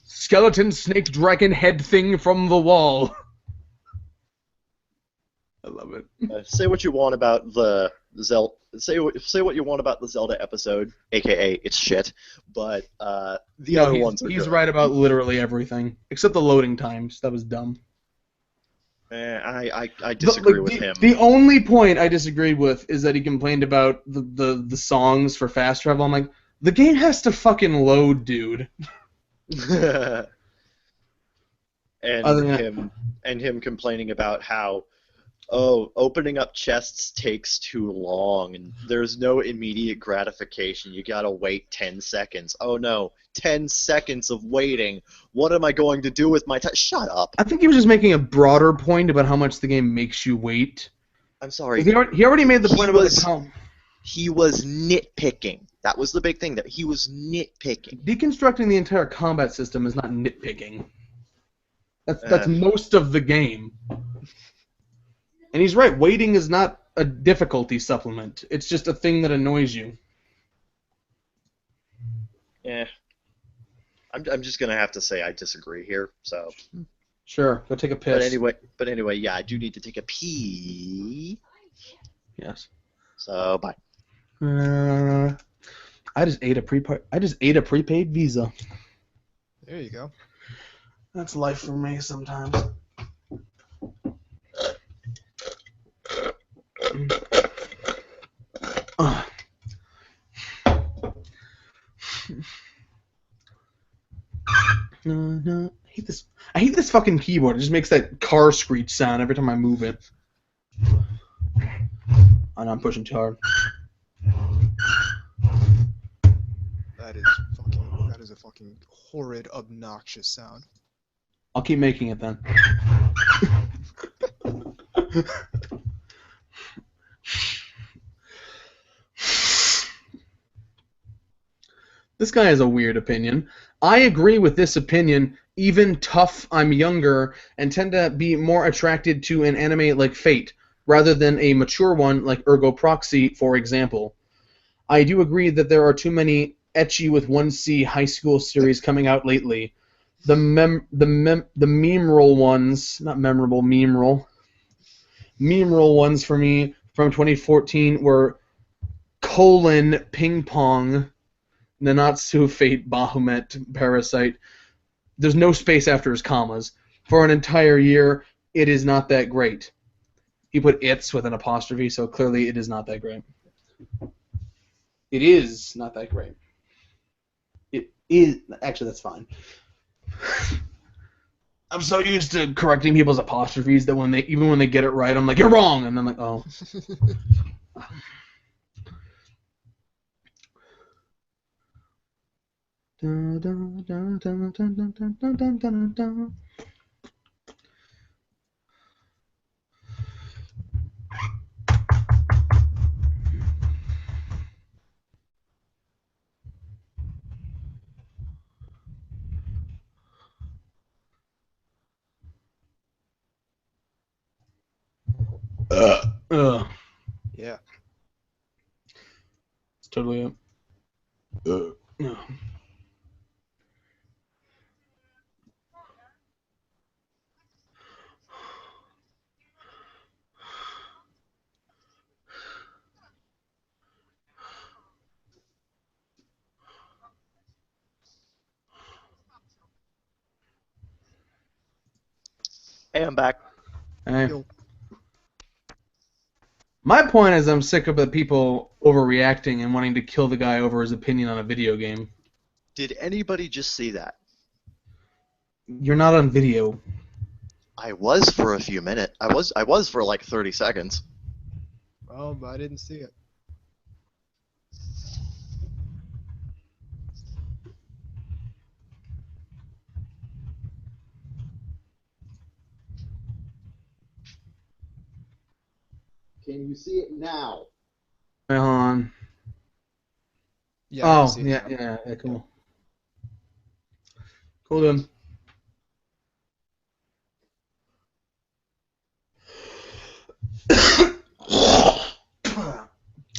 Skeleton snake dragon head thing from the wall. I love it. Say what you want about the Zelda. Say what you want about the Zelda episode, aka it's shit. But the other ones are he's good. right about literally everything except the loading times. That was dumb. I disagree with him. The only point I disagreed with is that he complained about the songs for fast travel. I'm like, the game has to fucking load, dude. and him complaining about how, oh, opening up chests takes too long and there's no immediate gratification. You gotta wait 10 seconds. Oh no, 10 seconds of waiting. What am I going to do with my time? Shut up. I think he was just making a broader point about how much the game makes you wait. I'm sorry. He already made the point about the calm. He was nitpicking. That was the big thing, that he was nitpicking. Deconstructing the entire combat system is not nitpicking. That's most of the game. And he's right, waiting is not a difficulty supplement. It's just a thing that annoys you. Yeah. I'm just gonna have to say I disagree here, so. Sure, go take a piss. But anyway, yeah, I do need to take a pee. Yes. So, bye. I just ate a prepaid Visa. There you go. That's life for me sometimes. Ugh. No. I hate this fucking keyboard. It just makes that car screech sound every time I move it. Oh, no, I'm pushing too hard. That is a fucking horrid, obnoxious sound. I'll keep making it then. This guy has a weird opinion. I agree with this opinion. Even tough, I'm younger and tend to be more attracted to an anime like Fate rather than a mature one like Ergo Proxy, for example. I do agree that there are too many ecchi with 1C high school series coming out lately. The memeral ones, not memorable, memeral ones for me from 2014 were Ping Pong, Nanatsu Fate Bahamut Parasite. There's no space after his commas. For an entire year, it is not that great. He put "it's" with an apostrophe, so clearly it is not that great. It is not that great. It is. Actually, that's fine. I'm so used to correcting people's apostrophes that even when they get it right, I'm like, "You're wrong," and I'm like, "Oh." Yeah. It's totally it. Hey, I'm back. Hey. Yo. My point is I'm sick of the people overreacting and wanting to kill the guy over his opinion on a video game. Did anybody just see that? You're not on video. I was for a few minutes. I was for like 30 seconds. Oh, but I didn't see it. Can you see it now? Wait, hold on. Yeah, I can Oh, see it yeah, now. yeah, cool. Cool, then.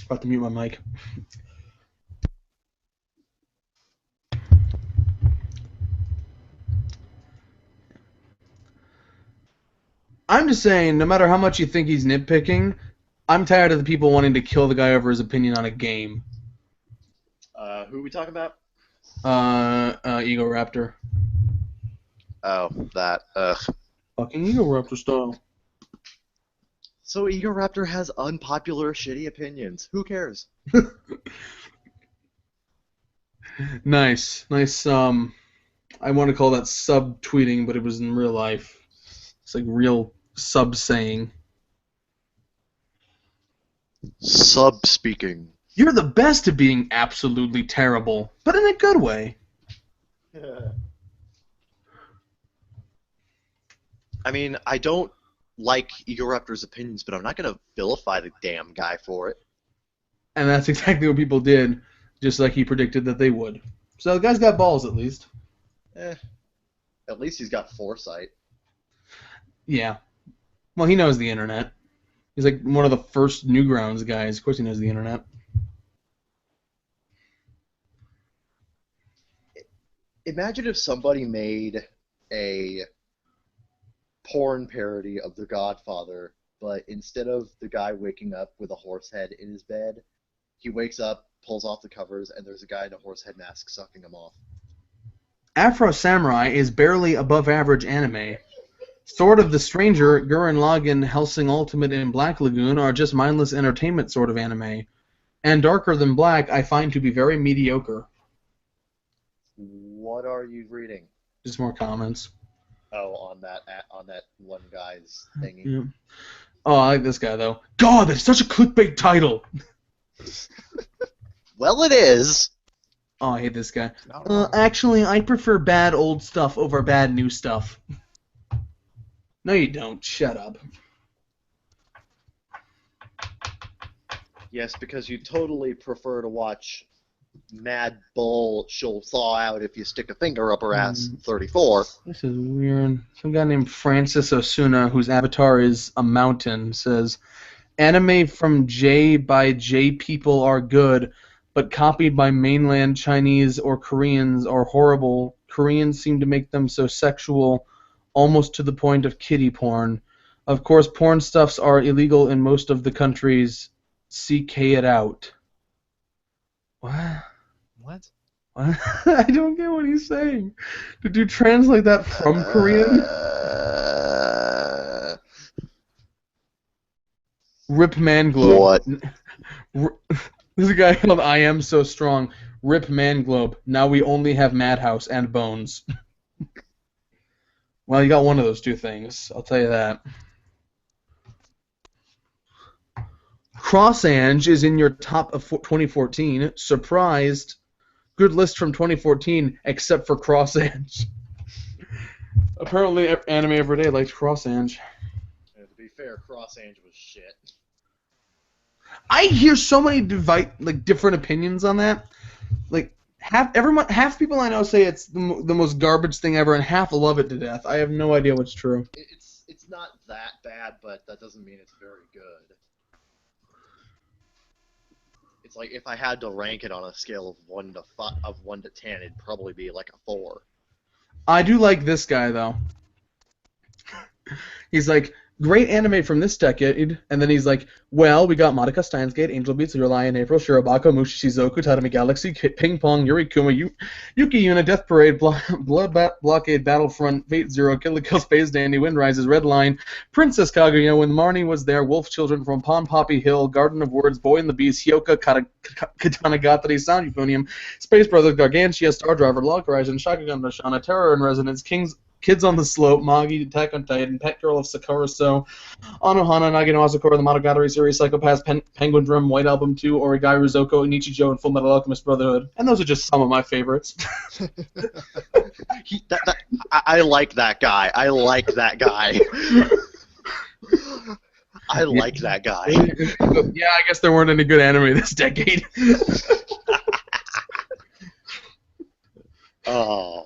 About to mute my mic. I'm just saying, no matter how much you think he's nitpicking, I'm tired of the people wanting to kill the guy over his opinion on a game. Who are we talking about? Ego Raptor. Oh, that. Ugh. Fucking Ego Raptor style. So Egoraptor has unpopular, shitty opinions. Who cares? Nice. I want to call that sub-tweeting, but it was in real life. It's like real sub-saying. Sub-speaking. You're the best at being absolutely terrible, but in a good way. I mean, I don't like Egoraptor's opinions, but I'm not gonna vilify the damn guy for it. And that's exactly what people did, just like he predicted that they would. So the guy's got balls, at least. At least he's got foresight. Yeah. Well, he knows the internet. He's like one of the first Newgrounds guys. Of course he knows the internet. Imagine if somebody made a porn parody of The Godfather, but instead of the guy waking up with a horse head in his bed, he wakes up, pulls off the covers, and there's a guy in a horse head mask sucking them off. Afro Samurai is barely above average anime. Sword of the Stranger, Gurren Lagann, Hellsing Ultimate, and Black Lagoon are just mindless entertainment sort of anime. And Darker Than Black I find to be very mediocre. What are you reading? Just more comments. Oh, on that one guy's thingy. Yeah. Oh, I like this guy, though. God, that's such a clickbait title! Well, it is. Oh, I hate this guy. Not wrong. Actually, I prefer bad old stuff over bad new stuff. No, you don't. Shut up. Yes, because you totally prefer to watch Mad Bull She'll Thaw Out If You Stick a Finger Up Her Ass 34. This is weird. Some guy named Francis Osuna, whose avatar is a mountain, says, anime from J by J people are good, but copied by mainland Chinese or Koreans are horrible. Koreans seem to make them so sexual, almost to the point of kiddie porn. Of course, porn stuffs are illegal in most of the countries. CK it out. What? What? What? I don't get what he's saying. Did you translate that from Korean? Rip Manglobe. What? There's a guy called I Am So Strong. Rip Manglobe. Now we only have Madhouse and Bones. Well, you got one of those two things. I'll tell you that. Crossange is in your top of 2014. Surprised. Good list from 2014, except for Crossange. Apparently, Anime Everyday liked Crossange. And to be fair, Crossange was shit. I hear so many different opinions on that. Like half people I know say it's the most garbage thing ever, and half love it to death. I have no idea what's true. It's not that bad, but that doesn't mean it's very good. It's like if I had to rank it on a scale of 1 to 10, it'd probably be like a 4. I do like this guy though. He's like, great anime from this decade, and then he's like, well, we got Madoka Steins Gate, Angel Beats, Your Lie in April, Shirobako, Mushi Shizoku, Tatami Galaxy, Ping Pong, Yuri Kuma, Yuki Yuna, Death Parade, Blood Blockade, Battlefront, Fate Zero, Kill la Kill, Space Dandy, Wind Rises, Red Line, Princess Kaguya, When Marnie Was There, Wolf Children from Pon Poppy Hill, Garden of Words, Boy and the Beast, Hyoka, Katanagatari, Sound Euphonium, Space Brothers, Gargantia, Star Driver, Log Horizon, Shakugan Rashana, Terror in Resonance, Kids on the Slope, Magi, Attack on Titan, Pet Girl of Sakura So, Anohana, Nagino Asakura, the Monogatari series, Psychopaths, Penguin Drum, White Album 2, Origai Rizoko, Nichijou, and Full Metal Alchemist Brotherhood. And those are just some of my favorites. I like that guy. I like that guy. I like that guy. Yeah, I guess there weren't any good anime this decade. Oh.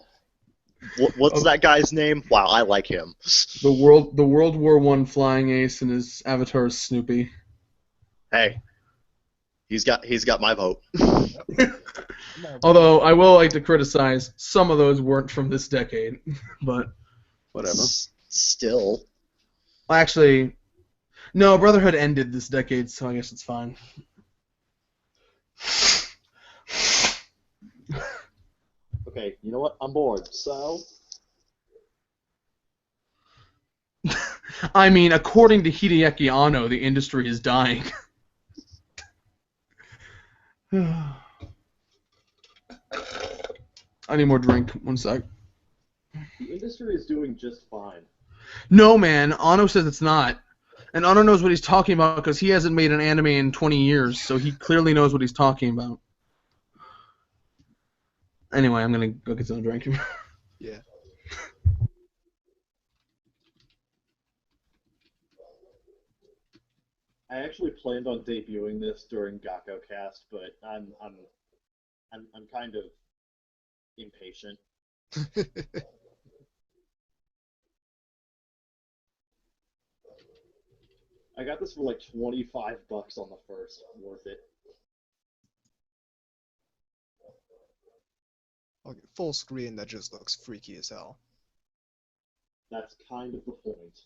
What's that guy's name? Wow, I like him. The World War I flying ace and his avatar is Snoopy. Hey, he's got my vote. Although I will like to criticize some of those weren't from this decade, but whatever. Still. Actually, no, Brotherhood ended this decade, so I guess it's fine. Okay, you know what? I'm bored. So. I mean, according to Hideaki Anno, the industry is dying. I need more drink. One sec. The industry is doing just fine. No, man. Anno says it's not. And Anno knows what he's talking about because he hasn't made an anime in 20 years, so he clearly knows what he's talking about. Anyway, I'm going to go get some drink. Yeah. I actually planned on debuting this during GakkoCast, but I'm kind of impatient. I got this for like $25 on the first. Worth it. Okay, full screen, that just looks freaky as hell. That's kind of the point.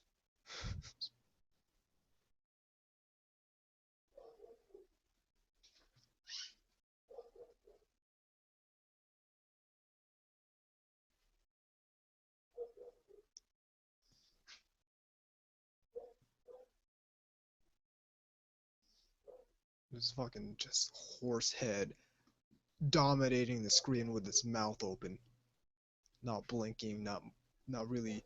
This fucking just horse head dominating the screen with its mouth open, not blinking, not really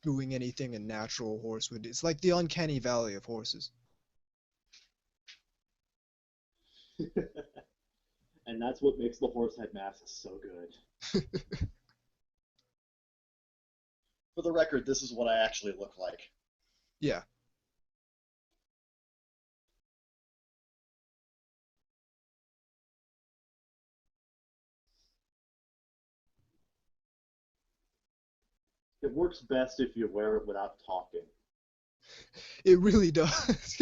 doing anything a natural horse would do. It's like the uncanny valley of horses. And that's what makes the horse head mask so good. For the record, this is what I actually look like. Yeah. It works best if you wear it without talking. It really does.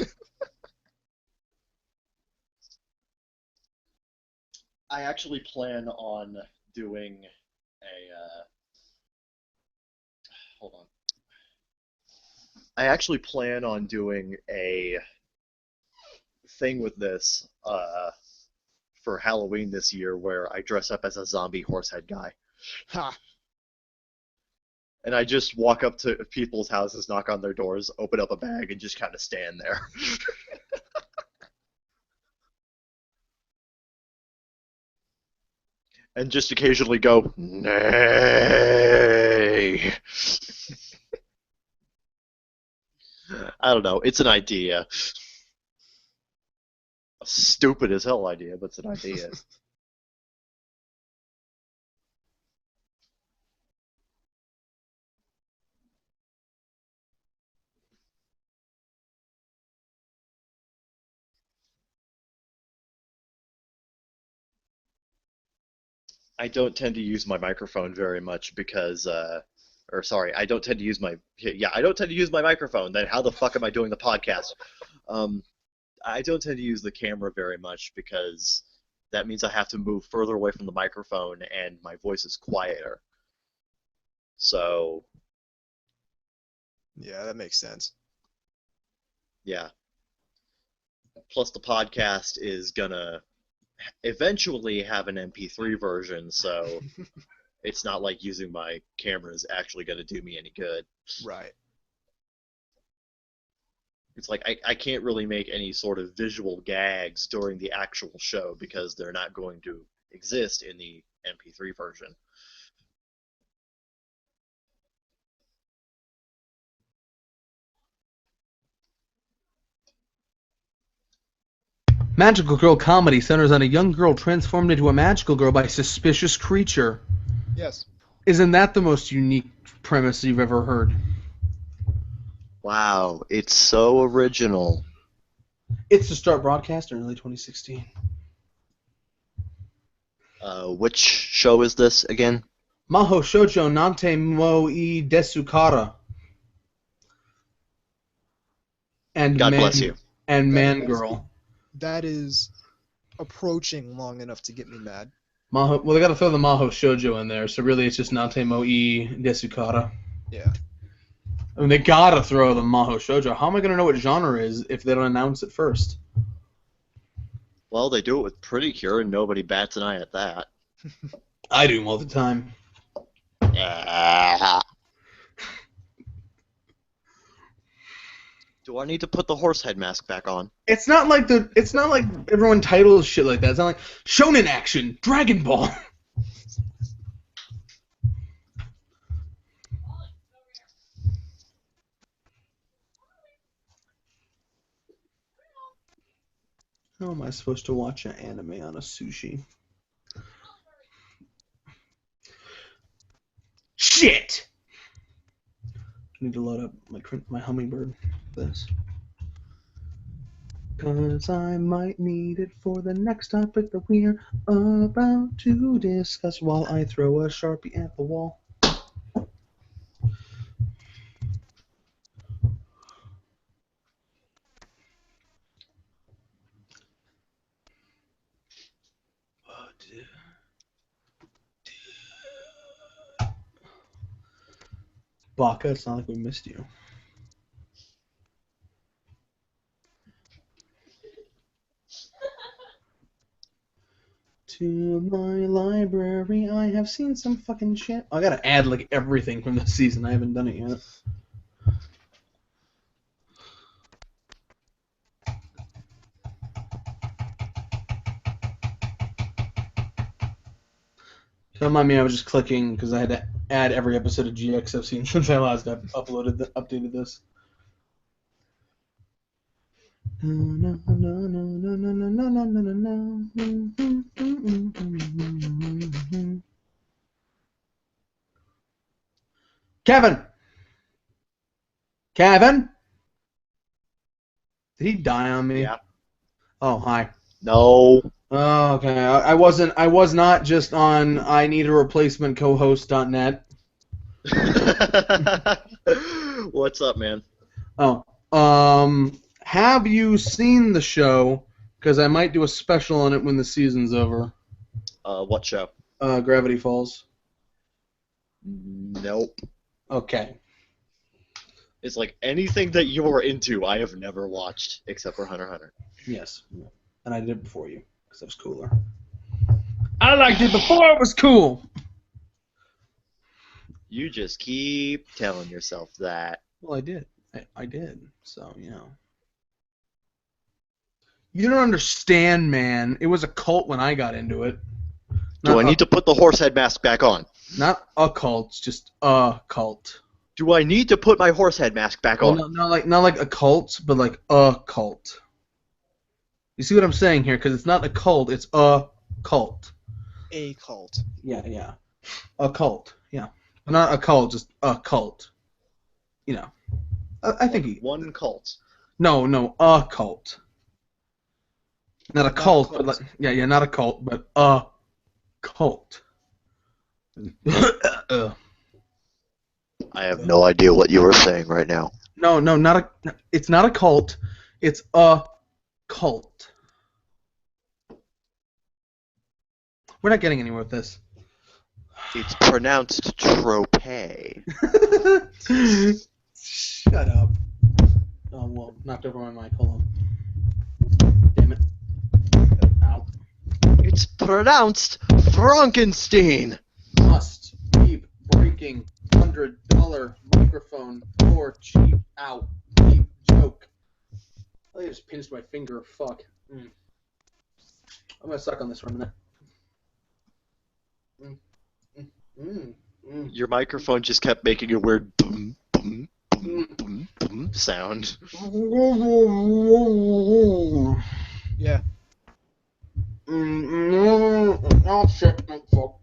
I actually plan on doing hold on. I actually plan on doing a thing with this for Halloween this year where I dress up as a zombie horsehead guy. Ha! And I just walk up to people's houses, knock on their doors, open up a bag, and just kind of stand there. And just occasionally go, nay. I don't know. It's an idea. A stupid as hell idea, but it's an idea. I don't tend to use my microphone very much because, or sorry, I don't tend to use my, yeah, I don't tend to use my microphone. Then how the fuck am I doing the podcast? I don't tend to use the camera very much because that means I have to move further away from the microphone and my voice is quieter. So, Yeah, that makes sense. yeah. Plus the podcast is gonna eventually have an MP3 version, so it's not like using my camera is actually gonna do me any good. Right. It's like I can't really make any sort of visual gags during the actual show because they're not going to exist in the MP3 version. Magical girl comedy centers on a young girl transformed into a magical girl by a suspicious creature. Yes. Isn't that the most unique premise you've ever heard? Wow, it's so original. It's to start broadcast in early 2016. Which show is this again? Maho Shoujo Nante Mo I Desukara. And God man, bless you. And Man That- Girl. That is approaching long enough to get me mad. Maho, well, they got to throw the Maho Shoujo in there, so really it's just Nante Mo I Desukara. Yeah. I mean, they gotta throw the Maho Shoujo. How am I gonna know what genre is if they don't announce it first? Well, they do it with Pretty Cure, and nobody bats an eye at that. I do them all the time. Ah. Do I need to put the horse head mask back on? It's not like everyone titles shit like that. It's not like Shonen Action, Dragon Ball. How am I supposed to watch an anime on a sushi? Shit! I need to load up my hummingbird for this. Cause I might need it for the next topic that we're about to discuss while I throw a Sharpie at the wall. Baka, it's not like we missed you. To my library, I have seen some fucking shit. I gotta add like everything from this season. I haven't done it yet. Don't mind me, I was just clicking because I had to add every episode of GX I've seen since I last updated this. Kevin! Kevin? Did he die on me? Yeah. Oh, hi. No. Oh, okay. I was not just on I need a replacement co-host.net. What's up, man? Oh. Have you seen the show? Because I might do a special on it when the season's over. What show? Gravity Falls. Nope. Okay. It's like anything that you are into, I have never watched except for Hunter x Hunter. Yes. And I did it before you, because it was cooler. I liked it before it was cool! You just keep telling yourself that. Well, I did. I did. So, you know. You don't understand, man. It was a cult when I got into it. Do I need to put the horse head mask back on? Not a cult, just a cult. Do I need to put my horse head mask back on? No, not like a cult, but like a cult. You see what I'm saying here? Because it's not a cult, it's a cult. A cult. Yeah. A cult, yeah. Not a cult, just a cult. You know. I think he... One cult. No, a cult. Not a cult, but like... Yeah, not a cult, but a cult. I have no idea what you were saying right now. No, it's not a cult, it's a cult. We're not getting anywhere with this. It's pronounced trope. Shut up. Oh, well, knocked over my mic. Hold on. Damn it. Ow. It's pronounced Frankenstein. Must keep breaking $100 microphone for cheap. Ow. Cheap joke. I just pinched my finger. Fuck. I'm gonna suck on this for a minute. Your microphone just kept making a weird boom, boom, boom, boom, boom sound. Yeah. Oh shit, fuck.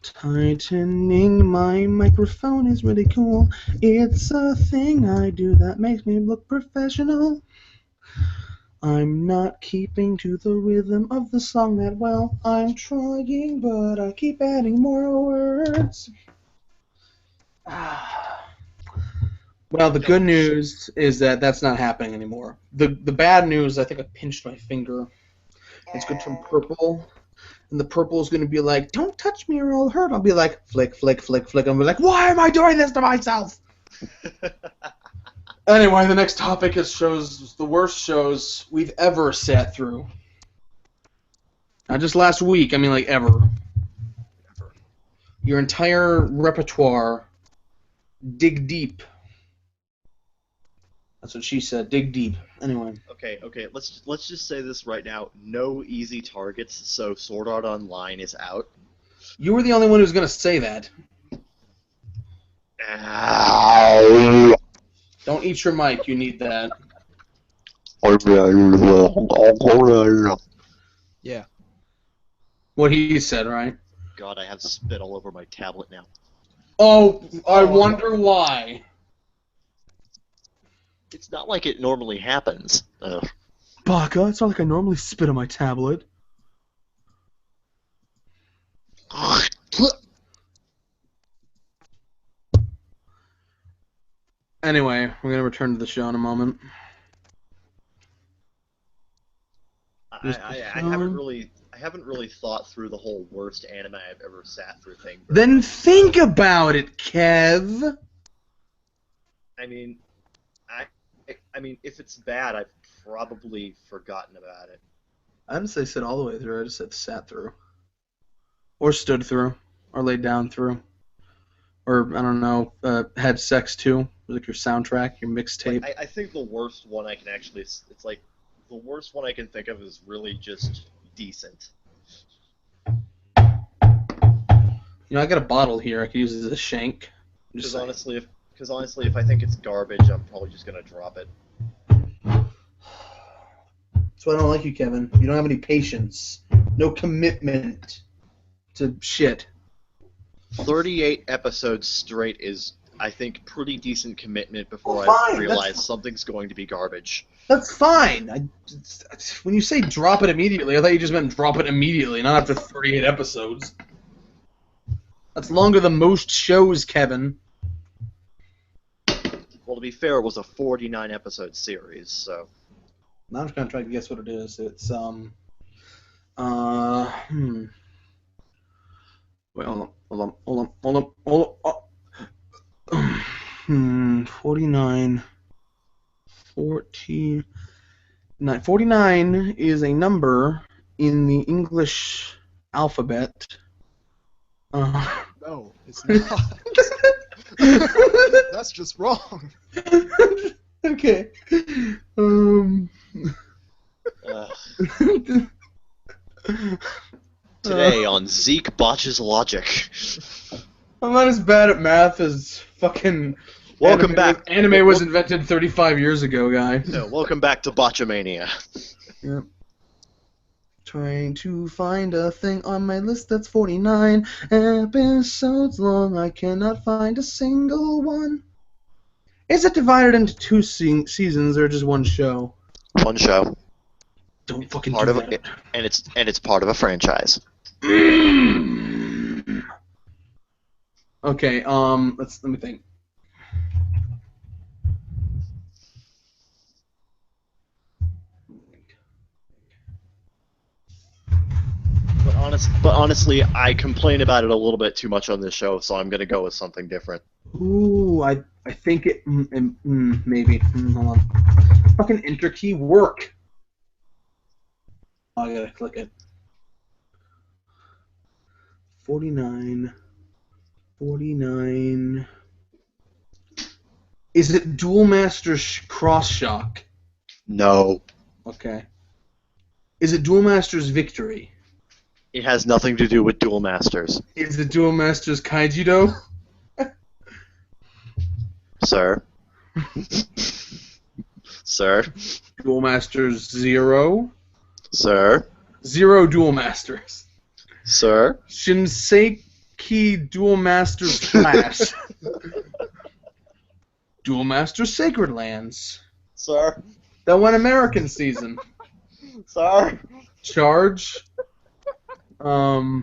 Tightening my microphone is really cool. It's a thing I do that makes me look professional. I'm not keeping to the rhythm of the song that well. I'm trying, but I keep adding more words. Well, the good news is that that's not happening anymore. The bad news, I think I pinched my finger. It's going to turn purple. And the purple is going to be like, don't touch me or I'll hurt. I'll be like, flick, flick, flick, flick. I'll be like, why am I doing this to myself? Anyway, the next topic is the worst shows we've ever sat through. Not just last week, I mean like ever. Your entire repertoire. Dig deep. That's what she said, dig deep. Anyway. Okay, let's just say this right now. No easy targets, so Sword Art Online is out. You were the only one who's going to say that. Ow. Don't eat your mic, you need that. Yeah. What he said, right? God, I have spit all over my tablet now. Oh, I wonder why. It's not like it normally happens. Baka, it's not like I normally spit on my tablet. Anyway, we're going to return to the show in a moment. I haven't really thought through the whole worst anime I've ever sat through thing. Then think about it, Kev. I mean, if it's bad, I've probably forgotten about it. I didn't say sit all the way through. I just said sat through, or stood through, or laid down through, or I don't know, had sex too. Like your soundtrack, your mixtape. I think the worst one I can actually, it's like The worst one I can think of is really just decent. I got a bottle here. I could use it as a shank. Because honestly, if I think it's garbage, I'm probably just gonna drop it. That's why I don't like you, Kevin. You don't have any patience. No commitment to shit. 38 episodes straight is, I think, pretty decent commitment before Oh, I fine, realize something's going to be garbage. That's fine. When you say drop it immediately, I thought you just meant drop it immediately, not after 38 episodes. That's longer than most shows, Kevin. Well, to be fair, it was a 49 episode series, so. Now I'm just gonna try to guess what it is. It's Wait, hold on. 49. 49 is a number in the English alphabet. No, it's not. That's just wrong. Okay. Today on Zeke Botches Logic. I'm not as bad at math as fucking. Welcome back. Anime was invented 35 years ago, guy. No, welcome back to Botchamania. Yep. Trying to find a thing on my list that's 49 episodes long. I cannot find a single one. Is it divided into two seasons or just one show? One show. Don't fucking Part do of that. it, and it's part of a franchise. Okay, let me think. But honestly, I complain about it a little bit too much on this show, so I'm gonna go with something different. Ooh, I think it maybe. Hold on. Fucking enter key work. Oh, I gotta click it. 49. Is it Duel Master Cross Shock? No, Okay. Is it Duel Master's Victory? it has nothing to do with Duel Masters, Is it Duel Master's Kaijido? sir. Sir, Duel Masters Zero? sir, Zero Duel Masters. sir. Shinseki Duel Masters Flash. Duel Masters Sacred Lands. Sir, That one American season. sir. Charge. Duel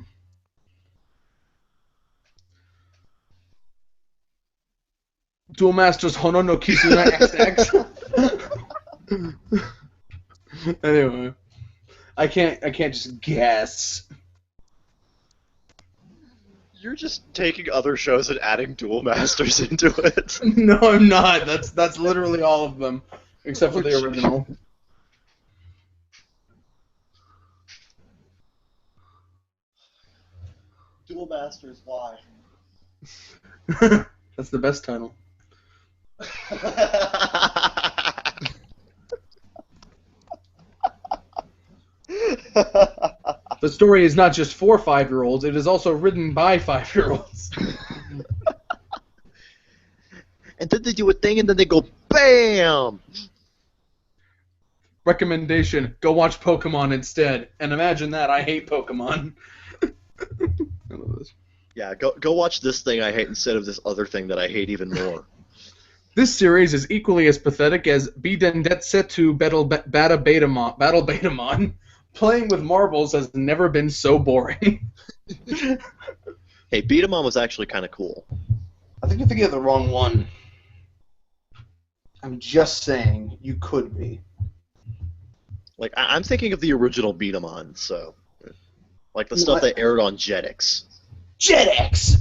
Masters Hono no Kizuna XX. Anyway, I can't just guess. You're just taking other shows and adding Duel Masters into it. No, I'm not. That's literally all of them, except for the original. Duel Masters, why? That's the best title. The story is not just for 5-year-olds, it is also written by 5-year-olds. And then they do a thing, and then they go BAM! Recommendation, go watch Pokemon instead. And imagine that, I hate Pokemon. I love this. Yeah, go watch this thing I hate instead of this other thing that I hate even more. This series is equally as pathetic as Bidendetsetu Battle Betamon. Playing with marbles has never been so boring. Hey, Beat 'em On was actually kind of cool. I think you're thinking of the wrong one. I'm just saying, you could be. Like, I'm thinking of the original Beat 'em On, so... Like the stuff that aired on Jetix. Jetix!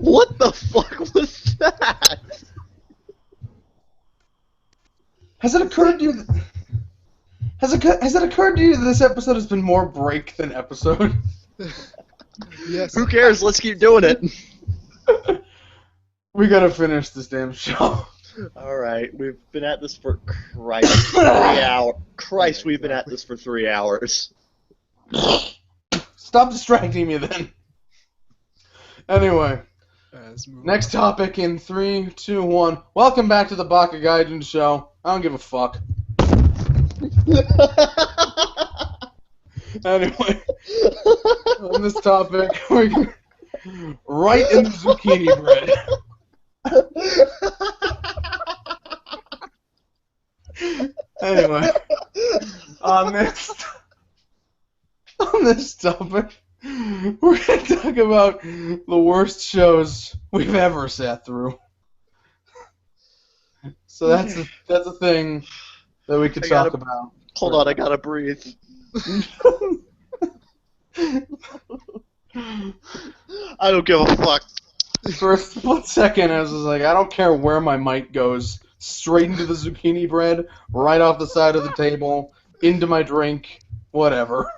What the fuck was that? Has it occurred to you that... Has it occurred to you that this episode has been more break than episode? Yes. Who cares? Let's keep doing it. We gotta finish this damn show. All right, we've been at this for Christ 3 hours. Christ, we've been at this for 3 hours. Stop distracting me then. Anyway, Let's move next topic in 3, 2, 1. Welcome back to the Baka Gaijin show. I don't give a fuck. Anyway, on this topic, we're right in the zucchini bread. Anyway, on this topic, we're gonna talk about the worst shows we've ever sat through. So that's a thing that we could talk about. Hold on, I gotta breathe. I don't give a fuck. For a split second, I was just like, I don't care where my mic goes. Straight into the zucchini bread, right off the side of the table, into my drink, whatever.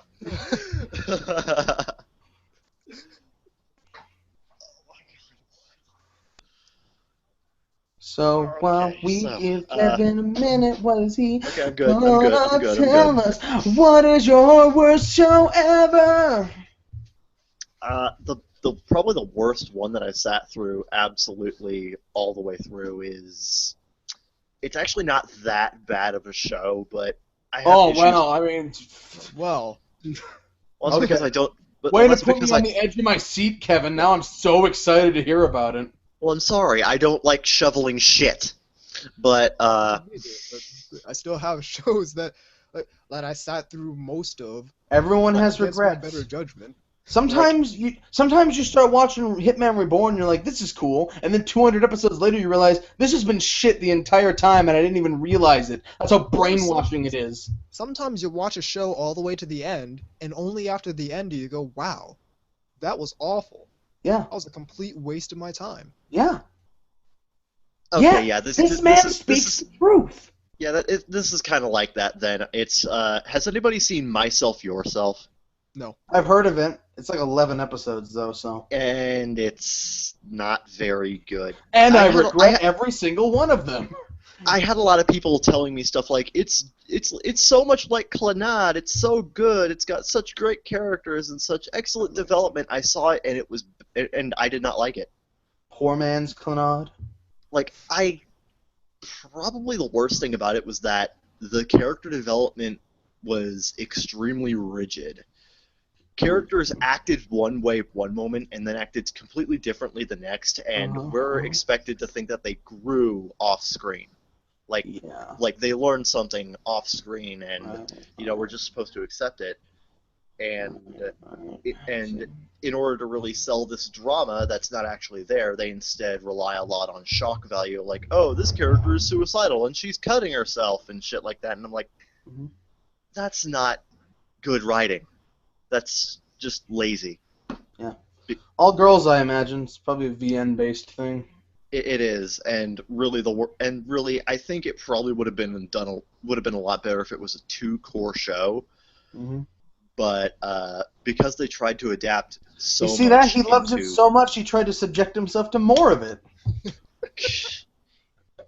So while we give Kevin a minute, what is he Okay, I'm good. I'm good. tell us? What is your worst show ever? The probably the worst one that I sat through absolutely all the way through is. It's actually not that bad of a show, but I have issues. Well, I mean, Well, Well, it's because I don't. But way to that's put because me on the edge of my seat, Kevin. Now I'm so excited to hear about it. Well, I'm sorry. I don't like shoveling shit. But I still have shows that I sat through most of. Everyone has against my regrets. better judgment. Sometimes you start watching Hitman Reborn and you're like, this is cool, and then 200 episodes later you realize this has been shit the entire time and I didn't even realize it. That's how brainwashing it is. Sometimes you watch a show all the way to the end, and only after the end do you go, wow, that was awful. Yeah. That was a complete waste of my time. Yeah. okay, yeah. this man is, speaks the truth. Yeah, this is kind of like that. Then it's has anybody seen Myself Yourself? No. I've heard of it. It's like 11 episodes though, so. And it's not very good. And I regret every single one of them. I had a lot of people telling me stuff like it's so much like Clannad. It's so good. It's got such great characters and such excellent development. I saw it and I did not like it. Poor man's Clannad. Like probably the worst thing about it was that the character development was extremely rigid. Characters acted one way one moment and then acted completely differently the next, and we're expected to think that they grew off screen. Like they learned something off screen, and we're just supposed to accept it. And in order to really sell this drama that's not actually there, they instead rely a lot on shock value, like, oh, this character is suicidal and she's cutting herself and shit like that. And I'm like, that's not good writing. That's just lazy. Yeah. All girls, I imagine. It's probably a VN-based thing. It is, and really, I think it probably would have been a lot better if it was a 2-core show. Mm-hmm. But because they tried to adapt so much. You see that? He loves it so much he tried to subject himself to more of it.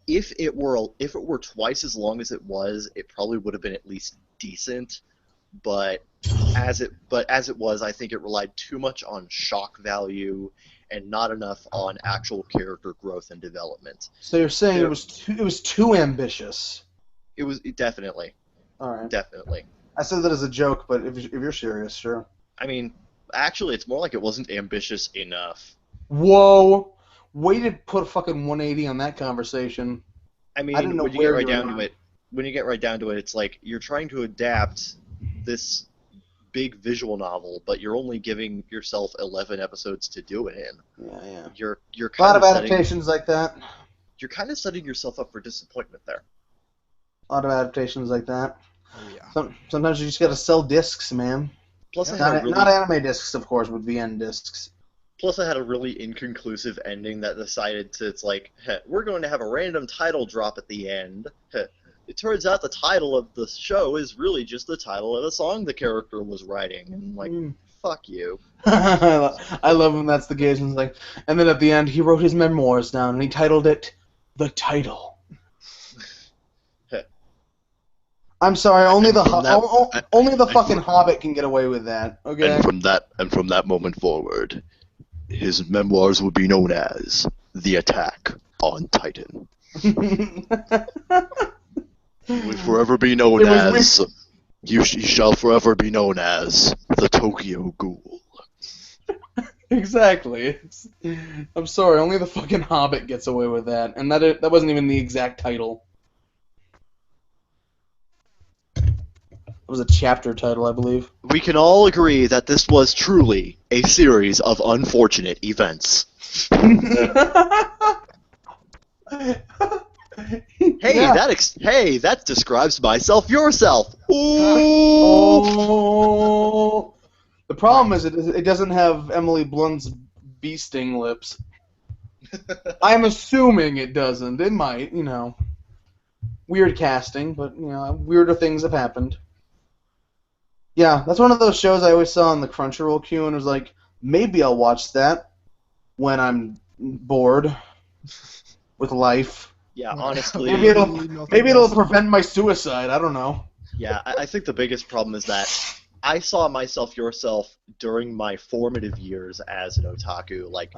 If it were twice as long as it was, it probably would have been at least decent. But as it was, I think it relied too much on shock value and not enough on actual character growth and development. So you're saying it was too ambitious? It was definitely. All right. Definitely. I said that as a joke, but if you're serious, sure. I mean, actually, it's more like it wasn't ambitious enough. Whoa! Way to put a fucking 180 on that conversation. I mean, I didn't know when you get right down to it, it's like you're trying to adapt this big visual novel, but you're only giving yourself 11 episodes to do it in. Yeah. You're a lot of adaptations like that. You're kind of setting yourself up for disappointment there. A lot of adaptations like that. Oh, yeah. Sometimes you just gotta sell discs, man. Plus, not anime discs, of course, but VN discs. Plus, I had a really inconclusive ending that decided to, it's like, we're going to have a random title drop at the end. It turns out the title of the show is really just the title of a song the character was writing. And like, fuck you. I love when that's the case. And like, and then at the end, he wrote his memoirs down, and he titled it "The Title." I'm sorry, only And the from only the and fucking from- Hobbit can get away with that. Okay. And from that moment forward, his memoirs would be known as The Attack on Titan. Would forever be known It was as he shall forever be known as the Tokyo Ghoul. Exactly. I'm sorry, only the fucking Hobbit gets away with that, and that wasn't even the exact title. It was a chapter title, I believe. We can all agree that this was truly a series of unfortunate events. Hey, Yeah. that describes myself yourself. Ooh. Oh. The problem is it doesn't have Emily Blunt's bee sting lips. I'm assuming it doesn't. It might, you know. Weird casting, but you know, weirder things have happened. Yeah, that's one of those shows I always saw on the Crunchyroll queue and was like, maybe I'll watch that when I'm bored with life. Yeah, honestly. Maybe it'll prevent my suicide. I don't know. Yeah, I think the biggest problem is that I saw myself yourself during my formative years as an otaku, like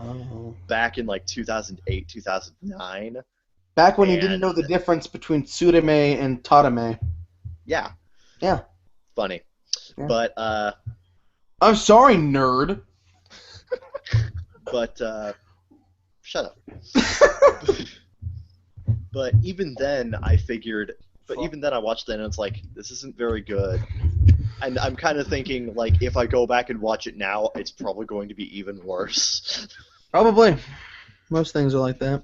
back in like 2008, 2009. Back when you didn't know the difference between tsureme and tatame. Yeah. Yeah. Funny. Yeah. But I'm sorry, nerd. but shut up. But even then I watched it and it's like, this isn't very good. And I'm kind of thinking, like, if I go back and watch it now, it's probably going to be even worse. Probably. Most things are like that.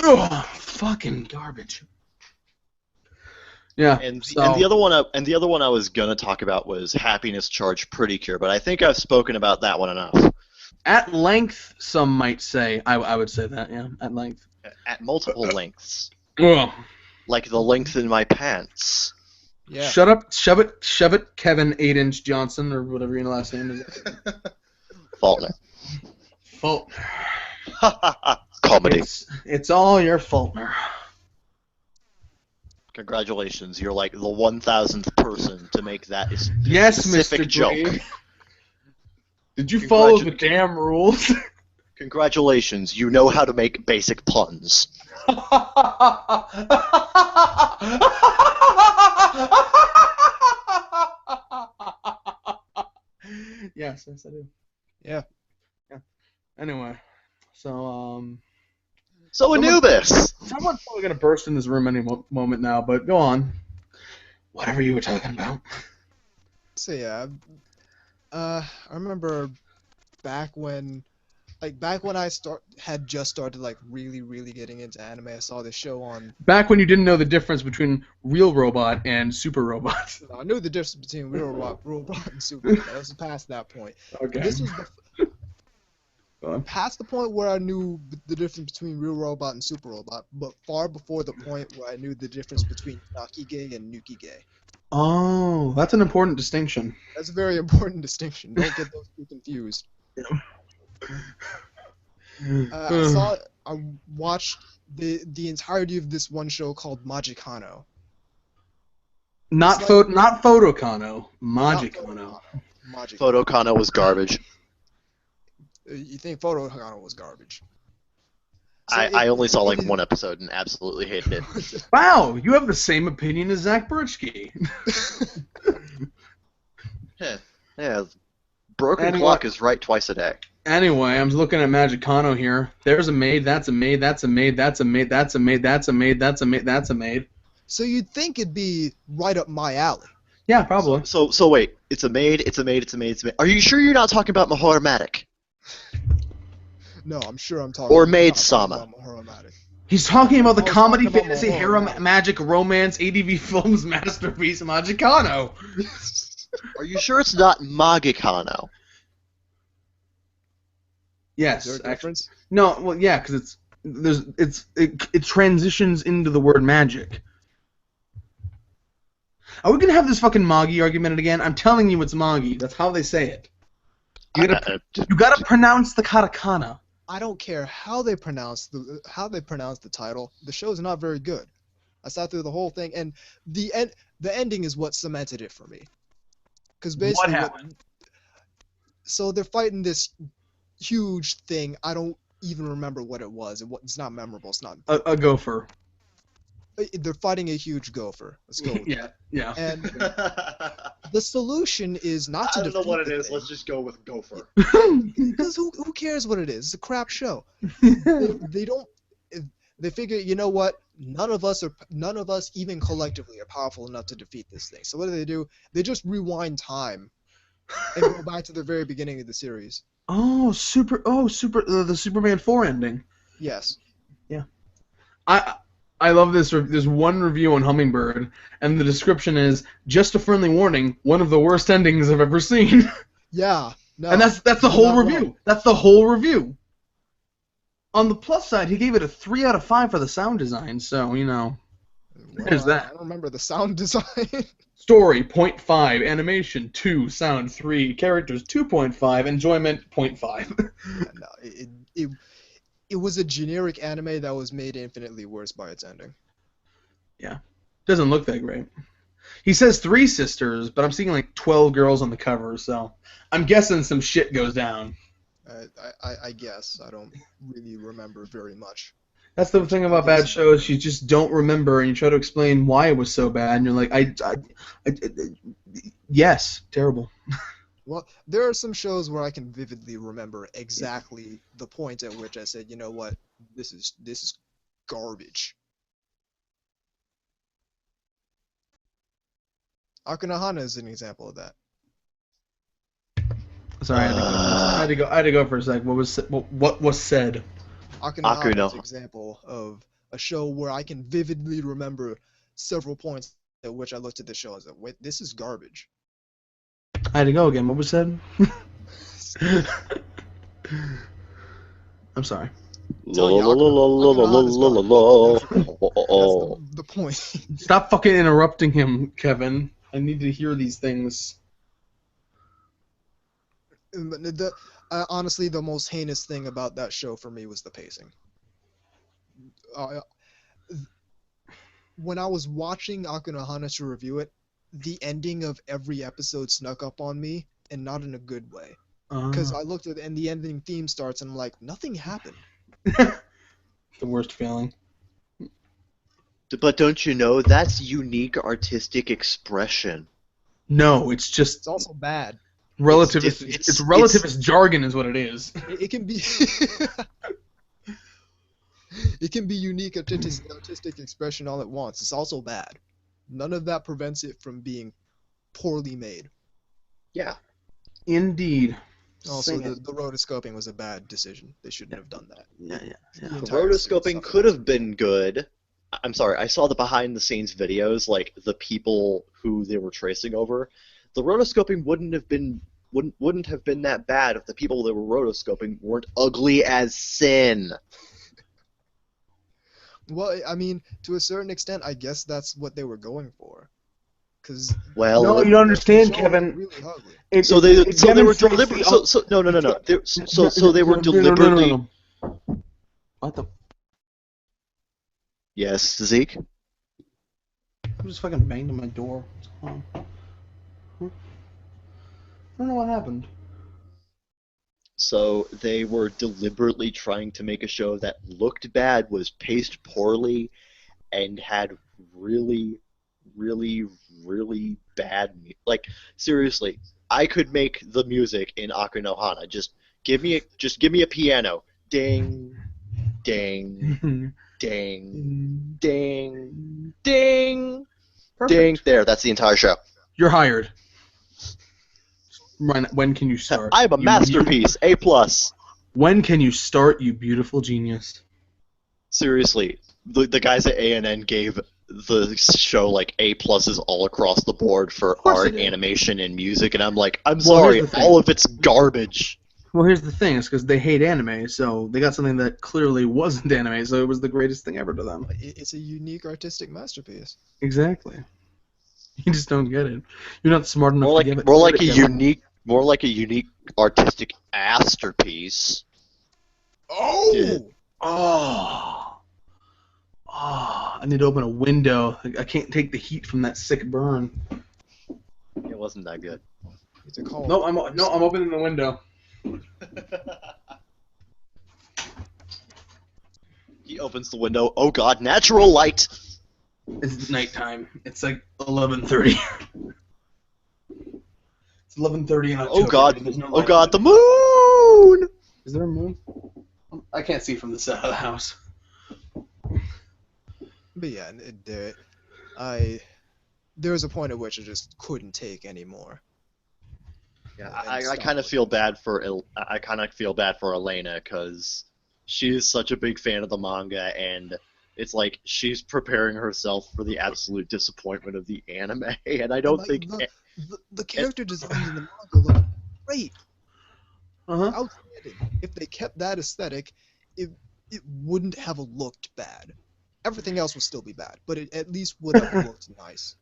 Ugh, fucking garbage. Yeah. And the other one I was gonna talk about was Happiness Charge Pretty Cure, but I think I've spoken about that one enough. At length, some might say. I would say that, yeah. At length. At multiple lengths. Ugh. Like the length in my pants. Yeah. Shut up, shove it, Kevin 8-inch Johnson, or whatever your last name is. Faulkner. Faulkner. Comedy. It's all your Faulkner. Congratulations, you're like the 1,000th person to make that Yes, specific Mr. joke. Green. Did you follow the damn rules? Congratulations, you know how to make basic puns. Yes, I do. Yeah. Anyway, so So Anubis! someone's probably gonna burst in this room any moment now, but go on. Whatever you were talking about. So yeah, I remember back when I had just started like really getting into anime. I saw this show on. Back when you didn't know the difference between real robot and super robot. I knew the difference between real robot and super robot. I was past that point. Okay. This was past the point where I knew the difference between real robot and super robot, but far before the point where I knew the difference between Nakige and Nukige. Oh, that's an important distinction. That's a very important distinction. Don't get those two confused. I watched the entirety of this one show called Magikano. Not Photokano, Magikano. Photokano was garbage. You think Photokano was garbage? So I only saw like one episode and absolutely hated it. Wow, you have the same opinion as Zach Birchke. Yeah, broken clock is right twice a day. Anyway, I'm looking at Magikano here. There's a maid, that's a maid, that's a maid, that's a maid, that's a maid, that's a maid, that's a maid, that's a maid. So you'd think it'd be right up my alley. Yeah, probably. So wait, it's a maid, it's a maid, it's a maid, it's a maid. Are you sure you're not talking about Mahoramatic? No, I'm sure I'm talking Or about Maid-sama. Mahoramatic. He's talking about the I was comedy, talking about fantasy, harem, magic, romance, ADV films masterpiece, Magikano. Are you sure it's not Magikano? Yes. Is there a difference? No, well, yeah, because it transitions into the word magic. Are we gonna have this fucking Magi argument again? I'm telling you, it's Magi. That's how they say it. You gotta pronounce the katakana. I don't care how they pronounce the title. The show is not very good. I sat through the whole thing, and the ending is what cemented it for me. Because What basically, happened? so they're fighting this huge thing. I don't even remember what it was. It's not memorable. It's not. A gopher. They're fighting a huge gopher. Let's go with Yeah, yeah. And the solution is not to I don't know defeat what it the is. thing. Let's just go with gopher. Because who cares what it is? It's a crap show. They don't. They figure, you know what? None of us, even collectively, are powerful enough to defeat this thing. So what do? They just rewind time and go back to the very beginning of the series. the Superman 4 ending. Yes. I love this. There's one review on Hummingbird, and the description is just a friendly warning. One of the worst endings I've ever seen. Yeah. No. And that's the you're whole not review. wrong. That's the whole review. On the plus side, he gave it a 3 out of 5 for the sound design. So there's that. I don't remember the sound design. Story 0.5, animation 2, sound 3, characters 2.5, enjoyment 0.5. No, it was a generic anime that was made infinitely worse by its ending. Doesn't look that great. He says 3 sisters, but I'm seeing like 12 girls on the cover, so I'm guessing some shit goes down. I guess I don't really remember very much. That's the thing about bad shows. You just don't remember, and you try to explain why it was so bad, and you're like, yes, terrible. Well, there are some shows where I can vividly remember exactly the point at which I said, you know what, this is garbage. Akunohana is an example of that. Sorry, I had to go for a sec. What was said? Akunohana is Akuno. an example of a show where I can vividly remember several points at which I looked at the show and said, wait, this is garbage. I had to go again. What was said? I'm sorry. Tell you, Akunohana's That's the point. Stop fucking interrupting him, Kevin. I need to hear these things. Honestly, the most heinous thing about that show for me was the pacing. When I was watching Akunohana to review it, the ending of every episode snuck up on me, and not in a good way. Because I looked at it, and the ending theme starts, and I'm like, nothing happened. The worst feeling. But don't you know that's unique artistic expression? No, it's just It's also bad. relativist. It's It's relativist jargon, is what it is. It can be. It can be unique artistic expression all at once. It's also bad. None of that prevents it from being poorly made. Yeah. Indeed. Also, Sing the it. rotoscoping was a bad decision. They shouldn't have done that. Yeah. The The entire series rotoscoping suffered could that. have been good. I'm sorry, I saw the behind the scenes videos, like the people who they were tracing over. The rotoscoping wouldn't have been that bad if the people that were rotoscoping weren't ugly as sin. Well, I mean, to a certain extent, I guess that's what they were going for. Because Well, No, you don't understand, Kevin. Really ugly. so they were demonstrates deliberate. the- So no. So they were deliberately. No. What the? Yes, Zeke. Who just fucking banged on my door? Huh? I don't know what happened. So they were deliberately trying to make a show that looked bad, was paced poorly, and had really, really, really bad like seriously, I could make the music in Akunohana. Just give me a piano. Ding, ding, ding, ding, ding, Perfect. ding. There, that's the entire show. You're hired. When can you start? I'm a You- masterpiece. A plus. When can you start, you beautiful genius? Seriously, the guys at ANN gave the show like A pluses all across the board for course art, they did. animation, and music, and I'm like, I'm Well, sorry, here's the thing. all of it's garbage. Well, here's the thing: it's because they hate anime, so they got something that clearly wasn't anime, so it was the greatest thing ever to them. It's a unique artistic masterpiece. Exactly. You just don't get it. You're not smart enough More to get it. like a unique artistic masterpiece. Oh! Yeah. Oh. Oh, I need to open a window. I can't take the heat from that sick burn. It wasn't that good. It's a call. No, I'm opening the window. He opens the window. Oh god, natural light! It's nighttime. It's like 11:30. It's 11:30 in October. Oh god, There's no oh light. god, the moon! Is there a moon? I can't see from the side of the house. But yeah, there was a point at which I just couldn't take anymore. Yeah, And I stopped kind of looking. feel bad for Elena because she's such a big fan of the manga, and it's like she's preparing herself for the absolute disappointment of the anime, and I don't Like, think the character designs in the manga look great, Uh-huh. outstanding. If they kept that aesthetic, it wouldn't have looked bad. Everything else would still be bad, but it at least would have looked nice.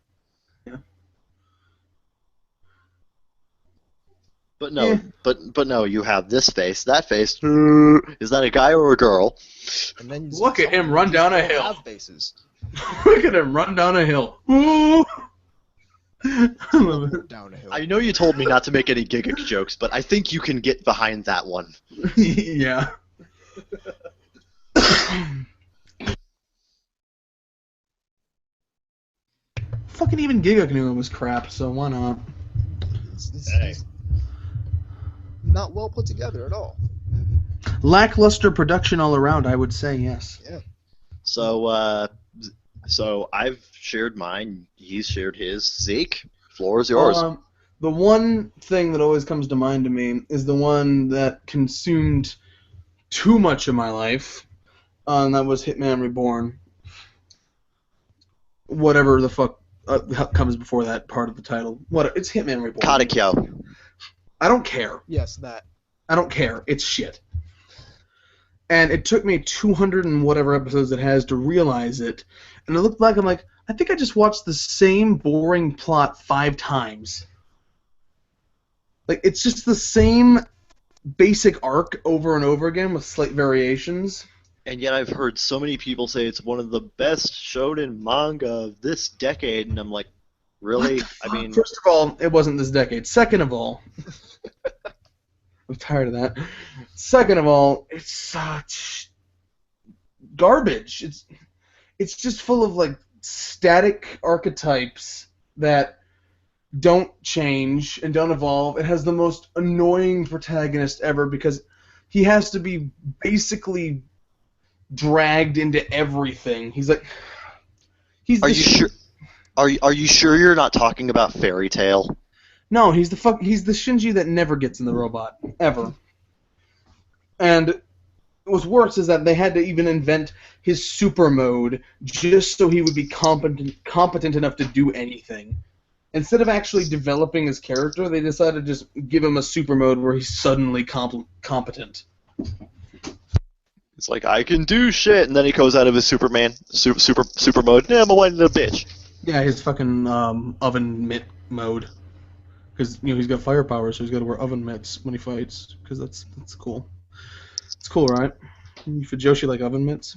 But no, Yeah. but no, you have this face, that face. Is that a guy or a girl? And then Look at him run down a hill. Have faces. Look at him run down a hill. Ooh. I love it. Down a hill. I know you told me not to make any Gigguk jokes, but I think you can get behind that one. Yeah. Fucking even Giga knew it was crap, so why not? It's not well put together at all. Lackluster production all around, I would say, yes. Yeah. So I've shared mine. He's shared his. Zeke, floor is yours. The one thing that always comes to mind to me is the one that consumed too much of my life, and that was Hitman Reborn. Whatever the fuck comes before that part of the title. It's Hitman Reborn. Kadekyo. I don't care. Yes, that. I don't care. It's shit. And it took me 200 and whatever episodes it has to realize it. And I look back, I'm like, I think I just watched the same boring plot 5 times. Like, it's just the same basic arc over and over again with slight variations. And yet I've heard so many people say it's one of the best shonen manga of this decade, and I'm like, really? I mean, First of all, it wasn't this decade. Second of all, I'm tired of that. Second of all, it's such garbage. It's just full of like static archetypes that don't change and don't evolve. It has the most annoying protagonist ever because he has to be basically dragged into everything. He's like, are you sure? Are you sure you're not talking about Fairy Tail? No, he's the Shinji that never gets in the robot ever. And what's worse is that they had to even invent his super mode just so he would be competent enough to do anything. Instead of actually developing his character, they decided to just give him a super mode where he's suddenly competent. It's like, I can do shit, and then he goes out of his super mode. Yeah, I'm a white little bitch. Yeah, his fucking oven mitt mode. Because he's got firepower, so he's got to wear oven mitts when he fights. Because that's cool. It's cool, right? For Joshi like oven mitts.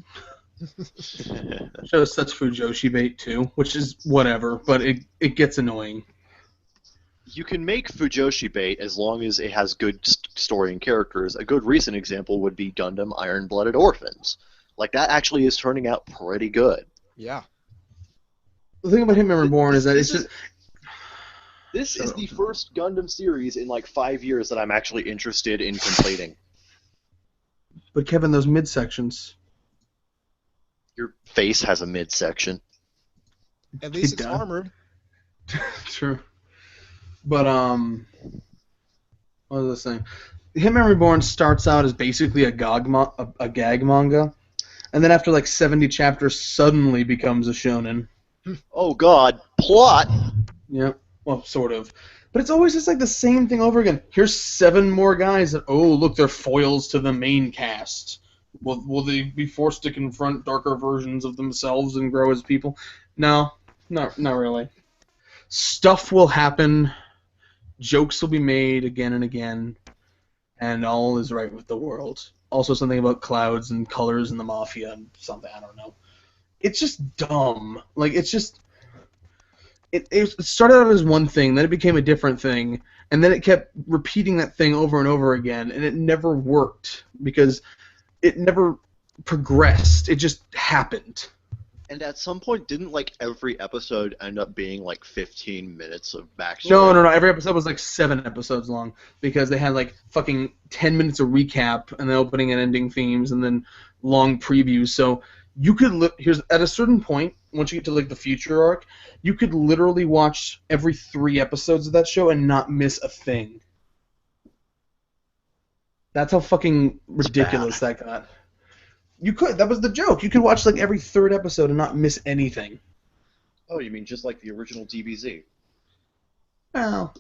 Shows such Fujoshi bait too, which is whatever, but it gets annoying. You can make Fujoshi bait as long as it has good story and characters. A good recent example would be Gundam Iron-Blooded Orphans. Like, that actually is turning out pretty good. Yeah. The thing about Hitman Reborn is that it's just... This is the first Gundam series in like 5 years that I'm actually interested in completing. But Kevin, those midsections... Your face has a midsection. At least It it's does. armored. True. But, what was I saying? Hitman Reborn starts out as basically a gag manga, and then after like 70 chapters suddenly becomes a shonen. Oh god, plot! Yeah, well, sort of. But it's always just like the same thing over again. Here's 7 more guys that, oh, look, they're foils to the main cast. Will they be forced to confront darker versions of themselves and grow as people? No, not really. Stuff will happen, jokes will be made again and again, and all is right with the world. Also something about clouds and colors and the mafia and something, I don't know. it's just dumb. Like, it's just... It started out as one thing, then it became a different thing, and then it kept repeating that thing over and over again, and it never worked, because it never progressed. It just happened. And at some point, didn't like every episode end up being like 15 minutes of backstory? No. Every episode was like 7 episodes long, because they had like fucking 10 minutes of recap, and the opening and ending themes, and then long previews. So you could here's at a certain point, once you get to like the future arc, you could literally watch every 3 episodes of that show and not miss a thing. That's how fucking ridiculous that got. You could. That was the joke. You could watch like every 3rd episode and not miss anything. Oh, you mean just like the original DBZ? Well,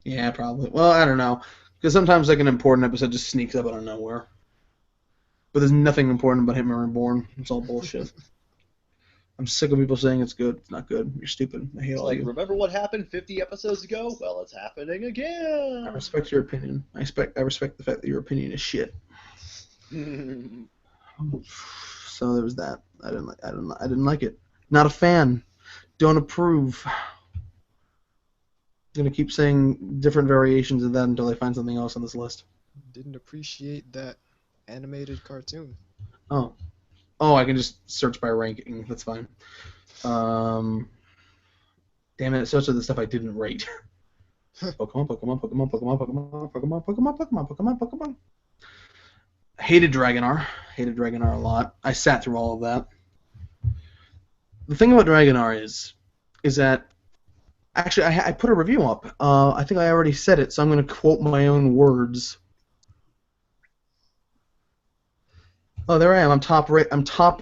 yeah, probably. Well, I don't know, because sometimes like an important episode just sneaks up out of nowhere. But there's nothing important about Hitman Reborn. It's all bullshit. I'm sick of people saying it's good. It's not good. You're stupid. I hate It's all like, you. remember what happened 50 episodes ago? Well, it's happening I again. respect your opinion. I respect the fact that your opinion is shit. So there was that. I didn't like it. Not a fan. Don't approve. I'm gonna keep saying different variations of that until I find something else on this list. Didn't appreciate that animated cartoon. Oh, I can just search by ranking. That's fine. Damn it! Such of the stuff I didn't rate. Pokemon. Hated Dragonar. Hated Dragonar a lot. I sat through all of that. The thing about Dragonar is that actually I put a review up. I think I already said it, so I'm going to quote my own words. Oh, there I am. I'm top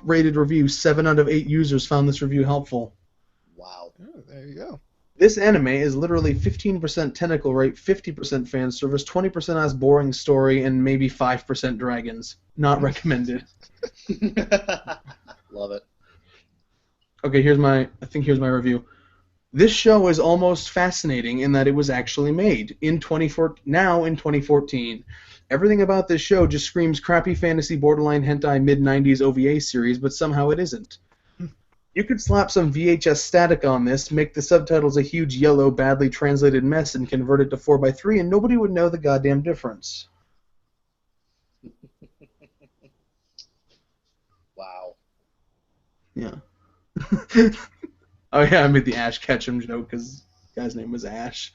rated review. 7 out of 8 users found this review helpful. Wow. Oh, there you go. This anime is literally 15% tentacle rape, 50% fan service, 20% as boring story, and maybe 5% dragons. Not recommended. Love it. Okay, here's my review. This show is almost fascinating in that it was actually made in 2014. Everything about this show just screams crappy fantasy borderline hentai mid-90s OVA series, but somehow it isn't. You could slap some VHS static on this, make the subtitles a huge yellow, badly translated mess, and convert it to 4:3, and nobody would know the goddamn difference. Wow. Yeah. Oh yeah, I made the Ash Ketchum joke because the guy's name was Ash.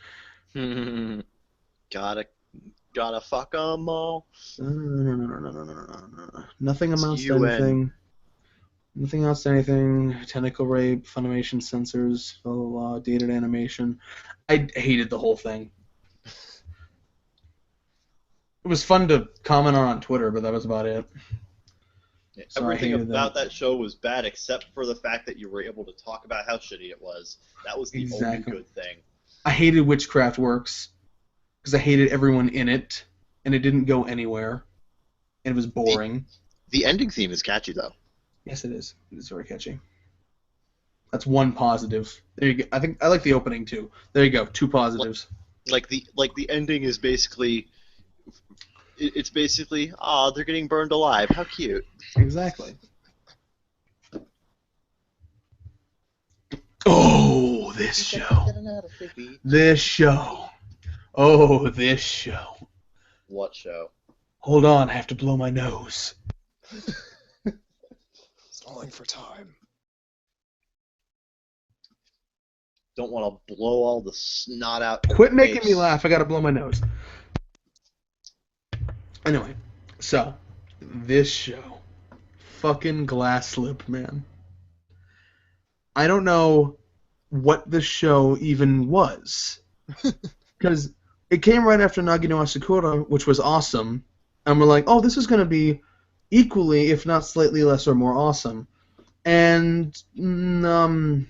Gotta fuck 'em all. No. Nothing amounts to UN. anything. Nothing else to anything. Tentacle rape, Funimation censors, blah blah blah, dated animation. I hated the whole thing. It was fun to comment on Twitter, but that was about it. Yeah, So I everything hated about that show was bad except for the fact that you were able to talk about how shitty it was. That was the only Exactly. good thing. I hated Witchcraft Works because I hated everyone in it, and it didn't go anywhere, and it was boring. The ending theme is catchy though. Yes, it is. It is very catchy. That's one positive. There you go. I think I like the opening too. There you go. 2 positives. Like the ending is basically, it's basically, they're getting burned alive. How cute. Exactly. Oh, this show. This show. Oh, this show. What show? Hold on, I have to blow my nose. Stalling for time. Don't want to blow all the snot out. your Quit making face. me laugh. I gotta blow my nose. Anyway, so this show, fucking glass slip, man. I don't know what the show even was, because it came right after Nagi no Asakura, which was awesome, and we're like, oh, this is gonna be equally, if not slightly less or more awesome, and no,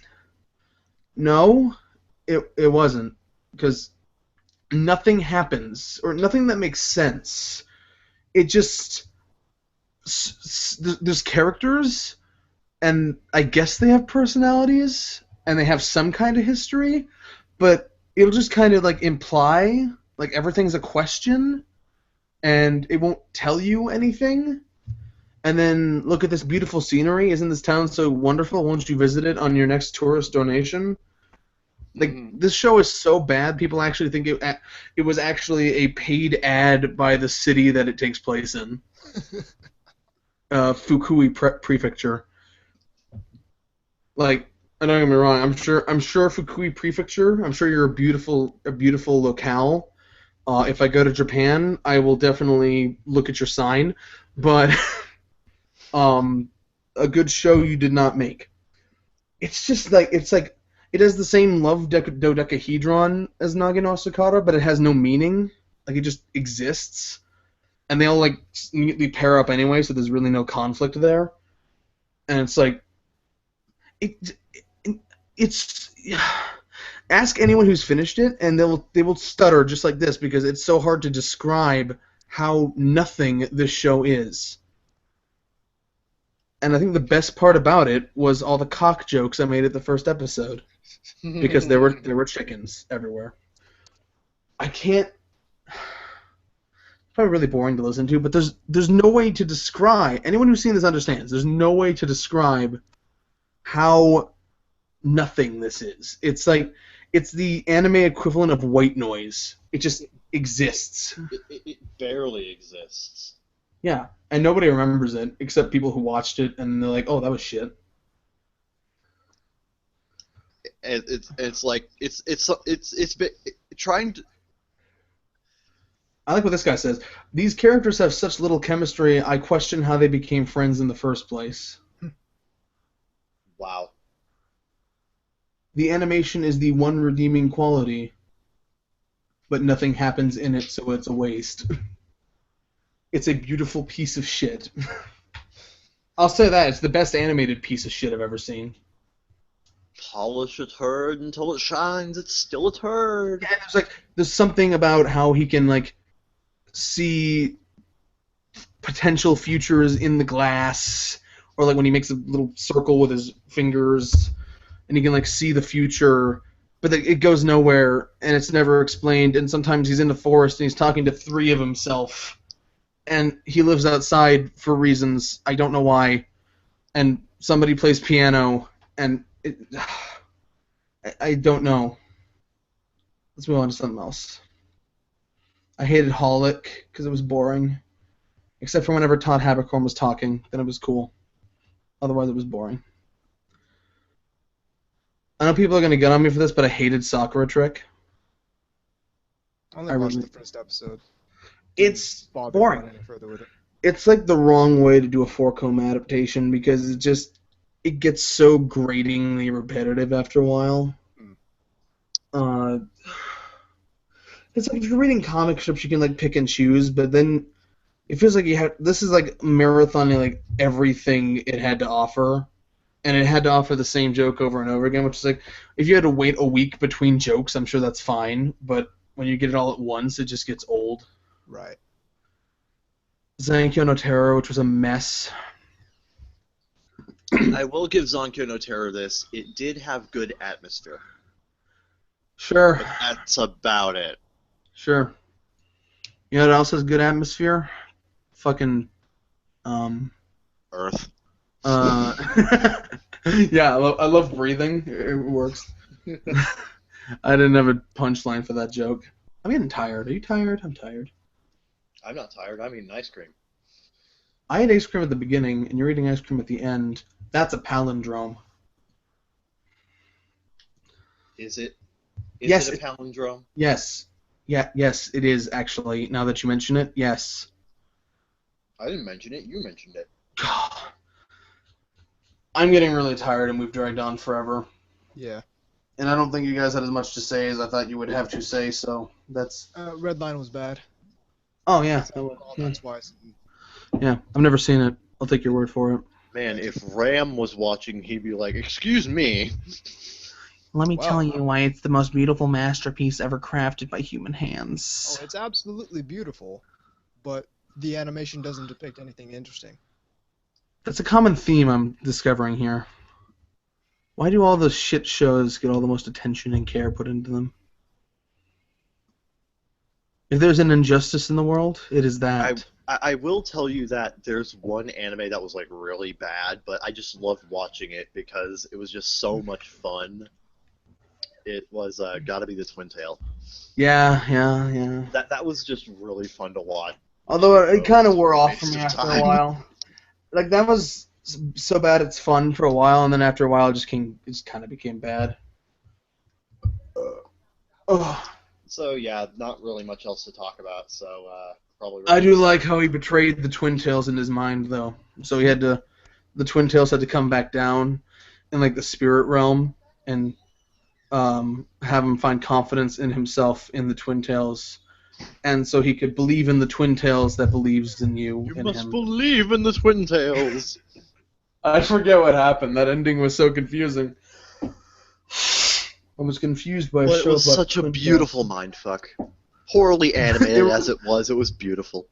it wasn't, because nothing happens, or nothing that makes sense. It just... There's characters, and I guess they have personalities, and they have some kind of history, but it'll just kind of, like, imply, like, everything's a question, and it won't tell you anything, and then look at this beautiful scenery. Isn't this town so wonderful? Won't you visit it on your next tourist donation? Like, this show is so bad, people actually think it was actually a paid ad by the city that it takes place in. Fukui Prefecture. Like, don't get me wrong, I'm sure Fukui Prefecture, I'm sure you're a beautiful locale. If I go to Japan, I will definitely look at your sign, but a good show you did not make. It's just like, it has the same love dodecahedron as Nagano Sakata, but it has no meaning. Like, it just exists. And they all, like, neatly pair up anyway, so there's really no conflict there. And it's like... It's... Ask anyone who's finished it, and they will stutter just like this, because it's so hard to describe how nothing this show is. And I think the best part about it was all the cock jokes I made at the first episode. Because there were chickens everywhere. I can't... It's probably really boring to listen to, but there's no way to describe... Anyone who's seen this understands. There's no way to describe how nothing this is. It's like... It's the anime equivalent of white noise. It just exists. It barely exists. Yeah, and nobody remembers it except people who watched it, and they're like, "Oh, that was shit." It's like it's trying to. I like what this guy says. These characters have such little chemistry. I question how they became friends in the first place. Wow. The animation is the one redeeming quality, but nothing happens in it, so it's a waste. It's a beautiful piece of shit. I'll say that. It's the best animated piece of shit I've ever seen. Polish a turd until it shines. It's still a turd. Yeah, there's something about how he can, like, see potential futures in the glass, or like when he makes a little circle with his fingers, and he can, like, see the future, but it goes nowhere, and it's never explained, and sometimes he's in the forest, and he's talking to three of himself, and he lives outside for reasons, I don't know why, and somebody plays piano, and I don't know. Let's move on to something else. I hated Holic, because it was boring, except for whenever Todd Habercorn was talking, then it was cool. Otherwise, it was boring. I know people are going to get on me for this, but I hated Sakura Trick. I only watched the first episode. It's Bother boring. going any further with it. It's like the wrong way to do a 4-comb adaptation, because it gets so gratingly repetitive after a while. It's like if you're reading comic strips, you can, like, pick and choose, but then it feels like this is like marathoning, like, everything it had to offer. And it had to offer the same joke over and over again, which is like, if you had to wait a week between jokes, I'm sure that's fine. But when you get it all at once, it just gets old. Right. Zankyo no Terror, which was a mess. I will give Zonkyo no Terror this. It did have good atmosphere. Sure. But that's about it. Sure. You know what else has good atmosphere? Fucking, Earth. yeah, I love breathing. It works. I didn't have a punchline for that joke. I'm getting tired. Are you tired? I'm tired. I'm not tired. I'm eating ice cream. I ate ice cream at the beginning, and you're eating ice cream at the end. That's a palindrome. Is it? Yes, Is it a palindrome? Yes. Yeah, yes, it is, actually. Now that you mention it, yes. I didn't mention it. You mentioned it. I'm getting really tired, and we've dragged on forever. Yeah. And I don't think you guys had as much to say as I thought you would have to say, so that's... Red Line was bad. Oh, yeah. That's twice. Yeah, I've never seen it. I'll take your word for it. Man, if Ram was watching, he'd be like, "Excuse me." Let me Wow. tell you why it's the most beautiful masterpiece ever crafted by human hands. Oh, it's absolutely beautiful, but the animation doesn't depict anything interesting. That's a common theme I'm discovering here. Why do all the shit shows get all the most attention and care put into them? If there's an injustice in the world, it is that. I will tell you that there's one anime that was like really bad, but I just loved watching it because it was just so much fun. It was gotta be the Twin Tail. Yeah. That was just really fun to watch. Although it kind of It was wore a off for waste me of after a time. while. Like that was so bad it's fun for a while, and then after a while it just kind of became bad. Ugh. So yeah, not really much else to talk about. So probably. I do like how he betrayed the Twin Tails in his mind, though. So the Twin Tails had to come back down in like the spirit realm and have him find confidence in himself in the Twin Tails, and so he could believe in the Twin Tails that believes in you. You in must him. believe in the Twin Tails. I forget what happened. That ending was so confusing. I was confused by a But it show was about such a Twin beautiful Tails. mindfuck. Poorly animated It- as it was beautiful.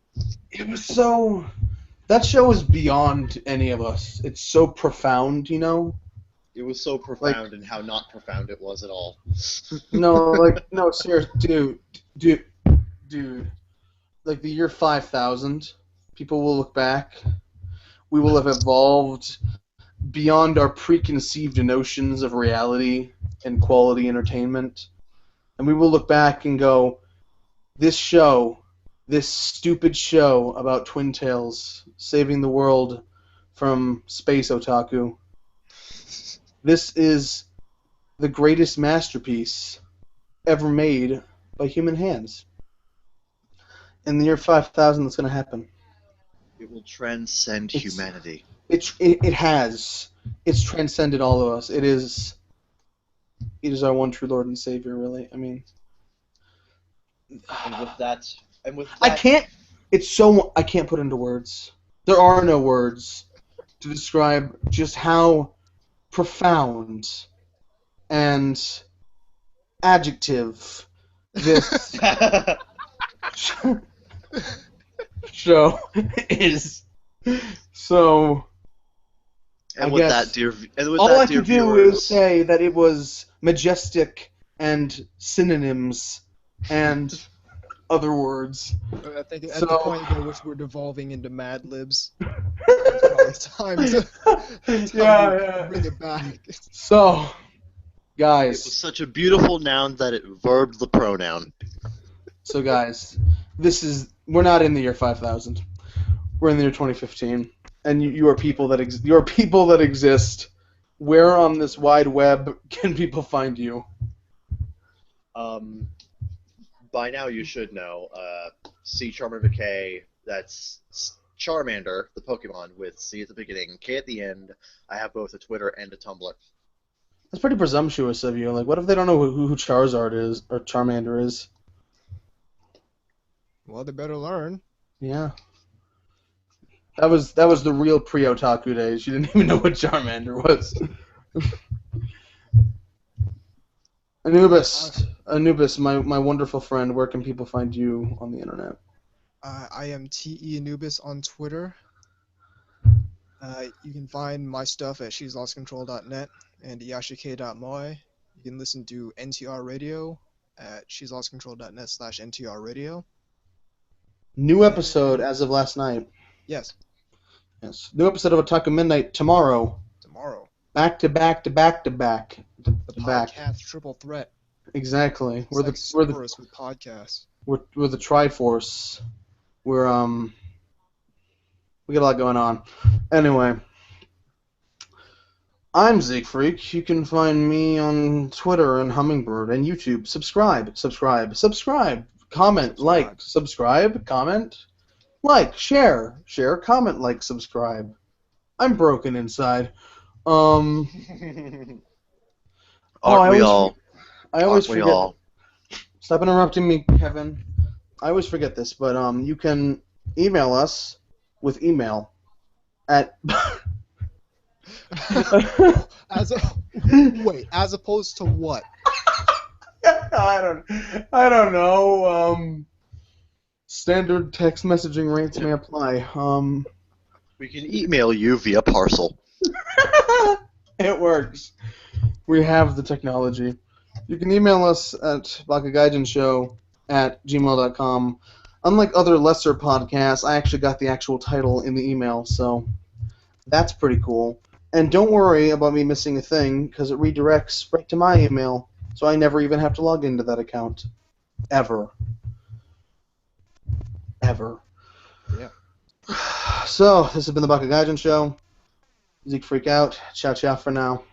It was so. That show is beyond any of us. It's so profound, you know. It was so profound and how not profound it was at all. No, seriously, dude. Like the year 5000, people will look back. We will have evolved beyond our preconceived notions of reality and quality entertainment, and we will look back and go, this stupid show about Twin Tails saving the world from space otaku. This is the greatest masterpiece ever made by human hands. In the year 5000, that's going to happen. It will transcend It's- humanity. It has. It's transcended all of us. It is our one true Lord and Savior, really. I mean, And with that, I can't put into words. There are no words to describe just how profound and adjective this show is. So And I with guess that, dear, and with all that, I dear can do viewers, is say that it was majestic and synonyms and other words. I think at So- the point at which we're devolving into Mad Libs, it's probably time to Yeah. bring it back. So, it guys. was such a beautiful noun that it verbed the pronoun. So, guys, we're not in the year 5000. We're in the year 2015, and you are people that exist. Where on this wide web can people find you? By now you should know. C Charmander K. That's Charmander, the Pokemon, with C at the beginning, K at the end. I have both a Twitter and a Tumblr. That's pretty presumptuous of you. Like, what if they don't know who Charizard is or Charmander is? Well, they better learn. Yeah. That was the real pre-otaku days. You didn't even know what Charmander was. Anubis, my wonderful friend, where can people find you on the internet? I am TeAnubis on Twitter. You can find my stuff at she'slostcontrol.net and yashike.moe. You can listen to NTR Radio at she'slostcontrol.net/NTR Radio. New episode as of last night. Yes, Yes. New episode of Otaku Midnight tomorrow. tomorrow. Back to back to back to back. The To back. podcast triple threat. Exactly. It's We're like the Cerberus with podcasts. we're the Triforce. We got a lot going on. Anyway, I'm Freak. You can find me on Twitter and Hummingbird and YouTube. Subscribe. Comment, like, subscribe, comment, like, share, comment, like, subscribe. I'm broken inside. Aren't I we always all? I always Aren't we forget. all? Stop interrupting me, Kevin. I always forget this, but you can email us with email at As opposed to what? I don't know. Standard text messaging rates may apply. We can email you via parcel. It works. We have the technology. You can email us at bakagaijinshow@gmail.com. unlike other lesser podcasts, I actually got the actual title in the email, so that's pretty cool. And don't worry about me missing a thing, because it redirects right to my email, so I never even have to log into that account. Ever. Ever. Yeah. So, this has been the Baka Gaijin Show. Zeke Freak out. Ciao, ciao for now.